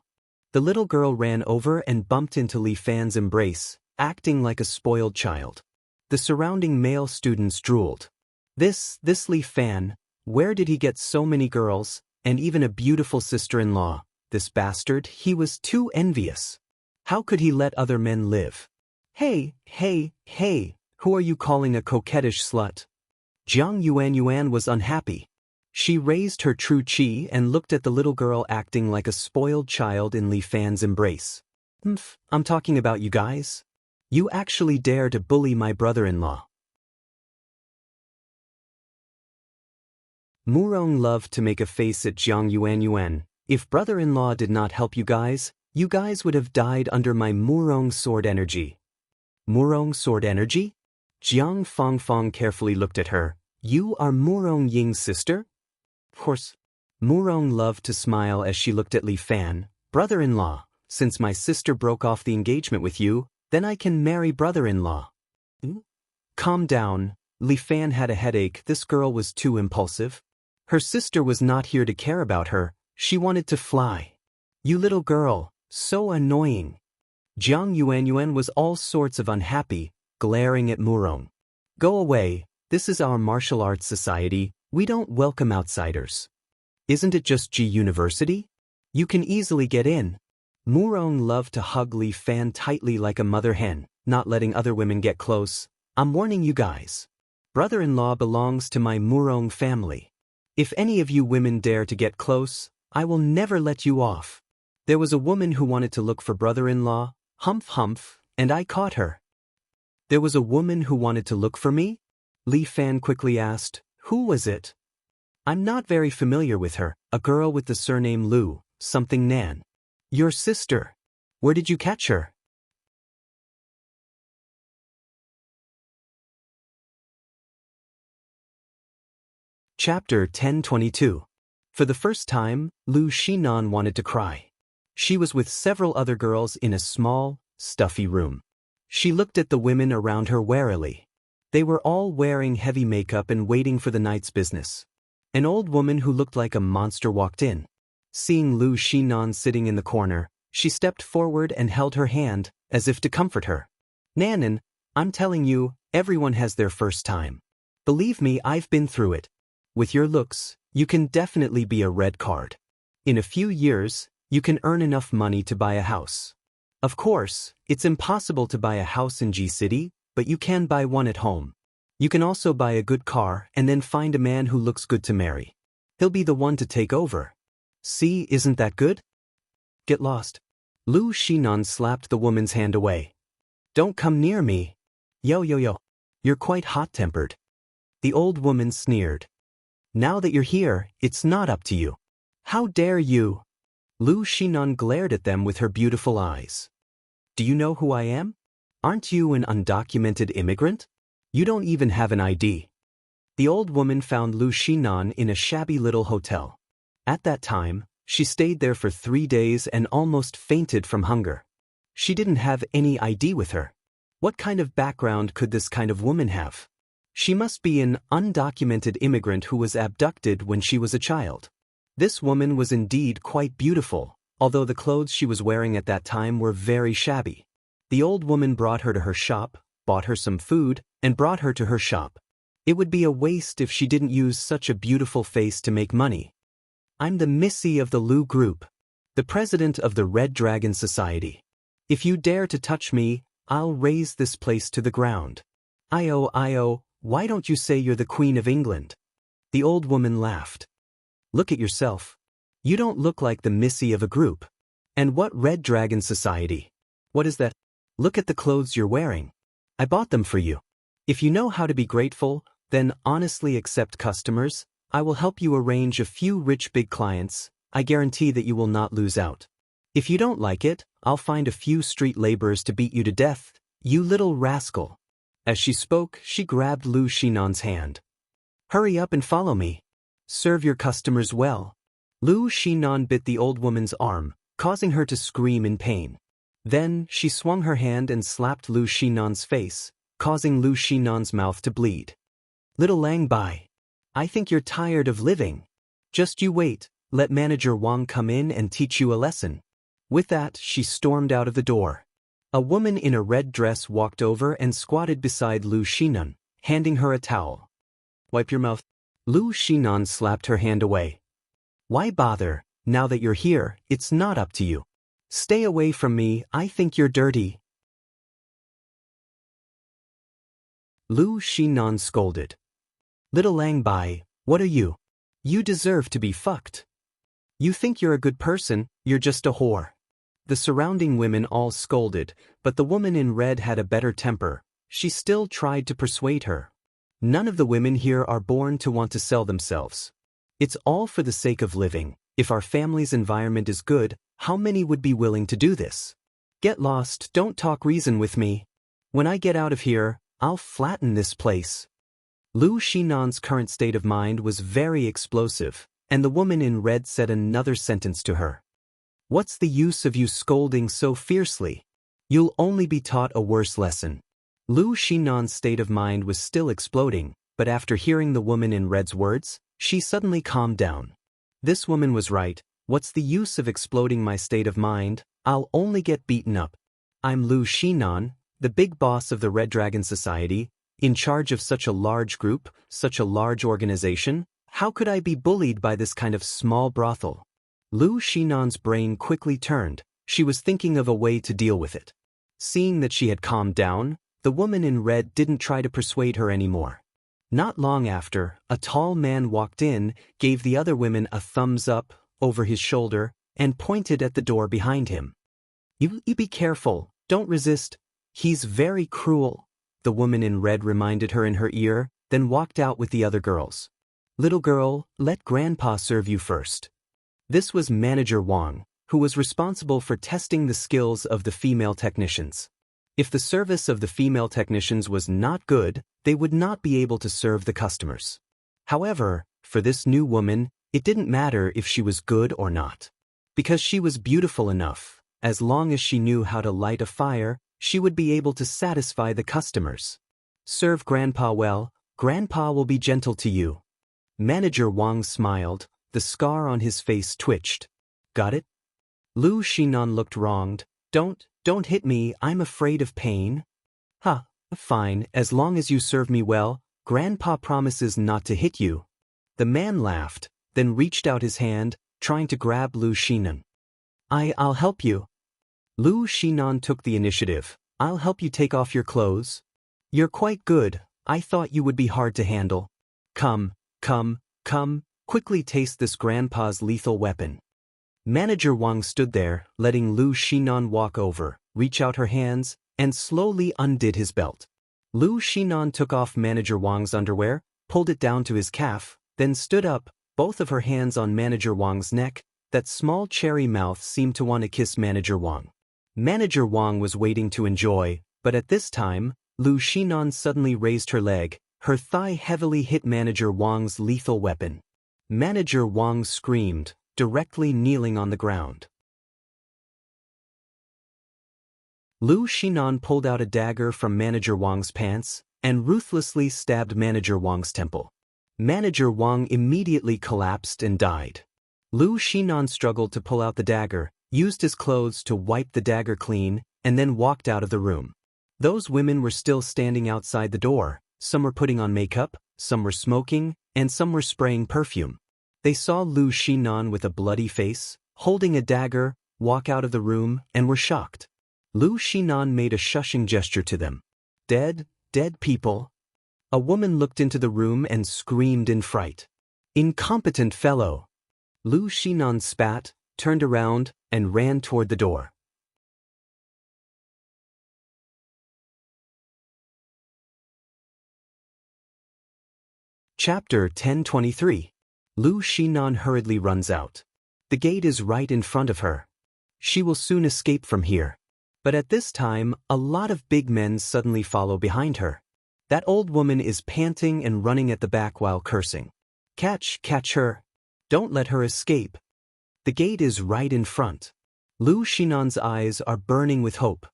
The little girl ran over and bumped into Li Fan's embrace, acting like a spoiled child. The surrounding male students drooled. This Li Fan, where did he get so many girls, and even a beautiful sister-in-law? This bastard, he was too envious. How could he let other men live? Hey, who are you calling a coquettish slut? Jiang Yuan was unhappy. She raised her true qi and looked at the little girl acting like a spoiled child in Li Fan's embrace. I'm talking about you guys. You actually dare to bully my brother-in-law. Murong loved to make a face at Jiang Yuan. If brother-in-law did not help you guys would have died under my Murong sword energy. Murong sword energy? Jiang Fangfang carefully looked at her. You are Murong Ying's sister? Of course. Murong loved to smile as she looked at Li Fan. Brother-in-law, since my sister broke off the engagement with you, then I can marry brother-in-law. Calm down. Li Fan had a headache. This girl was too impulsive. Her sister was not here to care about her. She wanted to fly. You little girl, so annoying. Jiang Yuan was all sorts of unhappy, glaring at Murong. Go away, this is our martial arts society, we don't welcome outsiders. Isn't it just G University? You can easily get in. Murong loved to hug Li Fan tightly like a mother hen, not letting other women get close. I'm warning you guys. Brother-in-law belongs to my Murong family. If any of you women dare to get close, I will never let you off. There was a woman who wanted to look for brother-in-law, humph, and I caught her. There was a woman who wanted to look for me? Li Fan quickly asked. Who was it? I'm not very familiar with her, a girl with the surname Lu, something Nan. Your sister. Where did you catch her? Chapter 10:22. For the first time, Lu Xinan wanted to cry. She was with several other girls in a small, stuffy room. She looked at the women around her warily. They were all wearing heavy makeup and waiting for the night's business. An old woman who looked like a monster walked in. Seeing Lu Xinan sitting in the corner, she stepped forward and held her hand, as if to comfort her. Nanan, I'm telling you, everyone has their first time. Believe me, I've been through it. With your looks, you can definitely be a red card. In a few years, you can earn enough money to buy a house. Of course, it's impossible to buy a house in G City, but you can buy one at home. You can also buy a good car and then find a man who looks good to marry. He'll be the one to take over. See, isn't that good? Get lost. Lu Xinan slapped the woman's hand away. Don't come near me. Yo. You're quite hot-tempered. The old woman sneered. Now that you're here, it's not up to you. How dare you? Lu Xinan glared at them with her beautiful eyes. Do you know who I am? Aren't you an undocumented immigrant? You don't even have an ID. The old woman found Lu Xinan in a shabby little hotel. At that time, she stayed there for 3 days and almost fainted from hunger. She didn't have any ID with her. What kind of background could this kind of woman have? She must be an undocumented immigrant who was abducted when she was a child. This woman was indeed quite beautiful, although the clothes she was wearing at that time were very shabby. The old woman brought her to her shop, bought her some food, and brought her to her shop. It would be a waste if she didn't use such a beautiful face to make money. I'm the Missy of the Lu Group, the president of the Red Dragon Society. If you dare to touch me, I'll raze this place to the ground. Io, why don't you say you're the Queen of England? The old woman laughed. Look at yourself. You don't look like the missy of a group. And what Red Dragon Society? What is that? Look at the clothes you're wearing. I bought them for you. If you know how to be grateful, then honestly accept customers. I will help you arrange a few rich big clients. I guarantee that you will not lose out. If you don't like it, I'll find a few street laborers to beat you to death, you little rascal. As she spoke, she grabbed Lu Xinan's hand. Hurry up and follow me. Serve your customers well. Lu Xinan bit the old woman's arm, causing her to scream in pain. Then, she swung her hand and slapped Lu Xinan's face, causing Lu Xinan's mouth to bleed. Little Lang Bai. I think you're tired of living. Just you wait, let Manager Wang come in and teach you a lesson. With that, she stormed out of the door. A woman in a red dress walked over and squatted beside Lu Xinan, handing her a towel. Wipe your mouth. Lu Xinan slapped her hand away. Why bother? Now that you're here, it's not up to you. Stay away from me, I think you're dirty. Lu Xinan scolded. Little Lang Bai, what are you? You deserve to be fucked. You think you're a good person, you're just a whore. The surrounding women all scolded, but the woman in red had a better temper. She still tried to persuade her. None of the women here are born to want to sell themselves. It's all for the sake of living. If our family's environment is good, how many would be willing to do this? Get lost, don't talk reason with me. When I get out of here, I'll flatten this place. Lu Xinan's current state of mind was very explosive, and the woman in red said another sentence to her. What's the use of you scolding so fiercely? You'll only be taught a worse lesson. Lu Xinan's state of mind was still exploding, but after hearing the woman in red's words, she suddenly calmed down. This woman was right. What's the use of exploding my state of mind? I'll only get beaten up. I'm Lu Xinan, the big boss of the Red Dragon Society, in charge of such a large group, such a large organization. How could I be bullied by this kind of small brothel? Lu Xinan's brain quickly turned. She was thinking of a way to deal with it. Seeing that she had calmed down, the woman in red didn't try to persuade her anymore. Not long after, a tall man walked in, gave the other women a thumbs up over his shoulder, and pointed at the door behind him. You be careful, don't resist. He's very cruel, the woman in red reminded her in her ear, then walked out with the other girls. Little girl, let Grandpa serve you first. This was Manager Wang, who was responsible for testing the skills of the female technicians. If the service of the female technicians was not good, they would not be able to serve the customers. However, for this new woman, it didn't matter if she was good or not. Because she was beautiful enough, as long as she knew how to light a fire, she would be able to satisfy the customers. Serve Grandpa well, Grandpa will be gentle to you. Manager Wang smiled, the scar on his face twitched. Got it? Lu Xinan looked wronged. Don't hit me, I'm afraid of pain. Fine, as long as you serve me well, Grandpa promises not to hit you. The man laughed, then reached out his hand, trying to grab Lu Xinan. I'll help you. Lu Xinan took the initiative. I'll help you take off your clothes. You're quite good, I thought you would be hard to handle. Come, quickly taste this Grandpa's lethal weapon. Manager Wang stood there, letting Lu Xinan walk over, reach out her hands, and slowly undid his belt. Lu Xinan took off Manager Wang's underwear, pulled it down to his calf, then stood up, both of her hands on Manager Wang's neck. That small cherry mouth seemed to want to kiss Manager Wang. Manager Wang was waiting to enjoy, but at this time, Lu Xinan suddenly raised her leg. Her thigh heavily hit Manager Wang's lethal weapon. Manager Wang screamed, directly kneeling on the ground. Lu Xinan pulled out a dagger from Manager Wang's pants and ruthlessly stabbed Manager Wang's temple. Manager Wang immediately collapsed and died. Lu Xinan struggled to pull out the dagger, used his clothes to wipe the dagger clean, and then walked out of the room. Those women were still standing outside the door. Some were putting on makeup, some were smoking, and some were spraying perfume. They saw Lu Xinan with a bloody face, holding a dagger, walk out of the room, and were shocked. Lu Xinan made a shushing gesture to them. Dead people. A woman looked into the room and screamed in fright. Incompetent fellow. Lu Xinan spat, turned around, and ran toward the door. Chapter 1023. Lu Xinan hurriedly runs out. The gate is right in front of her. She will soon escape from here. But at this time, a lot of big men suddenly follow behind her. That old woman is panting and running at the back while cursing. Catch her. Don't let her escape. The gate is right in front. Lu Xinan's eyes are burning with hope.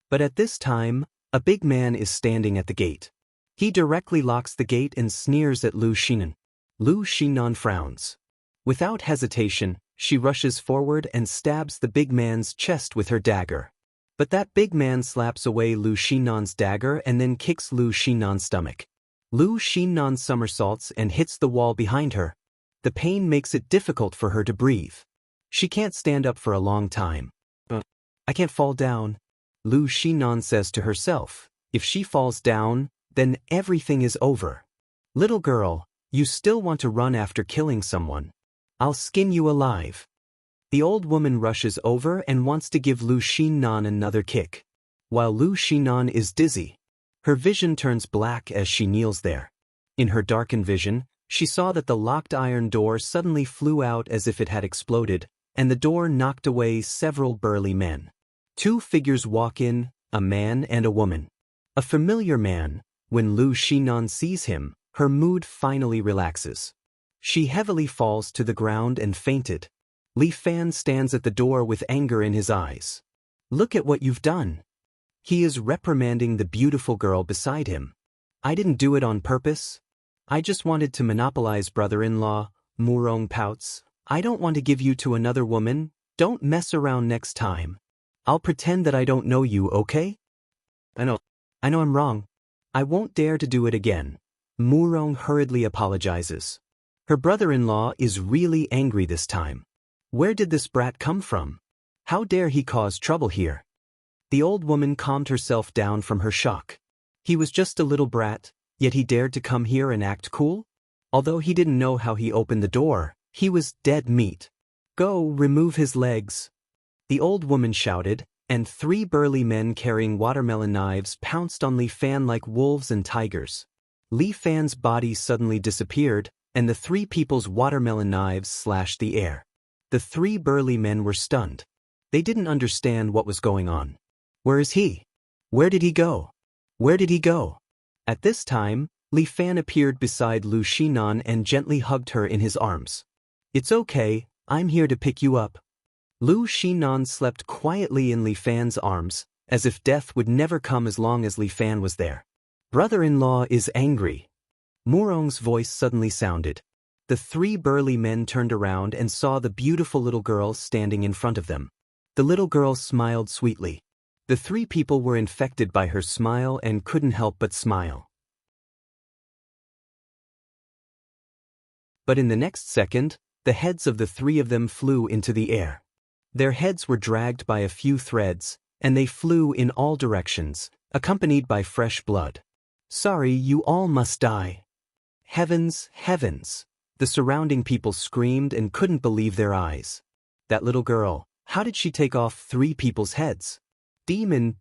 But at this time, a big man is standing at the gate. He directly locks the gate and sneers at Lu Xinan. Lu Xinan frowns. Without hesitation, she rushes forward and stabs the big man's chest with her dagger. But that big man slaps away Lu Xinan's dagger and then kicks Lu Xinan's stomach. Lu Xinan somersaults and hits the wall behind her. The pain makes it difficult for her to breathe. She can't stand up for a long time. I can't fall down, Lu Xinan says to herself. If she falls down, then everything is over. Little girl, you still want to run after killing someone. I'll skin you alive. The old woman rushes over and wants to give Lu Xinan another kick. While Lu Xinan is dizzy, her vision turns black as she kneels there. In her darkened vision, she saw that the locked iron door suddenly flew out as if it had exploded, and the door knocked away several burly men. Two figures walk in, a man and a woman. A familiar man. When Lu Xinan sees him, her mood finally relaxes. She heavily falls to the ground and fainted. Li Fan stands at the door with anger in his eyes. Look at what you've done. He is reprimanding the beautiful girl beside him. I didn't do it on purpose. I just wanted to monopolize brother-in-law. Murong pouts. I don't want to give you to another woman. Don't mess around next time. I'll pretend that I don't know you, okay? I know I'm wrong. I won't dare to do it again. Murong hurriedly apologizes. Her brother-in-law is really angry this time. Where did this brat come from? How dare he cause trouble here? The old woman calmed herself down from her shock. He was just a little brat, yet he dared to come here and act cool? Although he didn't know how he opened the door, he was dead meat. Go, remove his legs. The old woman shouted, and 3 burly men carrying watermelon knives pounced on Li Fan like wolves and tigers. Li Fan's body suddenly disappeared, and the 3 people's watermelon knives slashed the air. The 3 burly men were stunned. They didn't understand what was going on. Where is he? Where did he go? Where did he go? At this time, Li Fan appeared beside Lu Xinan and gently hugged her in his arms. It's okay, I'm here to pick you up. Lu Xinan slept quietly in Li Fan's arms, as if death would never come as long as Li Fan was there. Brother-in-law is angry. Murong's voice suddenly sounded. The 3 burly men turned around and saw the beautiful little girl standing in front of them. The little girl smiled sweetly. The 3 people were infected by her smile and couldn't help but smile. But in the next second, the heads of the 3 of them flew into the air. Their heads were dragged by a few threads, and they flew in all directions, accompanied by fresh blood. Sorry, you all must die. Heavens, heavens! The surrounding people screamed and couldn't believe their eyes. That little girl, how did she take off 3 people's heads? Demon.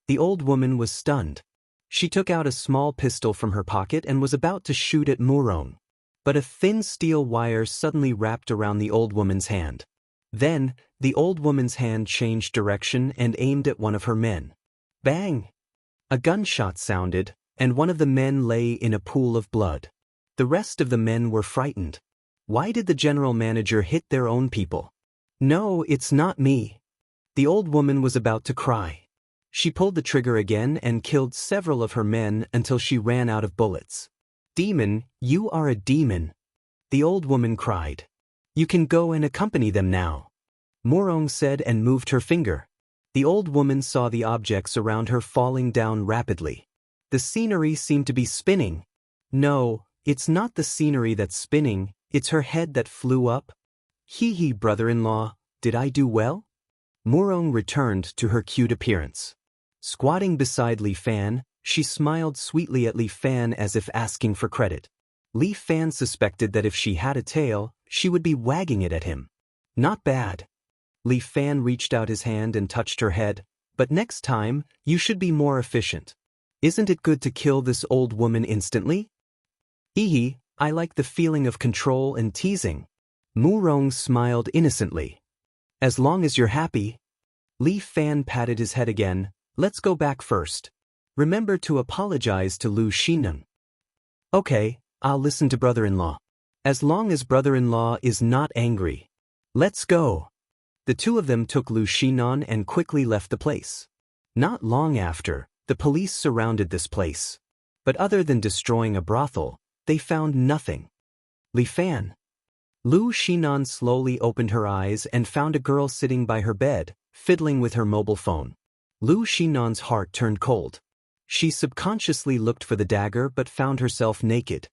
The old woman was stunned. She took out a small pistol from her pocket and was about to shoot at Murong. But a thin steel wire suddenly wrapped around the old woman's hand. Then, the old woman's hand changed direction and aimed at one of her men. Bang! A gunshot sounded, and one of the men lay in a pool of blood. The rest of the men were frightened. Why did the general manager hit their own people? No, it's not me. The old woman was about to cry. She pulled the trigger again and killed several of her men until she ran out of bullets. Demon, you are a demon. The old woman cried. You can go and accompany them now. Murong said and moved her finger. The old woman saw the objects around her falling down rapidly. The scenery seemed to be spinning. No, it's not the scenery that's spinning, it's her head that flew up. Hee, brother-in-law, did I do well? Murong returned to her cute appearance. Squatting beside Li Fan, she smiled sweetly at Li Fan as if asking for credit. Li Fan suspected that if she had a tail, she would be wagging it at him. Not bad. Li Fan reached out his hand and touched her head, but next time, you should be more efficient. Isn't it good to kill this old woman instantly? Ehe, I like the feeling of control and teasing. Murong smiled innocently. As long as you're happy. Li Fan patted his head again. Let's go back first. Remember to apologize to Lu Xinan. Okay, I'll listen to brother-in-law. As long as brother-in-law is not angry. Let's go. The two of them took Lu Xinan and quickly left the place. Not long after, the police surrounded this place. But other than destroying a brothel, they found nothing. Li Fan. Lu Xinan slowly opened her eyes and found a girl sitting by her bed, fiddling with her mobile phone. Lu Xinan's heart turned cold. She subconsciously looked for the dagger but found herself naked.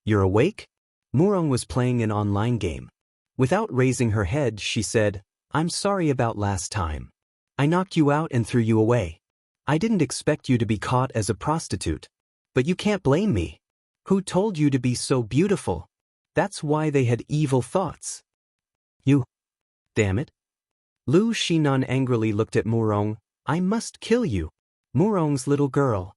You're awake? Murong was playing an online game. Without raising her head, she said, I'm sorry about last time. I knocked you out and threw you away. I didn't expect you to be caught as a prostitute. But you can't blame me. Who told you to be so beautiful? That's why they had evil thoughts. You. Damn it. Lu Xinan angrily looked at Murong. I must kill you. Murong's little girl.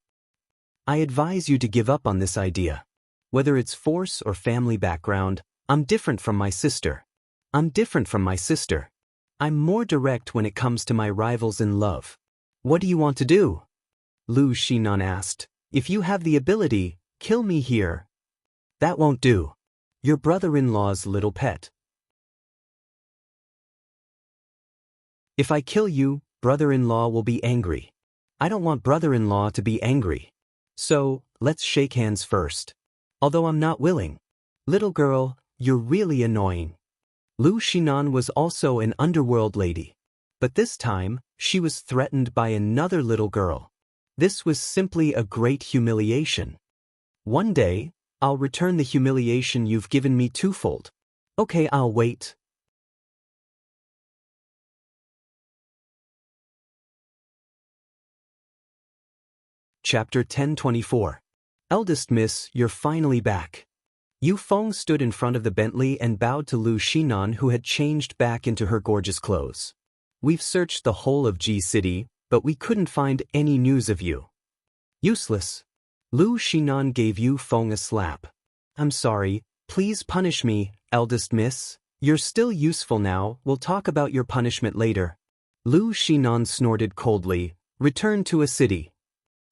I advise you to give up on this idea. Whether it's force or family background, I'm different from my sister. I'm different from my sister. I'm more direct when it comes to my rivals in love. What do you want to do? Lu Xinan asked. If you have the ability, kill me here. That won't do. Your brother-in-law's little pet. If I kill you, brother-in-law will be angry. I don't want brother-in-law to be angry. So, let's shake hands first. Although I'm not willing. Little girl, you're really annoying. Lu Xinan was also an underworld lady. But this time, she was threatened by another little girl. This was simply a great humiliation. One day, I'll return the humiliation you've given me twofold. Okay, I'll wait. Chapter 1024. Eldest Miss, you're finally back. Yu Feng stood in front of the Bentley and bowed to Lu Xinan, who had changed back into her gorgeous clothes. We've searched the whole of G City, but we couldn't find any news of you. Useless. Lu Xinan gave Yu Feng a slap. I'm sorry, please punish me, eldest miss. You're still useful now, we'll talk about your punishment later. Lu Xinan snorted coldly. Return to a city.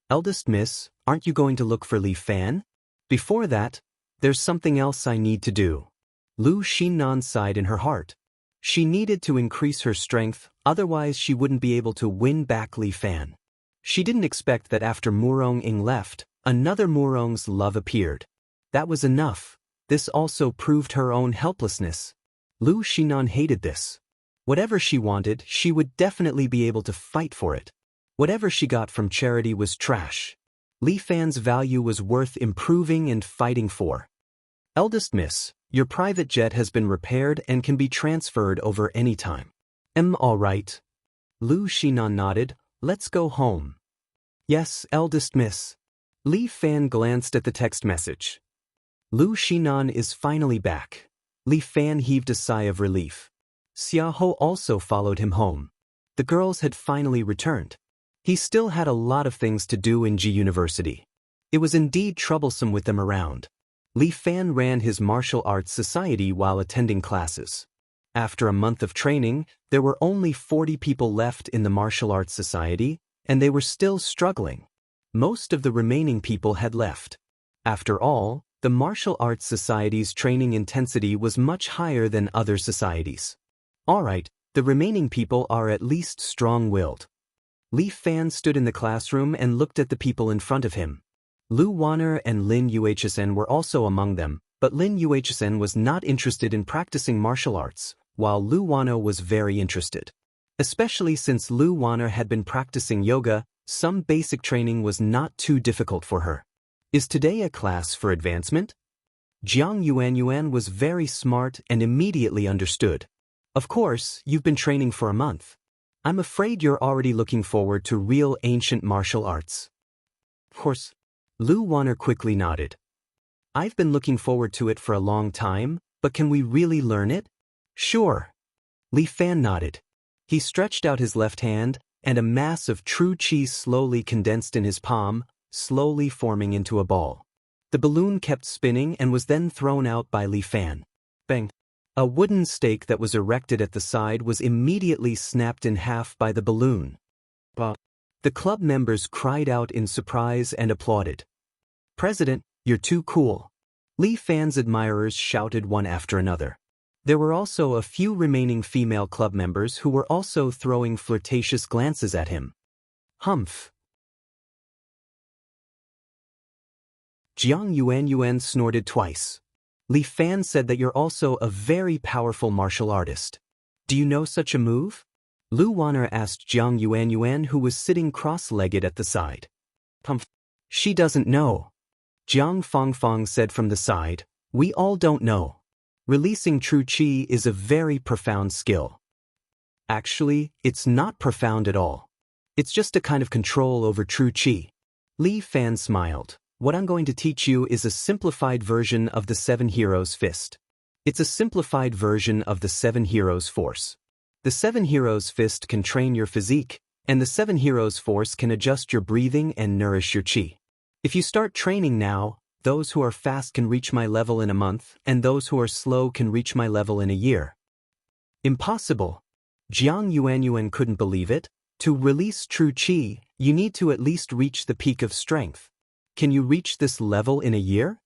Eldest miss, aren't you going to look for Li Fan? Before that, there's something else I need to do. Lu Xinan sighed in her heart. She needed to increase her strength, otherwise she wouldn't be able to win back Li Fan. She didn't expect that after Murong Ying left, another Murong's love appeared. That was enough. This also proved her own helplessness. Lu Xinan hated this. Whatever she wanted, she would definitely be able to fight for it. Whatever she got from charity was trash. Li Fan's value was worth improving and fighting for. Eldest miss, your private jet has been repaired and can be transferred over any time. All right. Lu Xinan nodded. Let's go home. Yes, eldest miss. Li Fan glanced at the text message. Lu Xinan is finally back. Li Fan heaved a sigh of relief. Xia Ho also followed him home. The girls had finally returned. He still had a lot of things to do in G University. It was indeed troublesome with them around. Li Fan ran his martial arts society while attending classes. After a month of training, there were only 40 people left in the martial arts society, and they were still struggling. Most of the remaining people had left. After all, the martial arts society's training intensity was much higher than other societies. Alright, the remaining people are at least strong-willed. Li Fan stood in the classroom and looked at the people in front of him. Lu Wanner and Lin Yuhsn were also among them, but Lin Yuhsn was not interested in practicing martial arts, while Lu Wanner was very interested. Especially since Lu Wanner had been practicing yoga, some basic training was not too difficult for her. Is today a class for advancement? Jiang Yuanyuan was very smart and immediately understood. Of course, you've been training for a month. I'm afraid you're already looking forward to real ancient martial arts. Of course. Lu Wanner quickly nodded. I've been looking forward to it for a long time, but can we really learn it? Sure. Li Fan nodded. He stretched out his left hand, and a mass of true qi slowly condensed in his palm, slowly forming into a ball. The balloon kept spinning and was then thrown out by Li Fan. Bang! A wooden stake that was erected at the side was immediately snapped in half by the balloon. The club members cried out in surprise and applauded. President, you're too cool. Li Fan's admirers shouted one after another. There were also a few remaining female club members who were also throwing flirtatious glances at him. Humph. Jiang Yuan snorted twice. Li Fan said that you're also a very powerful martial artist. Do you know such a move? Lu Wan'er asked Jiang Yuan, who was sitting cross-legged at the side. Humph. She doesn't know. Jiang Fangfang said from the side, we all don't know. Releasing true qi is a very profound skill. Actually, it's not profound at all. It's just a kind of control over true qi. Li Fan smiled. What I'm going to teach you is a simplified version of the Seven Heroes Fist. It's a simplified version of the Seven Heroes Force. The Seven Heroes Fist can train your physique, and the Seven Heroes Force can adjust your breathing and nourish your qi. If you start training now, those who are fast can reach my level in a month, and those who are slow can reach my level in a year. Impossible. Jiang Yuan couldn't believe it. To release true qi, you need to at least reach the peak of strength. Can you reach this level in a year?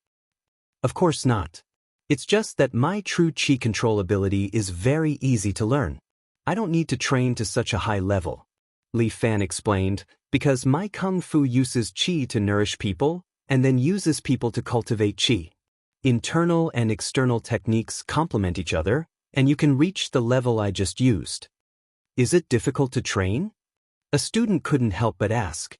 Of course not. It's just that my true qi control ability is very easy to learn. I don't need to train to such a high level. Li Fan explained, because my kung fu uses qi to nourish people, and then uses people to cultivate qi. Internal and external techniques complement each other, and you can reach the level I just used. Is it difficult to train? A student couldn't help but ask.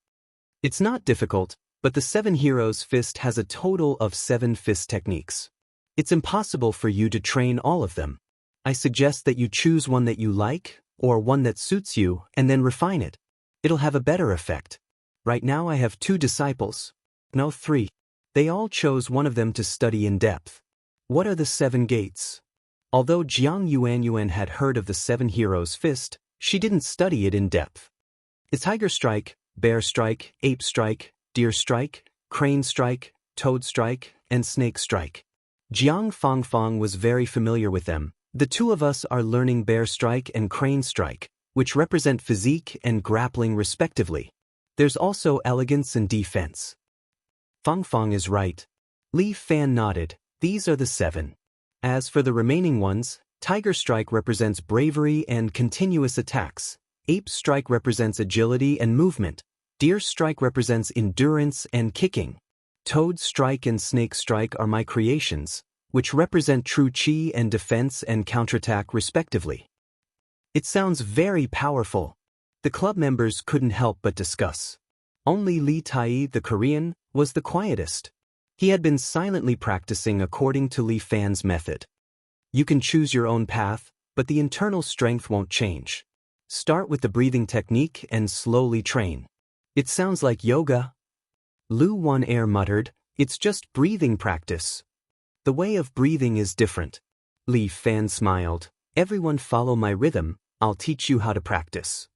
It's not difficult, but the Seven Heroes Fist has a total of 7 fist techniques. It's impossible for you to train all of them. I suggest that you choose one that you like, or one that suits you, and then refine it. It'll have a better effect. Right now I have 2 disciples. No, 3. They all chose one of them to study in depth. What are the 7 gates? Although Jiang Yuan had heard of the Seven Heroes Fist, she didn't study it in depth. It's Tiger Strike, Bear Strike, Ape Strike, Deer Strike, Crane Strike, Toad Strike, and Snake Strike. Jiang Fangfang was very familiar with them. The 2 of us are learning Bear Strike and Crane Strike, which represent physique and grappling respectively. There's also elegance and defense. Fangfang is right. Li Fan nodded. These are the 7. As for the remaining ones, Tiger Strike represents bravery and continuous attacks. Ape Strike represents agility and movement. Deer Strike represents endurance and kicking. Toad Strike and Snake Strike are my creations, which represent true qi and defense and counterattack respectively. It sounds very powerful. The club members couldn't help but discuss. Only Li Tai, the Korean, was the quietest. He had been silently practicing according to Li Fan's method. You can choose your own path, but the internal strength won't change. Start with the breathing technique and slowly train. It sounds like yoga. Lu Wan'er muttered, it's just breathing practice. The way of breathing is different. Li Fan smiled. Everyone follow my rhythm, I'll teach you how to practice.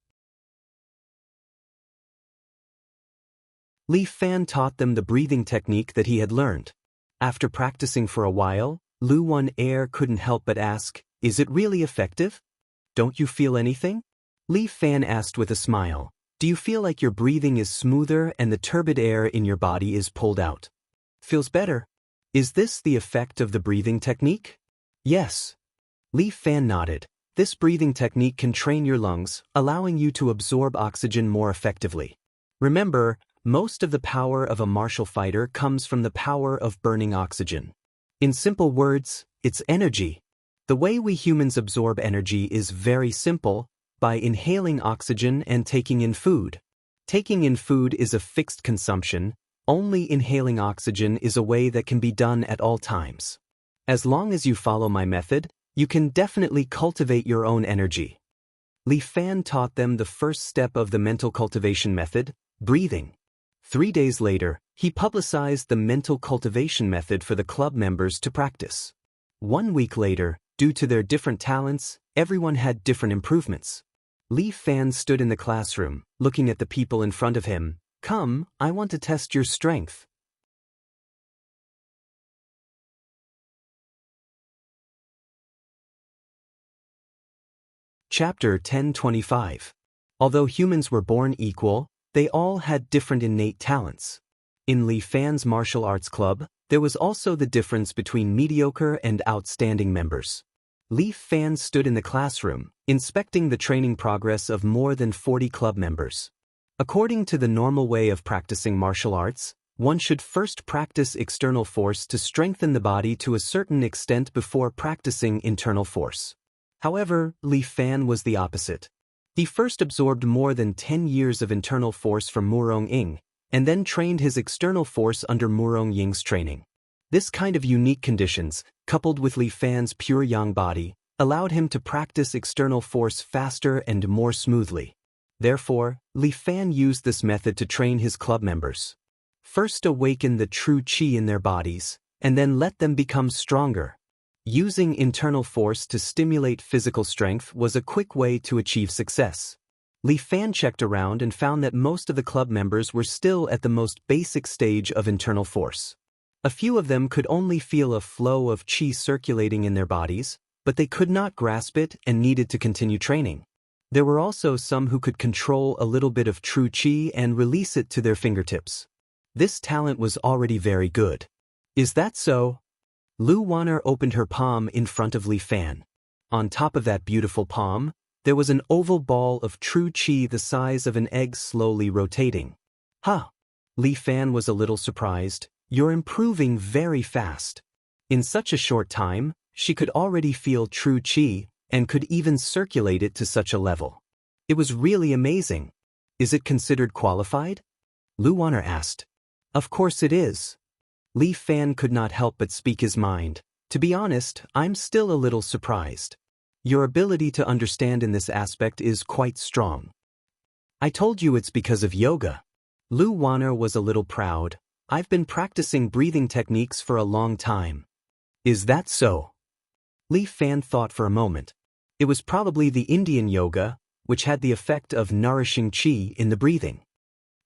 Li Fan taught them the breathing technique that he had learned. After practicing for a while, Lu Wan'er couldn't help but ask, is it really effective? Don't you feel anything? Li Fan asked with a smile. Do you feel like your breathing is smoother and the turbid air in your body is pulled out? Feels better. Is this the effect of the breathing technique? Yes. Li Fan nodded. This breathing technique can train your lungs, allowing you to absorb oxygen more effectively. Remember, most of the power of a martial fighter comes from the power of burning oxygen. In simple words, it's energy. The way we humans absorb energy is very simple, by inhaling oxygen and taking in food. Taking in food is a fixed consumption, only inhaling oxygen is a way that can be done at all times. As long as you follow my method, you can definitely cultivate your own energy. Li Fan taught them the first step of the mental cultivation method, breathing. 3 days later, He publicized the mental cultivation method for the club members to practice. 1 week later, due to their different talents, everyone had different improvements. Li Fan stood in the classroom, looking at the people in front of him. Come, I want to test your strength. Chapter 1025. Although humans were born equal, they all had different innate talents. In Li Fan's martial arts club, there was also the difference between mediocre and outstanding members. Li Fan stood in the classroom, inspecting the training progress of more than 40 club members. According to the normal way of practicing martial arts, one should first practice external force to strengthen the body to a certain extent before practicing internal force. However, Li Fan was the opposite. He first absorbed more than 10 years of internal force from Murong Ying, and then trained his external force under Murong Ying's training. This kind of unique conditions, coupled with Li Fan's pure yang body, allowed him to practice external force faster and more smoothly. Therefore, Li Fan used this method to train his club members. First awaken the true qi in their bodies, and then let them become stronger. Using internal force to stimulate physical strength was a quick way to achieve success. Li Fan checked around and found that most of the club members were still at the most basic stage of internal force. A few of them could only feel a flow of qi circulating in their bodies, but they could not grasp it and needed to continue training. There were also some who could control a little bit of true qi and release it to their fingertips. This talent was already very good. Is that so? Lu Wanner opened her palm in front of Li Fan. On top of that beautiful palm, there was an oval ball of true qi the size of an egg slowly rotating. Huh! Li Fan was a little surprised. You're improving very fast. In such a short time, she could already feel true qi and could even circulate it to such a level. It was really amazing. Is it considered qualified? Lu Wanner asked. Of course it is. Li Fan could not help but speak his mind. To be honest, I'm still a little surprised. Your ability to understand in this aspect is quite strong. I told you it's because of yoga. Lu Wanner was a little proud. I've been practicing breathing techniques for a long time. Is that so? Li Fan thought for a moment. It was probably the Indian yoga, which had the effect of nourishing qi in the breathing.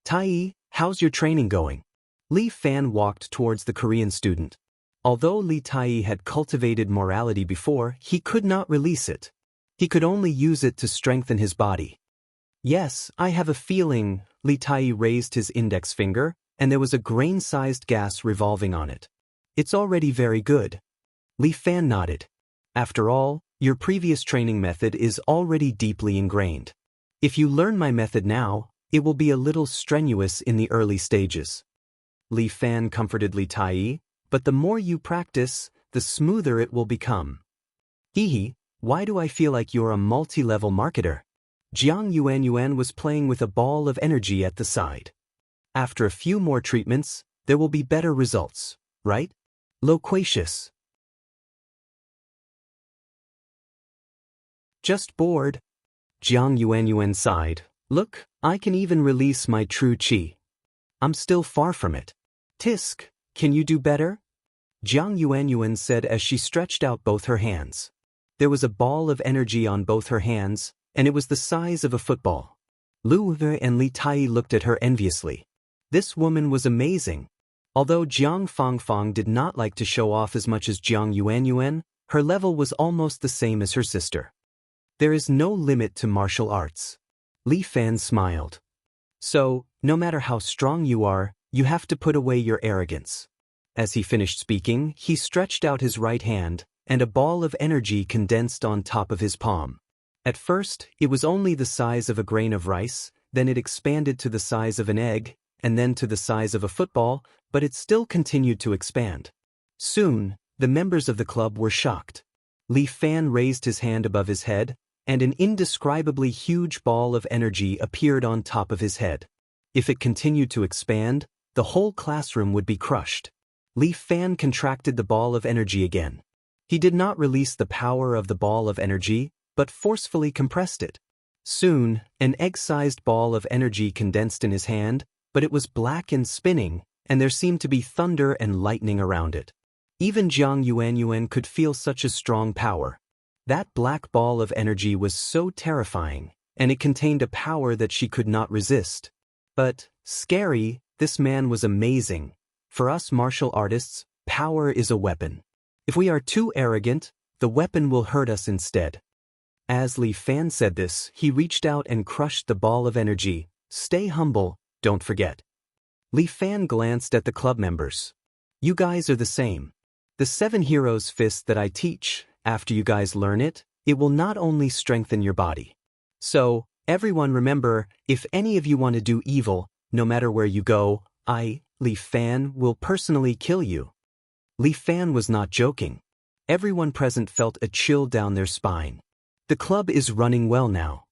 Tai, how's your training going? Li Fan walked towards the Korean student. Although Li Tai had cultivated morality before, he could not release it. He could only use it to strengthen his body. Yes, I have a feeling. Li Tai raised his index finger, and there was a grain-sized gas revolving on it. It's already very good. Li Fan nodded. After all, your previous training method is already deeply ingrained. If you learn my method now, it will be a little strenuous in the early stages. Li Fan comforted Li Tai, but the more you practice, the smoother it will become. Hee, why do I feel like you're a multi-level marketer? Jiang Yuan was playing with a ball of energy at the side. After a few more treatments, there will be better results, right? Loquacious. Just bored. Jiang Yuan sighed. Look, I can even release my true qi. I'm still far from it. Tisk, can you do better? Jiang Yuan said as she stretched out both her hands. There was a ball of energy on both her hands, and it was the size of a football. Lu Wu and Li Tai looked at her enviously. This woman was amazing. Although Jiang Fangfang did not like to show off as much as Jiang Yuan, her level was almost the same as her sister. There is no limit to martial arts. Li Fan smiled. So, no matter how strong you are, you have to put away your arrogance. As he finished speaking, he stretched out his right hand, and a ball of energy condensed on top of his palm. At first, it was only the size of a grain of rice, then it expanded to the size of an egg, and then to the size of a football, but it still continued to expand. Soon, the members of the club were shocked. Li Fan raised his hand above his head, and an indescribably huge ball of energy appeared on top of his head. If it continued to expand, the whole classroom would be crushed. Li Fan contracted the ball of energy again. He did not release the power of the ball of energy, but forcefully compressed it. Soon, an egg-sized ball of energy condensed in his hand, but it was black and spinning, and there seemed to be thunder and lightning around it. Even Jiang Yuanyuan could feel such a strong power. That black ball of energy was so terrifying, and it contained a power that she could not resist. But, scary, this man was amazing. For us martial artists, power is a weapon. If we are too arrogant, the weapon will hurt us instead. As Li Fan said this, he reached out and crushed the ball of energy. Stay humble, don't forget. Li Fan glanced at the club members. You guys are the same. The 7 heroes fist that I teach, after you guys learn it, it will not only strengthen your body. So, everyone remember, if any of you want to do evil, no matter where you go, I, Li Fan, will personally kill you. Li Fan was not joking. Everyone present felt a chill down their spine. The club is running well now.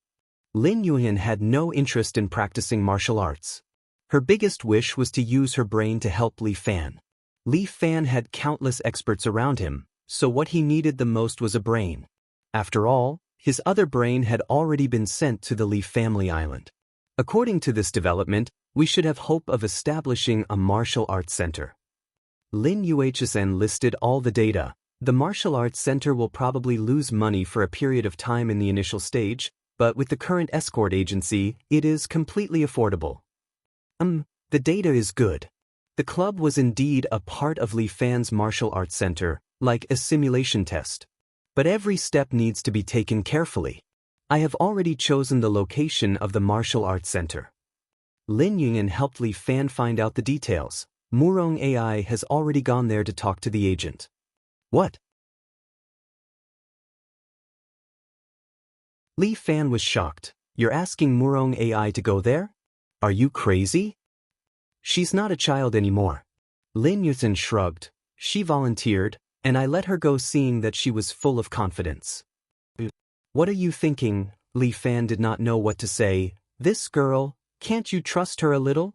Lin Yuan had no interest in practicing martial arts. Her biggest wish was to use her brain to help Li Fan. Li Fan had countless experts around him, so what he needed the most was a brain. After all, his other brain had already been sent to the Li family island. According to this development, we should have hope of establishing a martial arts center. Lin Yuhsn listed all the data. The martial arts center will probably lose money for a period of time in the initial stage, but with the current escort agency, it is completely affordable. The data is good. The club was indeed a part of Li Fan's martial arts center, like a simulation test. But every step needs to be taken carefully. I have already chosen the location of the martial arts center. Lin Yuan helped Li Fan find out the details. Murong AI has already gone there to talk to the agent. What? Li Fan was shocked. You're asking Murong AI to go there? Are you crazy? She's not a child anymore. Lin Yuan shrugged. She volunteered, and I let her go seeing that she was full of confidence. What are you thinking? Li Fan did not know what to say. This girl, can't you trust her a little?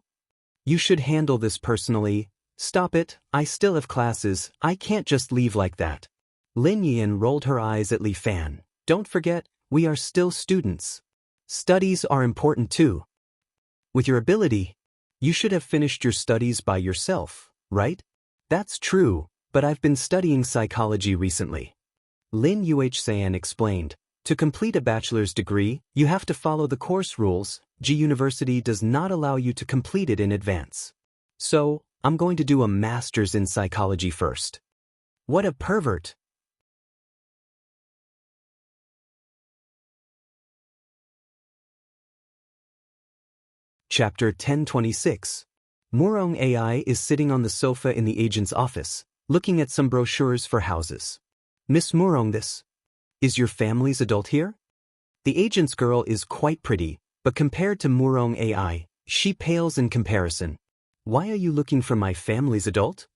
You should handle this personally. Stop it, I still have classes, I can't just leave like that. Lin Yan rolled her eyes at Li Fan. Don't forget, we are still students. Studies are important too. With your ability, you should have finished your studies by yourself, right? That's true, but I've been studying psychology recently. Lin Yuhsan explained. To complete a bachelor's degree, you have to follow the course rules. G University does not allow you to complete it in advance. So, I'm going to do a master's in psychology first. What a pervert! Chapter 1026. Murong AI is sitting on the sofa in the agent's office, looking at some brochures for houses. Miss Murong, this is your family's adult here? The agent's girl is quite pretty, but compared to Murong AI, she pales in comparison. Why are you looking for my family's adult?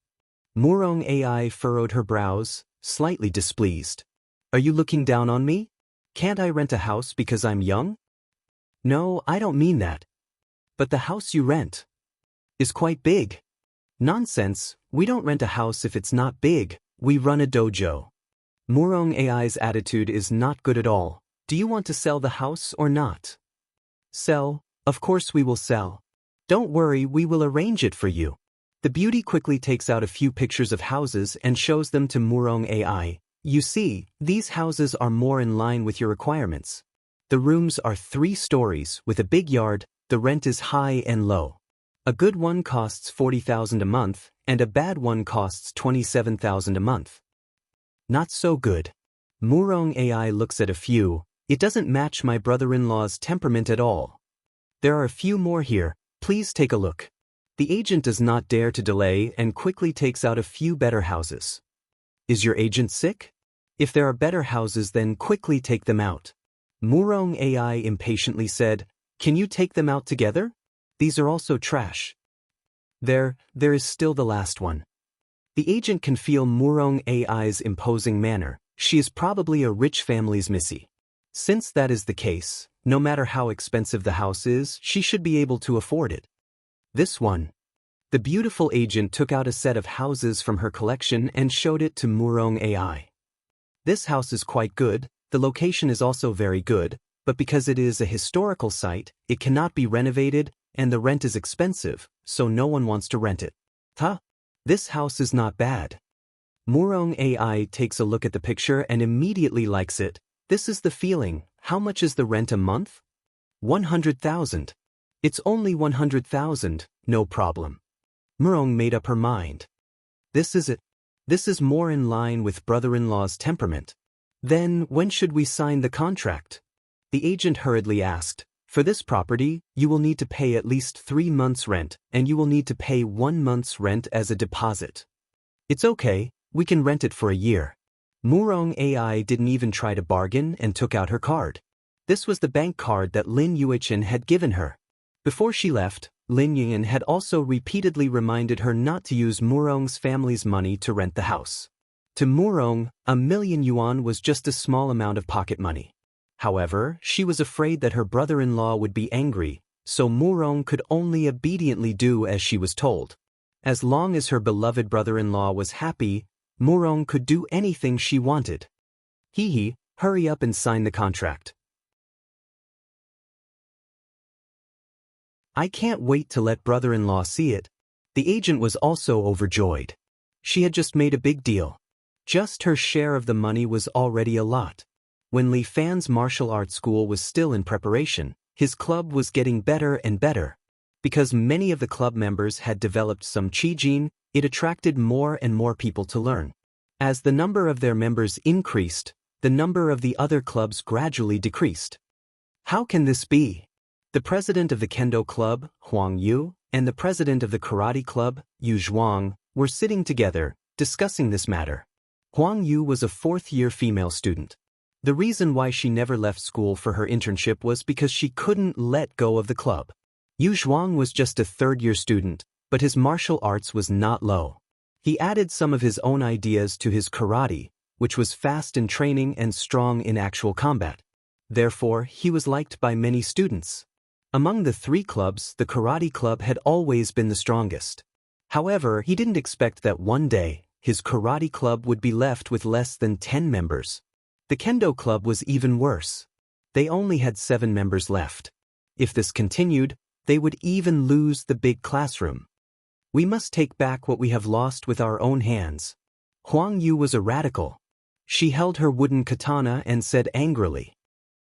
Murong AI furrowed her brows, slightly displeased. Are you looking down on me? Can't I rent a house because I'm young? No, I don't mean that. But the house you rent is quite big. Nonsense, we don't rent a house if it's not big, we run a dojo. Murong AI's attitude is not good at all. Do you want to sell the house or not? Sell, of course we will sell. Don't worry, we will arrange it for you. The beauty quickly takes out a few pictures of houses and shows them to Murong AI. You see, these houses are more in line with your requirements. The rooms are 3 stories with a big yard, the rent is high and low. A good one costs 40,000 a month, and a bad one costs 27,000 a month. Not so good. Murong AI looks at a few. It doesn't match my brother-in-law's temperament at all. There are a few more here, please take a look. The agent does not dare to delay and quickly takes out a few better houses. Is your agent sick? If there are better houses, then quickly take them out. Murong AI impatiently said, Can you take them out together? These are also trash. There is still the last one. The agent can feel Murong AI's imposing manner. She is probably a rich family's missy. Since that is the case, no matter how expensive the house is, she should be able to afford it. This one. The beautiful agent took out a set of houses from her collection and showed it to Murong AI. This house is quite good, the location is also very good, but because it is a historical site, it cannot be renovated, and the rent is expensive, so no one wants to rent it. Huh? This house is not bad. Murong AI takes a look at the picture and immediately likes it. This is the feeling. How much is the rent a month? 100,000. It's only 100,000, no problem. Murong made up her mind. This is it. This is more in line with brother-in-law's temperament. Then, when should we sign the contract? The agent hurriedly asked. For this property, you will need to pay at least 3 months' rent, and you will need to pay 1 month's rent as a deposit. It's okay, we can rent it for a year. Murong AI didn't even try to bargain and took out her card. This was the bank card that Lin Yuichen had given her. Before she left, Lin Yuichen had also repeatedly reminded her not to use Murong's family's money to rent the house. To Murong, 1,000,000 yuan was just a small amount of pocket money. However, she was afraid that her brother-in-law would be angry, so Murong could only obediently do as she was told. As long as her beloved brother-in-law was happy, Murong could do anything she wanted. Hee, hurry up and sign the contract. I can't wait to let brother-in-law see it. The agent was also overjoyed. She had just made a big deal. Just her share of the money was already a lot. When Li Fan's martial arts school was still in preparation, his club was getting better and better. Because many of the club members had developed some qi gene, it attracted more and more people to learn. As the number of their members increased, the number of the other clubs gradually decreased. How can this be? The president of the Kendo Club, Huang Yu, and the president of the Karate Club, Yu Zhuang, were sitting together, discussing this matter. Huang Yu was a fourth-year female student. The reason why she never left school for her internship was because she couldn't let go of the club. Yu Zhuang was just a third-year student, but his martial arts was not low. He added some of his own ideas to his karate, which was fast in training and strong in actual combat. Therefore, he was liked by many students. Among the 3 clubs, the karate club had always been the strongest. However, he didn't expect that one day, his karate club would be left with less than 10 members. The Kendo Club was even worse. They only had 7 members left. If this continued, they would even lose the big classroom. We must take back what we have lost with our own hands. Huang Yu was a radical. She held her wooden katana and said angrily.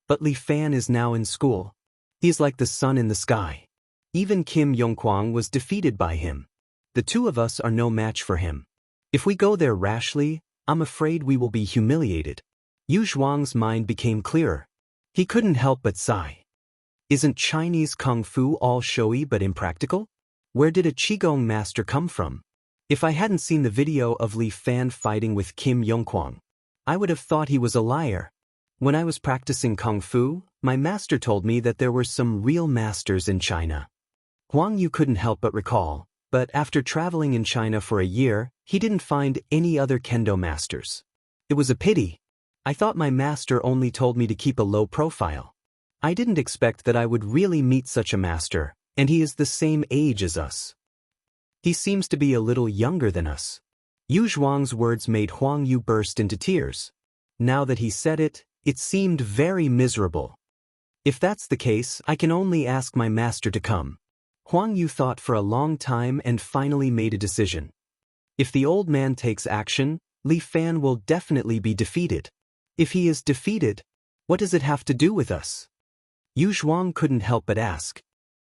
But Li Fan is now in school. He is like the sun in the sky. Even Kim Yongkwang was defeated by him. The 2 of us are no match for him. If we go there rashly, I'm afraid we will be humiliated. Yu Zhuang's mind became clearer. He couldn't help but sigh. Isn't Chinese kung fu all showy but impractical? Where did a qigong master come from? If I hadn't seen the video of Li Fan fighting with Kim Yongkwang, I would have thought he was a liar. When I was practicing kung fu, my master told me that there were some real masters in China. Huang Yu couldn't help but recall, but after traveling in China for a year, he didn't find any other kendo masters. It was a pity. I thought my master only told me to keep a low profile. I didn't expect that I would really meet such a master, and he is the same age as us. He seems to be a little younger than us. Yu Zhuang's words made Huang Yu burst into tears. Now that he said it, it seemed very miserable. If that's the case, I can only ask my master to come. Huang Yu thought for a long time and finally made a decision. If the old man takes action, Li Fan will definitely be defeated. If he is defeated, what does it have to do with us? Yu Zhuang couldn't help but ask.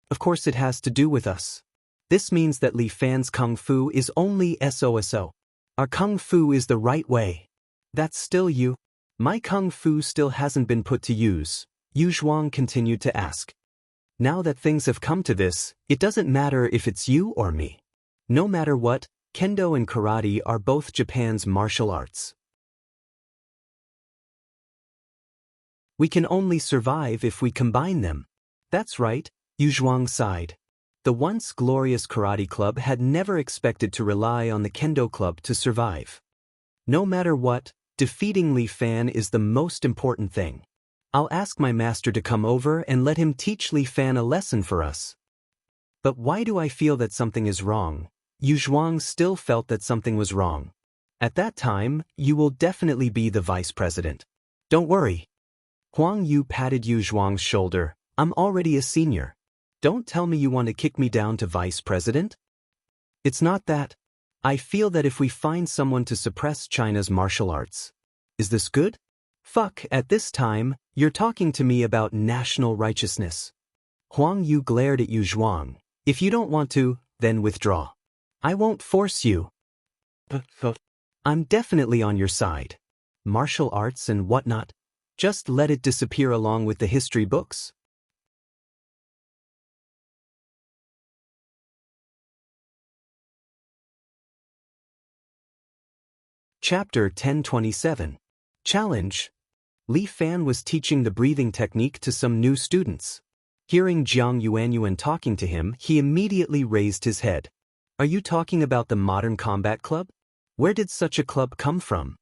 Of course it has to do with us. This means that Li Fan's kung fu is only SOSO. Our kung fu is the right way. That's still you. My kung fu still hasn't been put to use, Yu Zhuang continued to ask. Now that things have come to this, it doesn't matter if it's you or me. No matter what, Kendo and Karate are both Japan's martial arts. We can only survive if we combine them. That's right, Yu Zhuang sighed. The once glorious Karate Club had never expected to rely on the Kendo Club to survive. No matter what, defeating Li Fan is the most important thing. I'll ask my master to come over and let him teach Li Fan a lesson for us. But why do I feel that something is wrong? Yu Zhuang still felt that something was wrong. At that time, you will definitely be the vice president. Don't worry. Huang Yu patted Yu Zhuang's shoulder. I'm already a senior. Don't tell me you want to kick me down to vice president. It's not that. I feel that if we find someone to suppress China's martial arts. Is this good? Fuck, at this time, you're talking to me about national righteousness. Huang Yu glared at Yu Zhuang. If you don't want to, then withdraw. I won't force you. I'm definitely on your side. Martial arts and whatnot. Just let it disappear along with the history books. Chapter 1027. Challenge. Li Fan was teaching the breathing technique to some new students. Hearing Jiang Yuanyuan talking to him, he immediately raised his head. Are you talking about the Modern Combat Club? Where did such a club come from?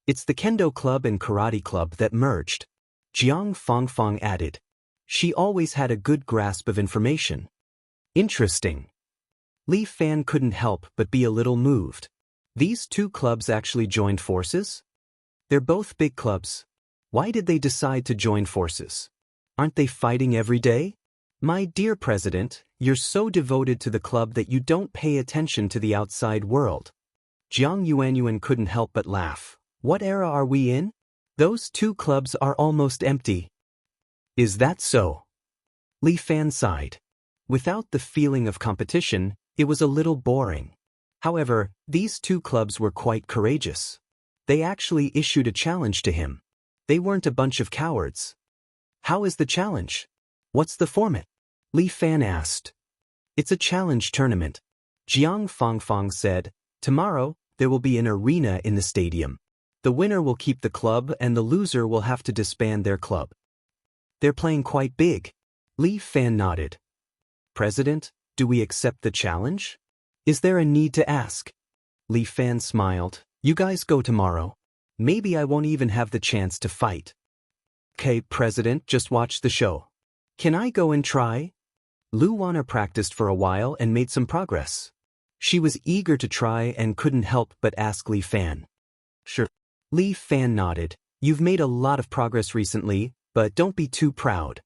It's the Kendo Club and Karate Club that merged. Jiang Fangfang added. She always had a good grasp of information. Interesting. Li Fan couldn't help but be a little moved. These two clubs actually joined forces? They're both big clubs. Why did they decide to join forces? Aren't they fighting every day? My dear President, you're so devoted to the club that you don't pay attention to the outside world. Jiang Yuanyuan couldn't help but laugh. What era are we in? Those two clubs are almost empty. Is that so? Li Fan sighed. Without the feeling of competition, it was a little boring. However, these two clubs were quite courageous. They actually issued a challenge to him. They weren't a bunch of cowards. How is the challenge? What's the format? Li Fan asked. It's a challenge tournament. Jiang Fangfang said, tomorrow, there will be an arena in the stadium. The winner will keep the club and the loser will have to disband their club. They're playing quite big. Li Fan nodded. President, do we accept the challenge? Is there a need to ask? Li Fan smiled. You guys go tomorrow. Maybe I won't even have the chance to fight. Okay, President, just watch the show. Can I go and try? Lu Wanna practiced for a while and made some progress. She was eager to try and couldn't help but ask Li Fan. Sure. Li Fan nodded. You've made a lot of progress recently, but don't be too proud.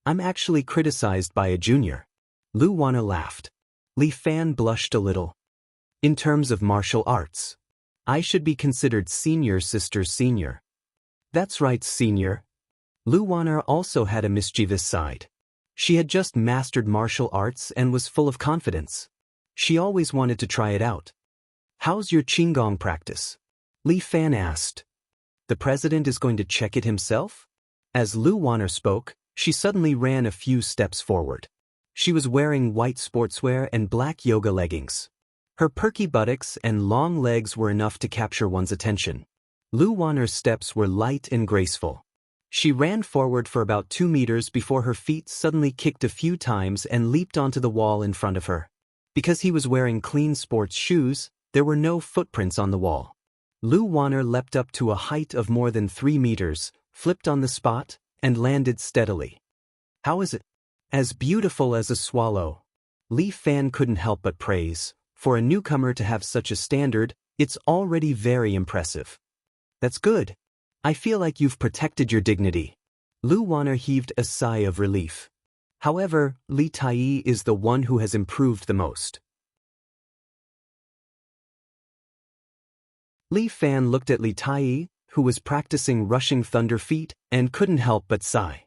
I'm actually criticized by a junior. Lu Wanna laughed. Li Fan blushed a little. In terms of martial arts, I should be considered senior sister senior. That's right, senior. Lu Wanna also had a mischievous side. She had just mastered martial arts and was full of confidence. She always wanted to try it out. How's your Qigong practice? Li Fan asked. The president is going to check it himself? As Lu Wanna spoke, she suddenly ran a few steps forward. She was wearing white sportswear and black yoga leggings. Her perky buttocks and long legs were enough to capture one's attention. Lu Wanner's steps were light and graceful. She ran forward for about 2 meters before her feet suddenly kicked a few times and leaped onto the wall in front of her. Because he was wearing clean sports shoes, there were no footprints on the wall. Lu Wanner leapt up to a height of more than 3 meters, flipped on the spot, and landed steadily. How is it? As beautiful as a swallow. Li Fan couldn't help but praise. For a newcomer to have such a standard, it's already very impressive. That's good. I feel like you've protected your dignity. Lu Wanner heaved a sigh of relief. However, Li Tai is the one who has improved the most. Li Fan looked at Li Tai, who was practicing rushing thunder feet, and couldn't help but sigh.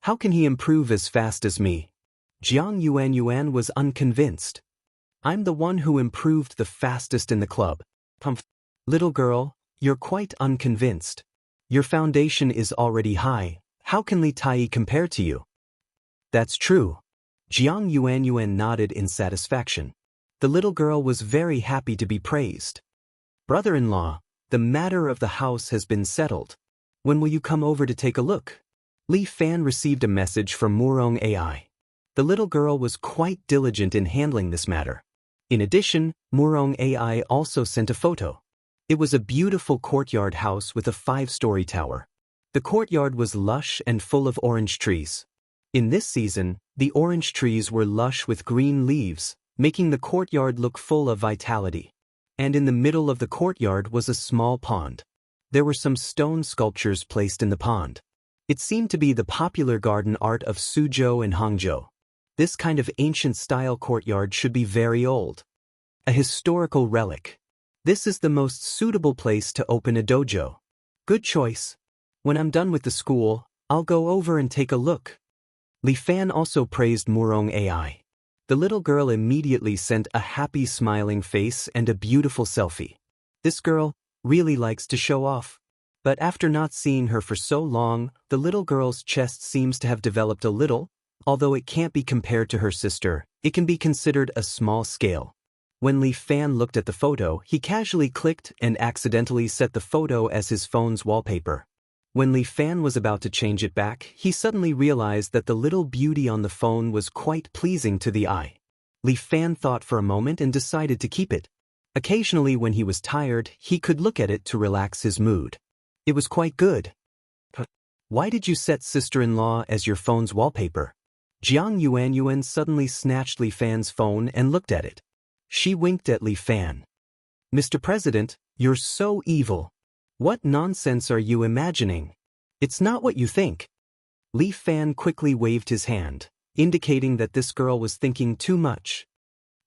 How can he improve as fast as me? Jiang Yuanyuan was unconvinced. I'm the one who improved the fastest in the club. Little girl, you're quite unconvinced. Your foundation is already high. How can Li Tai compare to you? That's true. Jiang Yuanyuan nodded in satisfaction. The little girl was very happy to be praised. Brother-in-law, the matter of the house has been settled. When will you come over to take a look? Li Fan received a message from Murong AI. The little girl was quite diligent in handling this matter. In addition, Murong AI also sent a photo. It was a beautiful courtyard house with a 5-story tower. The courtyard was lush and full of orange trees. In this season, the orange trees were lush with green leaves, making the courtyard look full of vitality. And in the middle of the courtyard was a small pond. There were some stone sculptures placed in the pond. It seemed to be the popular garden art of Suzhou and Hangzhou. This kind of ancient-style courtyard should be very old. A historical relic. This is the most suitable place to open a dojo. Good choice. When I'm done with the school, I'll go over and take a look. Li Fan also praised Murong AI. The little girl immediately sent a happy smiling face and a beautiful selfie. This girl really likes to show off. But after not seeing her for so long, the little girl's chest seems to have developed a little. Although it can't be compared to her sister, it can be considered a small scale. When Li Fan looked at the photo, he casually clicked and accidentally set the photo as his phone's wallpaper. When Li Fan was about to change it back, he suddenly realized that the little beauty on the phone was quite pleasing to the eye. Li Fan thought for a moment and decided to keep it. Occasionally when he was tired, he could look at it to relax his mood. It was quite good. Why did you set sister-in-law as your phone's wallpaper? Jiang Yuanyuan suddenly snatched Li Fan's phone and looked at it. She winked at Li Fan. Mr. President, you're so evil. What nonsense are you imagining? It's not what you think. Li Fan quickly waved his hand, indicating that this girl was thinking too much.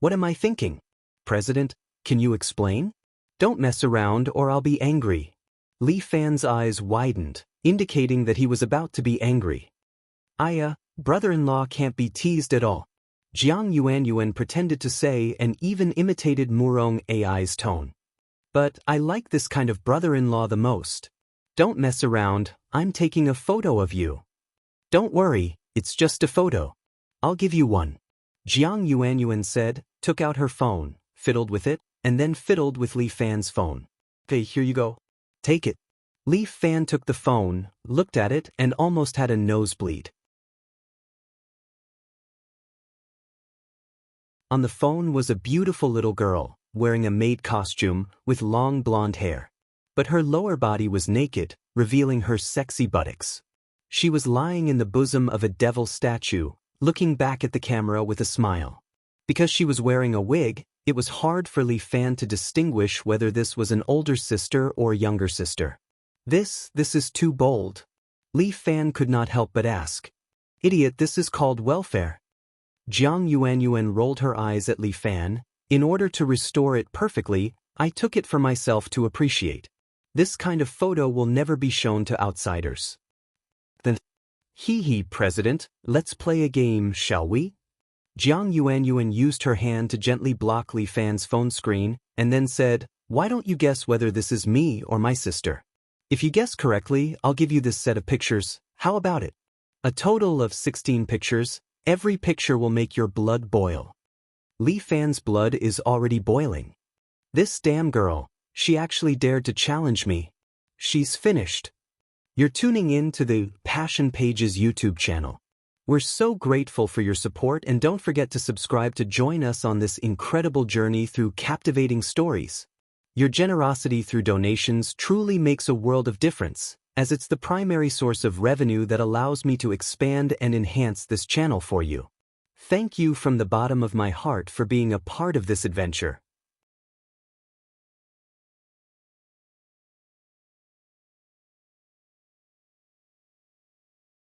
What am I thinking? President, can you explain? Don't mess around or I'll be angry. Li Fan's eyes widened, indicating that he was about to be angry. Brother-in-law can't be teased at all. Jiang Yuanyuan pretended to say and even imitated Murong AI's tone. But I like this kind of brother-in-law the most. Don't mess around, I'm taking a photo of you. Don't worry, it's just a photo. I'll give you one. Jiang Yuanyuan said, took out her phone, fiddled with it, and then fiddled with Li Fan's phone. Okay, here you go. Take it. Li Fan took the phone, looked at it, and almost had a nosebleed. On the phone was a beautiful little girl, wearing a maid costume, with long blonde hair. But her lower body was naked, revealing her sexy buttocks. She was lying in the bosom of a devil statue, looking back at the camera with a smile. Because she was wearing a wig, it was hard for Li Fan to distinguish whether this was an older sister or younger sister. This is too bold. Li Fan could not help but ask. Idiot, this is called welfare. Jiang Yuanyuan rolled her eyes at Li Fan. In order to restore it perfectly, I took it for myself to appreciate. This kind of photo will never be shown to outsiders. Then, President, let's play a game, shall we? Jiang Yuanyuan used her hand to gently block Li Fan's phone screen, and then said, why don't you guess whether this is me or my sister? If you guess correctly, I'll give you this set of pictures. How about it? A total of 16 pictures. Every picture will make your blood boil. Li Fan's blood is already boiling. This damn girl, she actually dared to challenge me. She's finished. You're tuning in to the Passion Pages YouTube channel. We're so grateful for your support and don't forget to subscribe to join us on this incredible journey through captivating stories. Your generosity through donations truly makes a world of difference, as it's the primary source of revenue that allows me to expand and enhance this channel for you. Thank you from the bottom of my heart for being a part of this adventure.